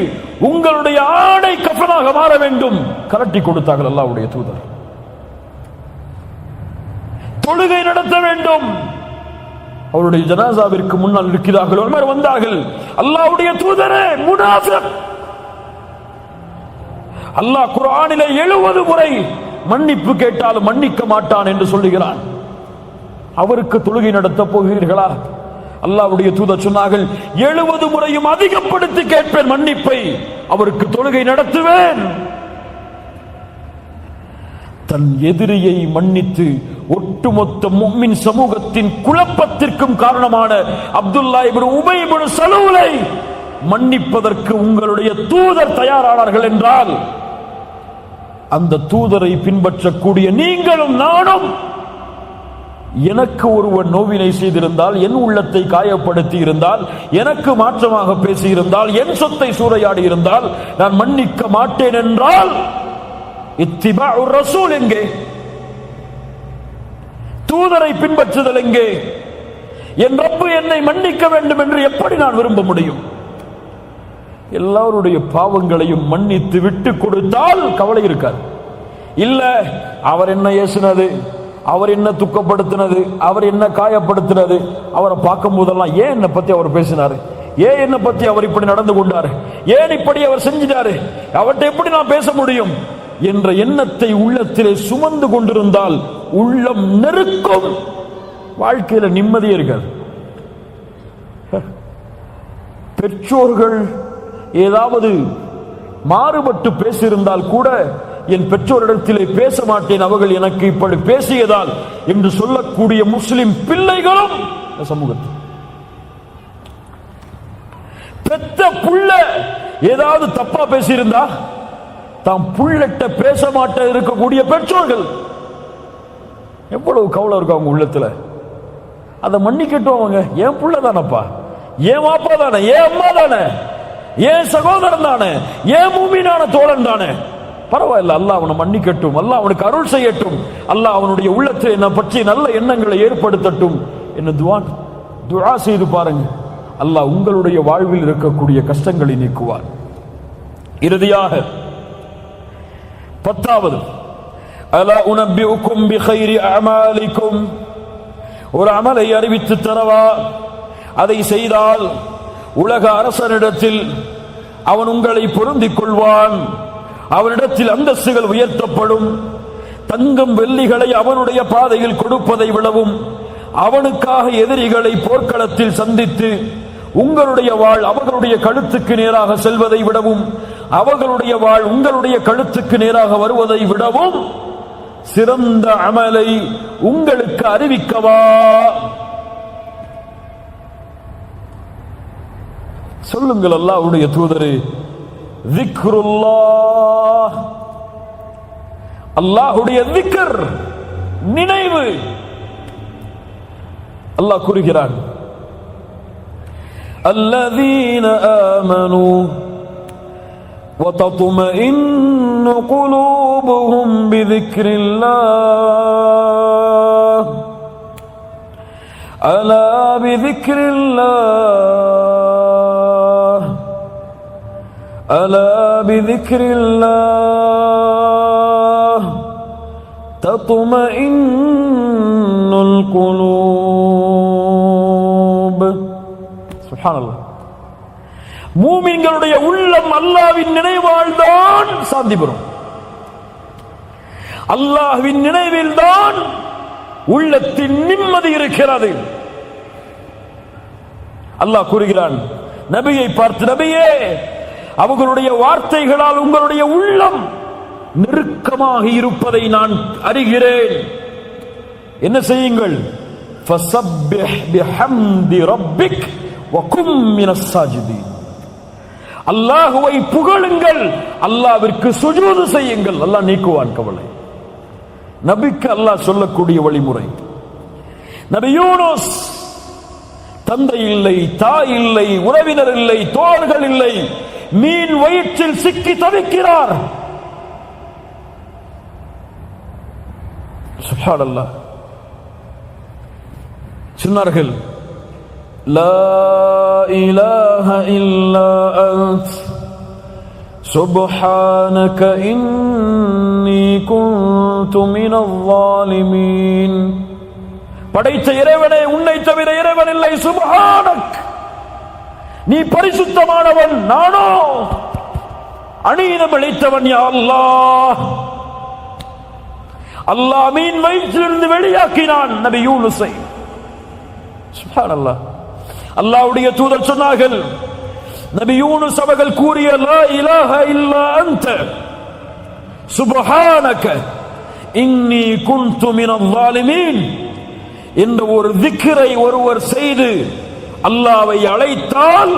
உங்களுடைய ஆடை கஃபனாக மாற வேண்டும். கலட்டி கொடுத்தார்கள் அல்லாஹ்வுடைய தூதர். தொழுகை நடத்த வேண்டும், அவருடைய ஜனாசாவிற்கு முன்னால் இருக்கிறார்கள். உமர் வந்தார்கள், அல்லாஹ்வுடைய தூதரே முனாஃபிக். அல்லாஹ் குர்ஆனிலே 70 முறை மன்னிப்பு கேட்டாலும் மன்னிக்க மாட்டான் என்று சொல்லுகிறான். அவருக்கு தொழுகை நடத்த போகிறீர்களா? அல்லாஹ்வுடைய தூதர் சொன்னார்கள், 70 முறையும் அதிகப்படுத்தி கேட்பேன் மன்னிப்பை, அவருக்கு தொழுகை நடத்துவேன். தன் எதிரியை மன்னித்து ஒட்டுமொத்த முஃமின் சமூகத்தின் குழப்பத்திற்கும் காரணமான அப்துல்லா இப்னு உபை இப்னு சலூலை மன்னிப்பதற்கு உங்களுடைய தூதர் தயாரானார்கள் என்றால், அந்த தூதரை பின்பற்றக்கூடிய நீங்களும் நானும், எனக்கு ஒருவர் நோவினை செய்திருந்தால், என் உள்ளத்தை காயப்படுத்தி இருந்தால், எனக்கு மாற்றமாக பேசியிருந்தால், என் சொத்தை சூறையாடி இருந்தால் நான் மன்னிக்க மாட்டேன் என்றால் இத்திபாஉ ரசூல் எங்கே? தூதரை பின்பற்றுதல் எங்கே? என் ரப்பு என்னை மன்னிக்க வேண்டும் என்று எப்படி நான் விரும்ப முடியும்? எல்லாருடைய பாவங்களையும் மன்னித்து விட்டு கொடுத்தால் கவலை இருக்காது. இல்ல, அவர் என்ன ஏசினது, அவர் என்ன துக்கப்படுத்தினது, அவர் என்ன காயப்படுத்தினது, அவரை பார்க்கும் போதெல்லாம் ஏன் என்னை பத்தி அவர் பேசினாரு, ஏன் என்னை பத்தி அவர் இப்படி நடந்து கொண்டாரு, ஏன் இப்படி அவர் செஞ்சிட்டாரு, அவர்கிட்ட எப்படி நான் பேச முடியும் என்ற எண்ணத்தை உள்ளத்திலே சுமந்து கொண்டிருந்தால் உள்ளம் நெருக்கும், வாழ்க்கையில நிம்மதியே இருக்காது. பெற்றோர்கள் ஏதாவது மாறுபட்டு பேசியிருந்தால் கூட, என் பெற்றோரிடத்திலே பேச மாட்டேன், அவர்கள் எனக்கு இப்படி பேசியதால் என்று சொல்லக்கூடிய முஸ்லிம் பிள்ளைகளும் சமூகத்தில். பெத்த புள்ள ஏதாவது தப்பா பேசியிருந்தா தாம் புள்ளட்ட பேச மாட்ட இருக்கக்கூடிய பெற்றோர்கள் எவ்வளவு கவலை இருக்கும் அவங்க உள்ளத்துல. அதை மன்னிக்கட்டும், அவங்க என் புள்ள தானப்பா, என் வாப்பா தானே, என் அம்மா தானே, என் சகோதரன் தானே, என் மூமினான தோழன் தானே, பரவாயில்ல, அல்லாஹ் அவனை மன்னிக்கட்டும், அல்லாஹ் அவனுக்கு அருள் செய்யட்டும், அல்லாஹ் அவனுடைய உள்ளத்தில் என்னை பற்றி நல்ல எண்ணங்களை ஏற்படுத்தட்டும் என்று துஆ செய்து பாருங்க. அல்லாஹ் உங்களுடைய வாழ்வில் இருக்கக்கூடிய கஷ்டங்களை நீக்குவார். இறுதியாக 10வது, அலா உனப்பிஉக்கும் பிகைரி அமாலிக்கும், ஒரு அமலை அறிவித்து தரவா, அதை செய்தால் உலக அரசனிடத்தில் அவன் உங்களை பொருந்திக் கொள்வான், அவனிடத்தில் அந்தஸ்துகள் உயர்த்தப்படும், தங்கம் வெள்ளிகளை அவனுடைய பாதையில் கொடுப்பதை விடவும், அவனுக்காக எதிரிகளை போர்க்களத்தில் சந்தித்து உங்களுடைய வாள் அவர்களுடைய கழுத்துக்கு நேராக செல்வதை விடவும், அவர்களுடைய வாள் உங்களுடைய கழுத்துக்கு நேராக வருவதை விடவும் சிறந்த அமலை உங்களுக்கு அறிவிக்கவா? சொல்லுங்கள் அல்லாஹ்வுடைய தூதரே. திக்ருல்லாஹ், அல்லாஹ்வுடைய திக்ர், நினைவு. அல்லாஹ் கூறுகிறான், அல்லதீன ஆமனூ وتطمئن قلوبهم بذكر الله ألا بذكر الله ألا بذكر الله تطمئن القلوب. سبحان الله. மூமின்களுடைய உள்ளம் அல்லாஹ்வின் நினைவால் தான் சாந்தி பெறும். அல்லாஹ்வின் நினைவில் தான் உள்ளத்தின் நிம்மதி இருக்கிறது. அல்லாஹ் கூறுகிறான், நபியை பார்த்து, நபியே, அவர்களுடைய வார்த்தைகளால் உங்களுடைய உள்ளம் நெருக்கமாக இருப்பதை நான் அறிகிறேன். என்ன செய்யுங்கள்? ஃபஸப்பிஹ் பிஹம்தி ரப்பிக் வகும் மினஸ் சாஜிதீன். அல்லாஹ்வை புகழுங்கள், அல்லாஹ்விற்கு சுஜூது செய்யுங்கள். அல்லாஹ் நீக்குவான் கவலை. நபிக்கு அல்லாஹ் சொல்லக்கூடிய வழிமுறை. நபி யூனுஸ் தந்தை இல்லை, தாய் இல்லை, உறவினர் இல்லை, தோழர்கள் இல்லை, மீன் வயிற்றில் சிக்கி தவிக்கிறார். சுப்ஹானல்லாஹ். சொன்னார்கள், லா இலாஹ இல்லா அன்த் சுப்ஹானக இன்னி குன்து மினல் ஸாலிமீன். படைத்த இறைவனே, உன்னை தவிர இறைவன் இல்லை. சுப்ஹானக், நீ பரிசுத்தமானவன், நானோ அநீதம் இழைத்தவன். யா அல்லாஹ். அல்லாஹ் மீன் வயிற்றிலிருந்து வெளியாக்கினான் நபி யூனுஸை. சுப்ஹானல்லாஹ். அல்லாஹ்வுடைய தூதர் சொன்னார்கள், நபி யூனுஸ் அவர்கள் கூறிய லா இலாஹ இல்லா அன்த சுப்ஹானக இன்னி குன்து மினல் ஸாலிமீன் என்ற ஒரு திக்ரை ஒருவர் செய்து அல்லாஹ்வை அழைத்தால்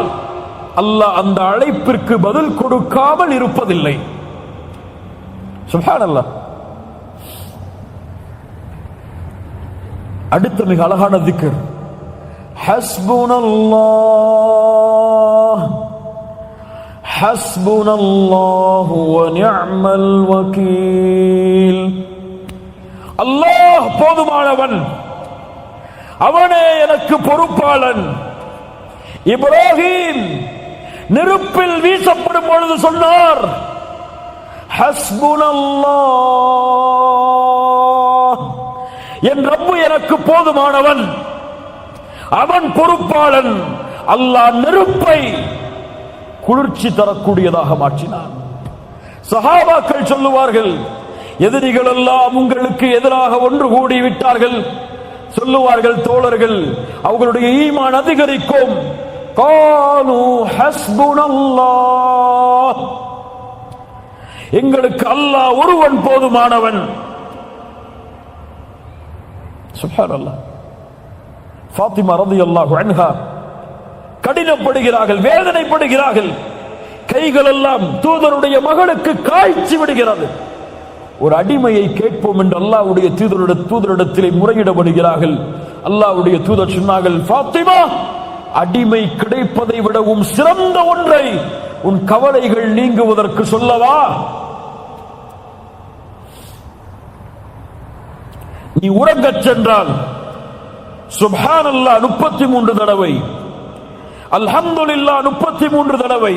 அல்லாஹ் அந்த அழைப்பிற்கு பதில் கொடுக்காமல் இருப்பதில்லை. சுப்ஹானல்லாஹ். அடுத்த மிக அழகான திக்ர், ஹஸ்புனல்லாஹ் ஹஸ்புனல்லாஹு வ நிஅமல் வகீல். அல்லாஹ் போதுமானவன், அவனே எனக்கு பொறுப்பாளன். இப்ராஹிம் நெருப்பில் வீசப்படும் பொழுது சொன்னார், ஹஸ்புனல்லாஹ், என் ரப்பு எனக்கு போதுமானவன், அவன் பொறுப்பாளன். அல்லாஹ் நெருப்பை குளிர்ச்சி தரக்கூடியதாக மாற்றினான். சஹாபாக்கள் சொல்லுவார்கள், எதிரிகள் எல்லாம் உங்களுக்கு எதிராக ஒன்று கூடி விட்டார்கள். சொல்லுவார்கள் தோழர்கள், அவர்களுடைய ஈமான் அதிகரிக்கும். காலு ஹஸ்புனல்லாஹ், எங்களுக்கு அல்லாஹ் ஒருவன் போதுமானவன். சுப்ஹானல்லாஹ். ஃபாத்திமா ரலியல்லாஹு அன்ஹா கடினப்படுகிறார்கள், வேதனைப்படுகிறார்கள். கைகள் எல்லாம் தூதருடைய மகளுக்கு காய்ச்சி விடுகிறது. ஒரு அடிமையை கேட்போம் என்று அல்லாஹ்வுடைய தூதரிடத்திலே முறையிடப்படுகிறார்கள். அல்லாஹ்வுடைய தூதர் சொன்னார்கள், ஃபாத்திமா, அடிமை கிடைப்பதை விடவும் சிறந்த ஒன்றை உன் கவலைகள் நீங்குவதற்கு சொல்லவா? நீ உறங்கச் சென்றால் சுப்ஹானல்லாஹ் 33 தடவை, அல்ஹம்துலில்லாஹ் 33 தடவை,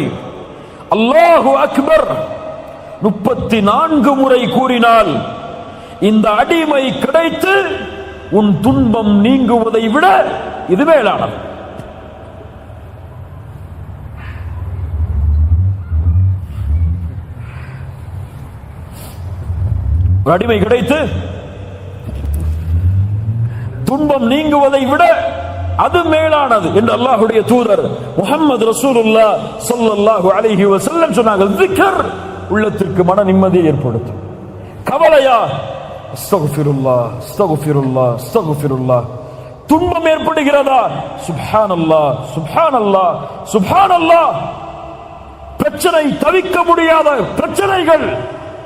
அல்லாஹு அக்பர் 34 முறை கூறினால் இந்த அடிமை கிடைத்து உன் துன்பம் நீங்குவதை விட இது மேலானது. ஒரு அடிமை கிடைத்து துன்பம் நீங்குவதை விட அது மேலானது என்று அல்லாஹ்வுடைய தூதர் முஹம்மது ரசூலுல்லாஹ் ஸல்லல்லாஹு அலைஹி வஸல்லம் சொன்னார்கள். திக்ர் உள்ளத்திற்கு மன நிம்மதியை ஏற்படுத்தும். கவலையா? அஸ்தக்ஃபிருல்லாஹ் அஸ்தக்ஃபிருல்லாஹ் அஸ்தக்ஃபிருல்லாஹ். துன்பம் ஏற்படுகிறதா? சுப்ஹானல்லாஹ் சுப்ஹானல்லாஹ் சுப்ஹானல்லாஹ். பிரச்சனை, தவிக்க முடியாத பிரச்சனைகள்,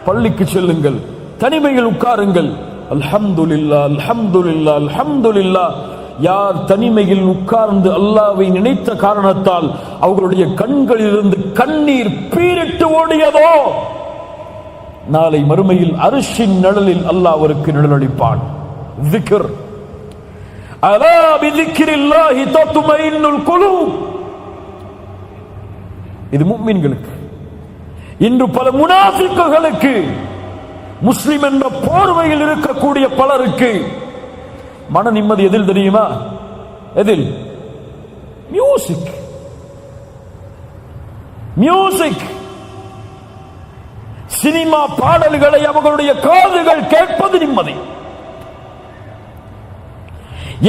பள்ளிக்கு செல்லுங்கள், தனிமையில் உட்காருங்கள், அல்ஹம்துலில்லாஹ் அல்ஹம்துலில்லாஹ் அல்ஹம்துலில்லாஹ். யார் தனிமையில் உட்கார்ந்து அல்லாஹ்வை நினைத்த காரணத்தால் அவர்களுடைய கண்களிலிருந்து கண்ணீர் பீரிட்டு ஓடியதோ, நாளை மறுமையில் அர்ஷின் நிழலில் அல்லாஹ் அவருக்கு நிழலளிப்பான். திக்ர், அலா பிதிக்ரில்லாஹி தத்மைனுல் குலூப். இது முஃமின்களுக்கு. இன்று பல முனாஃபிக்குகளுக்கு, முஸ்லிம் என்ற போர்வையில் இருக்கக்கூடிய பலருக்கு மன நிம்மதி எதில் தெரியுமா? எதில்? மியூசிக். மியூசிக், சினிமா பாடல்களை அவர்களுடைய காதுகள் கேட்பது நிம்மதி.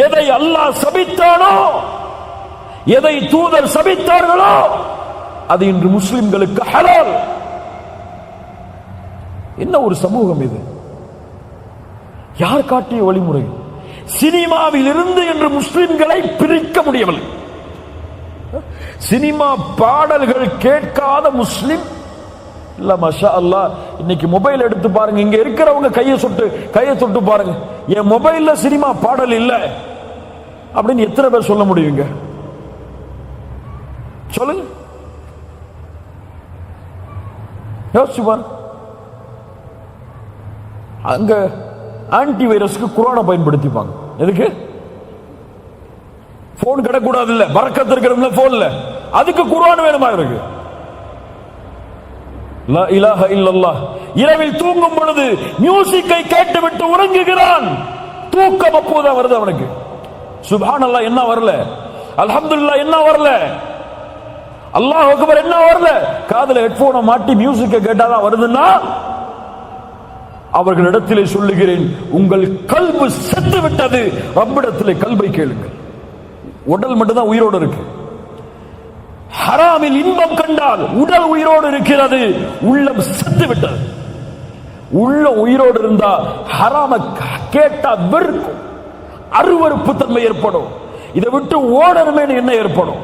எதை அல்லாஹ் சபித்தானோ, எதை தூதர் சபித்தார்களோ அது இன்று முஸ்லிம்களுக்கு ஹலால். என்ன ஒரு சமூகம் இது? யார் காட்டிய வழிமுறை? சினிமாவில் இருந்து என்று முஸ்லிம்களை பிரிக்க முடியவில்லை. சினிமா பாடல்கள் கேட்காத முஸ்லிம் இல்ல. மாஷா அல்லாஹ், இன்னைக்கு மொபைல் எடுத்து பாருங்க, இங்க இருக்கிறவங்க கையை தொட்டு பாருங்க, என் மொபைல்ல சினிமா பாடல் இல்ல அப்படின்னு எத்தனை பேர் சொல்ல முடியுங்க? சொல்லுங்க, யோசிச்சு பாருங்க. அங்க ஆன்டி வைரஸ்க்கு குரானை பயன்படுத்திப்பாங்க. எதுக்கு? போன் கிடக்கூடாது இல்ல, பரக்கத்து இருக்கிற போன்ல, அதுக்கு குரான் வேணுமா இருக்கு? லா இலாஹ இல்லல்லாஹ். இரவில் தூங்கும் பொழுது மியூசிக்கை கேட்டுவிட்டு உறங்குகிறான். தூக்கம் அப்போதான் வருது அவனுக்கு. சுப்ஹானல்லாஹ் என்ன வரல, அல்ஹம்துலில்லாஹ் என்ன வரல, அல்லாஹ் அக்பர் என்ன வரல, காதுல ஹெட்போனை மாட்டி மியூசிக்கை கேட்டாதான் வருதுன்னா அவர்களிடத்திலே சொல்லுகிறேன், உங்கள் கல்பு செத்து விட்டது. ரப்பிடத்திலே கல்பை கேளுங்கள். உடல் மட்டும்தான் உயிரோடு இருக்கு. ஹராமில் இன்பம் கண்டால் உடல் உயிரோடு இருக்கிறது, உள்ளம் செத்து விட்டது. உள்ள உயிரோடு இருந்தா ஹராம கேட்டா வெறுக்கும், அருவருப்பு தன்மை ஏற்படும். இதை விட்டு ஓடணுமே என்ன ஏற்படும்?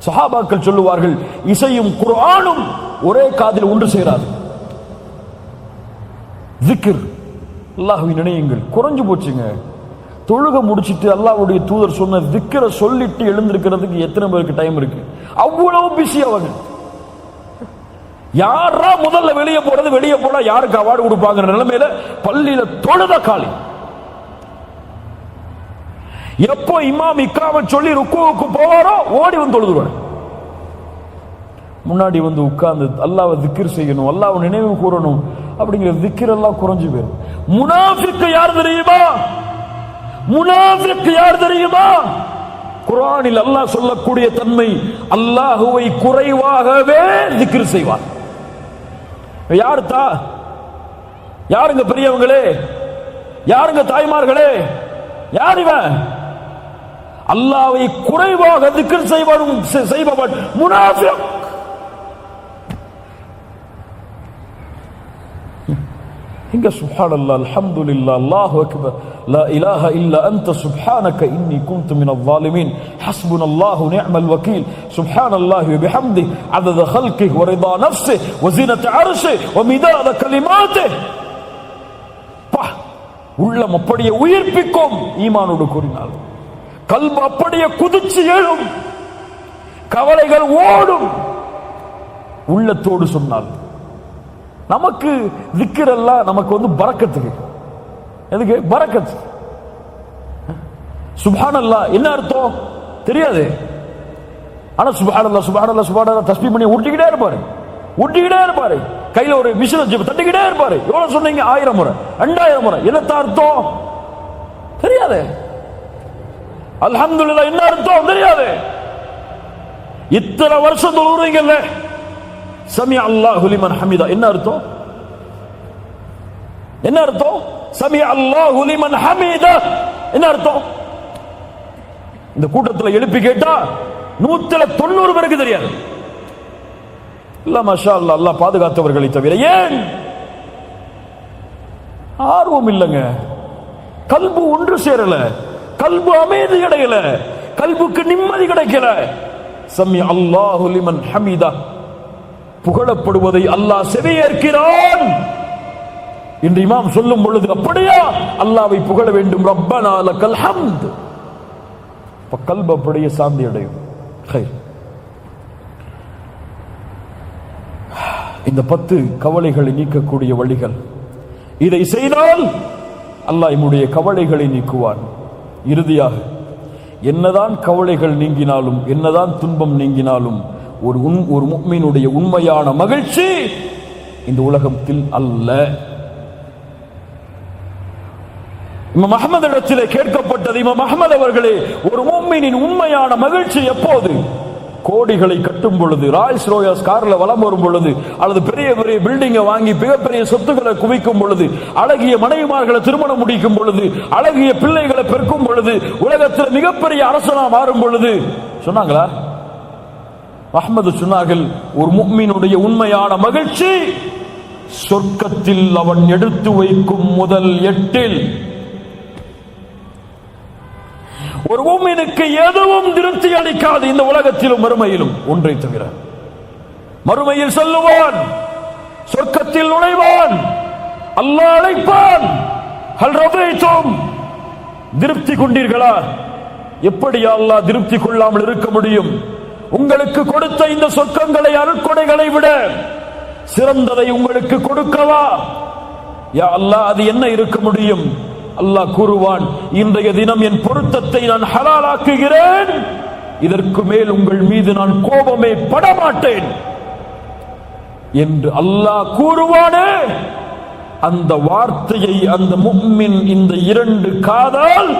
சஹாபாக்கள் சொல்லுவார்கள், இசையும் குர்ஆனும் ஒரே காதில் ஒன்று சேராது. zikr, அல்லாஹ்வை நினையுங்கள், குறைஞ்சு போச்சுங்க. தொழுக முடிச்சிட்டு அல்லாஹ்வுடைய தூதர் சொன்ன zikra சொல்லிட்டு எழுந்திருக்கிறதுக்கு எத்தனை பேருக்கு டைம் இருக்கு? அவ்வளவு பிஸி அவங்க. யாரா முதல்ல வெளியே போறது, வெளியே போனா யாருக்கு அவார்டு கொடுப்பாங்க நிலைமையில பள்ளியில தொழுத காலி. எப்போ இமாம் இக்ராம சொல்லி ருக்குவுக்கு போவாரோ ஓடி வந்து தொழுதுருவார். முன்னாடி வந்து உட்கார்ந்து அல்லாஹ்வை திக்ர் செய்யணும், அல்லாஹ்வை நினைவு கூறணும் அப்படிங்கிற திக்ர் எல்லாம் குறைஞ்சு போயிடும். முனாஃபிக் யார் தெரியுமா? முனாஃபிக் யார் தெரியுமா? குர்ஆனில் அல்லாஹ் சொல்லக்கூடிய தன்மை, அல்லாஹ்வை குறைவாகவே திக்ர் செய்வார். யாருங்க பெரியவங்களே, யாருங்க தாய்மார்களே, யார் இவன்? அல்லாஹ்வை குறைவாக திக்ர் செய்பவன் முனாஃபிக். இங்க சுப்ஹானல்லாஹ், அல்ஹம்துலில்லாஹ், அல்லாஹு அக்பர், லா இலாஹ இல்லா அன்த சுப்ஹானக இன்னி குன்து மினல் ஸாலிமீன், ஹஸ்புனல்லாஹு நிஅமல் வகீல், சுப்ஹானல்லாஹி வ பிஹம்திஹி அதத ஹல்கிஹி வ ரிதா நஃப்ஸிஹி வ ஸீனத அர்ஷிஹி வ மிதாத கலிமாத்திஹி. உள்ளம் அப்படியே உயிர்ப்பிக்கும் ஈமானோடு கூறினால், கல்பு அப்படியே குதிச்சு எழும், கவலைகள் ஓடும். உள்ளத்தோடு சொன்னால் நமக்கு zikr எல்லாம் நமக்கு வந்து பரக்கத்துக்கு. எதுக்கு பரக்கத்? சுப்ஹானல்லாஹ் என்ன அர்த்தம் தெரியாது, ஆனா சுப்ஹானல்லாஹ் சுப்ஹானல்லாஹ் சுப்ஹானல்லாஹ் தஸ்பீஹ் பண்ணி ஊட்டிக்கிட்டே இருப்பாரு. கையில ஒரு மிஷினை தட்டிக்கிட்டே இருப்பாரு. எவ்வளவு சொன்னீங்க? 1000 முறை, 2000 முறை. என்னத்த அர்த்தம் தெரியாது. அல்ஹம்துலில்லாஹ் என்ன அர்த்தம் தெரியாது. இத்தனை வருஷம் தொழுறீங்கல்ல, சமி அல்லாஹு லிமன் ஹமிதா என்ன அர்த்தம்? என்ன அர்த்தம்? சமி அல்லாஹு லிமன் ஹமிதா என்ன அர்த்தம்? இந்த கூட்டத்தில் எழுப்பி கேட்டா 190 பேருக்கு தெரியாது. இல்ல மாஷா அல்லாஹ், அல்லாஹ் பாதுகாத்தவர்களை தவிர. ஏன்? ஆர்வம் இல்லைங்க. கல்பு ஒன்று சேரல, கல்பு அமைதி அடையல, கல்புக்கு நிம்மதி கிடைக்கல. சமி அல்லாஹு லிமன் ஹமிதா, புகழப்படுவதை அல்லாஹ் செவியேற்கிறான் என்று இமாம் சொல்லும் பொழுது, அப்படியா அல்லாஹ்வை புகழ வேண்டும். ரப்பனா லக்கல் ஹம்த். கல்பு அப்படியே சாந்தி அடையும். இந்த 10 கவலைகளை நீக்கக்கூடிய வழிகள், இதை செய்தால் அல்லாஹ் நம்முடைய கவலைகளை நீக்குவான். இறுதியாக, என்னதான் கவலைகள் நீங்கினாலும், என்னதான் துன்பம் நீங்கினாலும், ஒரு முஃமினுடைய உண்மையான மகிழ்ச்சி இந்த உலகத்தில் அல்ல. இமாம் அஹ்மத் இடத்திலே கேட்கப்பட்டது, இமாம் அஹ்மத் அவர்களே, ஒரு முஃமினின் உண்மையான மகிழ்ச்சி எப்போது? கோடிகளை கட்டும் பொழுது, ராய்ஸ் ரோயல்ஸ் கார்ல வலம் வரும் பொழுது, அல்லது பெரிய பெரிய பில்டிங்கை வாங்கி மிகப்பெரிய சொத்துக்களை குவிக்கும் பொழுது, அழகிய மனைவிமார்களை திருமணம் முடிக்கும் பொழுது, அழகிய பிள்ளைகளை பெருக்கும் பொழுது, உலகத்தில் மிகப்பெரிய அரசனா மாறும் பொழுது சொன்னாங்களா? அஹ்மது சொன்னார்கள், ஒரு முஃமினுடைய உண்மையான மகிழ்ச்சி சொர்க்கத்தில் அவன் எடுத்து வைக்கும் முதல் 8. ஒரு முஃமினுக்கு எதுவும் திருப்தி அளிக்காது இந்த உலகத்திலும் மறுமையிலும், ஒன்றை தவிர. மறுமையில் சொல்லுவான், சொர்க்கத்தில் நுழைவான், அல்லாஹ் அழைப்பான், ஹல் ரதைத்தும், திருப்தி கொண்டீர்களா? எப்படி அல்லாஹ் திருப்தி கொள்ளாமல் இருக்க முடியும்? உங்களுக்கு கொடுத்த இந்த சொர்க்கங்களை, அருட்கொடைகளை விட சிறந்ததை உங்களுக்கு கொடுக்கவா? யா அல்லாஹ், அது என்ன இருக்க முடியும்? அல்லாஹ் கூறுவான், இன்றைய தினம் என் பொருத்தத்தை நான் ஹலாலாக்குகிறேன், இதற்கு மேல் உங்கள் மீது நான் கோபமே படமாட்டேன் என்று அல்லாஹ் கூறுவானே, அந்த வார்த்தையை அந்த முஃமின் இந்த 2 காதால்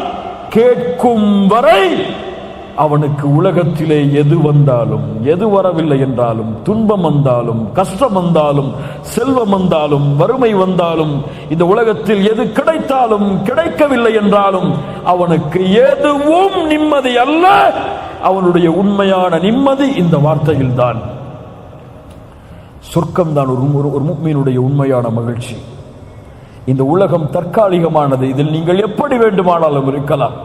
கேட்கும் வரை அவனுக்கு உலகத்திலே எது வந்தாலும், எது வரவில்லை என்றாலும், துன்பம் வந்தாலும், கஷ்டம் வந்தாலும், செல்வம் வந்தாலும், வறுமை வந்தாலும், இந்த உலகத்தில் எது கிடைத்தாலும் கிடைக்கவில்லை என்றாலும் அவனுக்கு எதுவும் நிம்மதி அல்ல. அவனுடைய உண்மையான நிம்மதி இந்த வார்த்தையில் தான். சொர்க்கம் தான் ஒரு முஃமினுடைய உண்மையான மகிழ்ச்சி. இந்த உலகம் தற்காலிகமானது, இதில் நீங்கள் எப்படி வேண்டுமானாலும் இருக்கலாம்.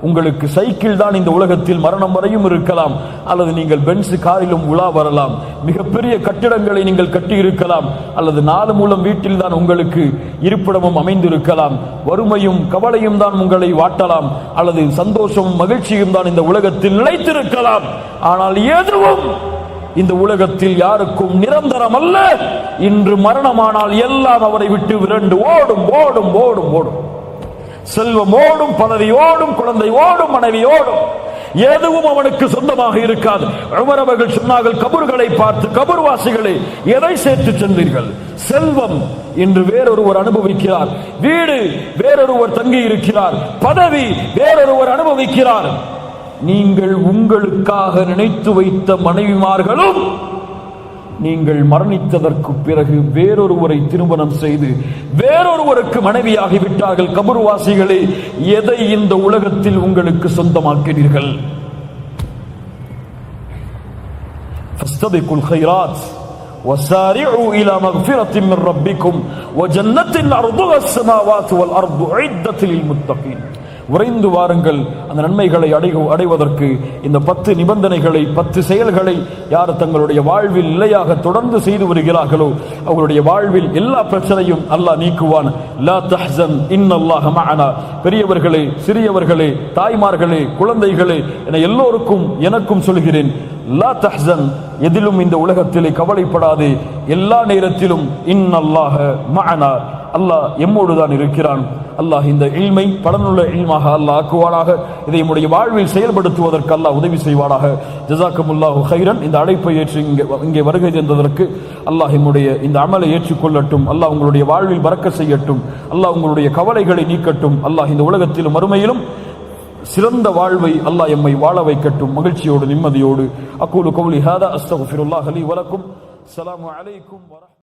உங்களுக்கு சைக்கிள் தான் இந்த உலகத்தில் மரணம் வரையும் இருக்கலாம், அல்லது நீங்கள் பென்ஸ் காரிலும் உலா வரலாம், மிகப்பெரிய கட்டிடங்களை நீங்கள் கட்டி இருக்கலாம், அல்லது 4 மூலம் வீட்டில் தான் உங்களுக்கு இருப்பிடமும் அமைந்திருக்கலாம். வறுமையும் கவலையும் தான் உங்களை வாட்டலாம், அல்லது சந்தோஷமும் மகிழ்ச்சியும் தான் இந்த உலகத்தில் நிலைத்திருக்கலாம். ஆனால் எதுவும் இந்த உலகத்தில் யாருக்கும் நிரந்தரம் அல்ல. இன்று மரணமானால் எல்லாம் அவரை விட்டு விரண்டு ஓடும் ஓடும் ஓடும் ஓடும். செல்வம் ஓடும், பதவி ஓடும், குழந்தை ஓடும், மனைவி ஓடும், எதுவும் அவனுக்கு சொந்தமாக இருக்காது. உமர் அவர்கள் சொன்னார்கள், கபர்களை பார்த்து, கபர்வாசிகளை எதை சேர்த்து சென்றீர்கள்? செல்வம் இன்று வேறொருவர் அனுபவிக்கிறார், வீடு வேறொருவர் தங்கி இருக்கிறார், பதவி வேறொருவர் அனுபவிக்கிறார். நீங்கள் உங்களுக்காக நினைத்து வைத்த மனைவிமார்களும் நீங்கள் மரணித்ததற்கு பிறகு வேறொருவரை திருமணம் செய்து வேறொருவருக்கு மனைவியாகி விட்டார்கள். கபர்வாசிகளே, எதை இந்த உலகத்தில் உங்களுக்கு சொந்தமாக்கிறீர்கள்? ஃபஸ்தபிகுல் கைராத் وسارعوا إلى مغفرة من ربكم وجنة عرضها السماوات والأرض أعدت للمتقين. விரைந்து வாருங்கள், அந்த நன்மைகளை அடைவதற்கு இந்த 10 நிபந்தனைகளை, 10 செயல்களை யார் தங்களுடைய வாழ்வில் நிலையாக தொடர்ந்து செய்து வருகிறார்களோ அவர்களுடைய வாழ்வில் எல்லா பிரச்சனையும் அல்லாஹ் நீக்குவான். லா தஹ்சன் இன்னல்லாஹ மஅனா. பெரியவர்களே, சிறியவர்களே, தாய்மார்களே, குழந்தைகளே என எல்லோருக்கும் எனக்கும் சொல்கிறேன், லா தஹ்சன், எதிலும் இந்த உலகத்திலே கவலைப்படாதே. எல்லா நேரத்திலும் இன்னல்லாஹ மஅனா, அல்லாஹ் எம்மோடு தான் இருக்கிறான். அல்லாஹ் இந்த இல்மை பலனுள்ள இல்மாக அல்லாஹ் ஆக்குவானாக. இதை நம்முடைய வாழ்வில் செயல்படுத்துவதற்கு அல்லாஹ் உதவி செய்வானாக. ஜஸாக்கமுல்லாஹு கைரன். இந்த அழைப்பை ஏற்று இங்கே வருகை தந்ததற்கு அல்லாஹ் நம்முடைய இந்த அமலை ஏற்றுக்கொள்ளட்டும். அல்லாஹ் உங்களுடைய வாழ்வில் பரக்கத் செய்யட்டும். அல்லாஹ் உங்களுடைய கவலைகளை நீக்கட்டும். அல்லாஹ் இந்த உலகத்திலும் மறுமையிலும் சிறந்த வாழ்வை அல்லாஹ் எம்மை வாழ வைக்கட்டும், மகிழ்ச்சியோடு நிம்மதியோடு. அக்கூலு கௌலி ஹாதா அஸ்தக்ஃபிருல்லாஹ் லி வலக்கும். அஸ்ஸலாமு அலைக்கும்.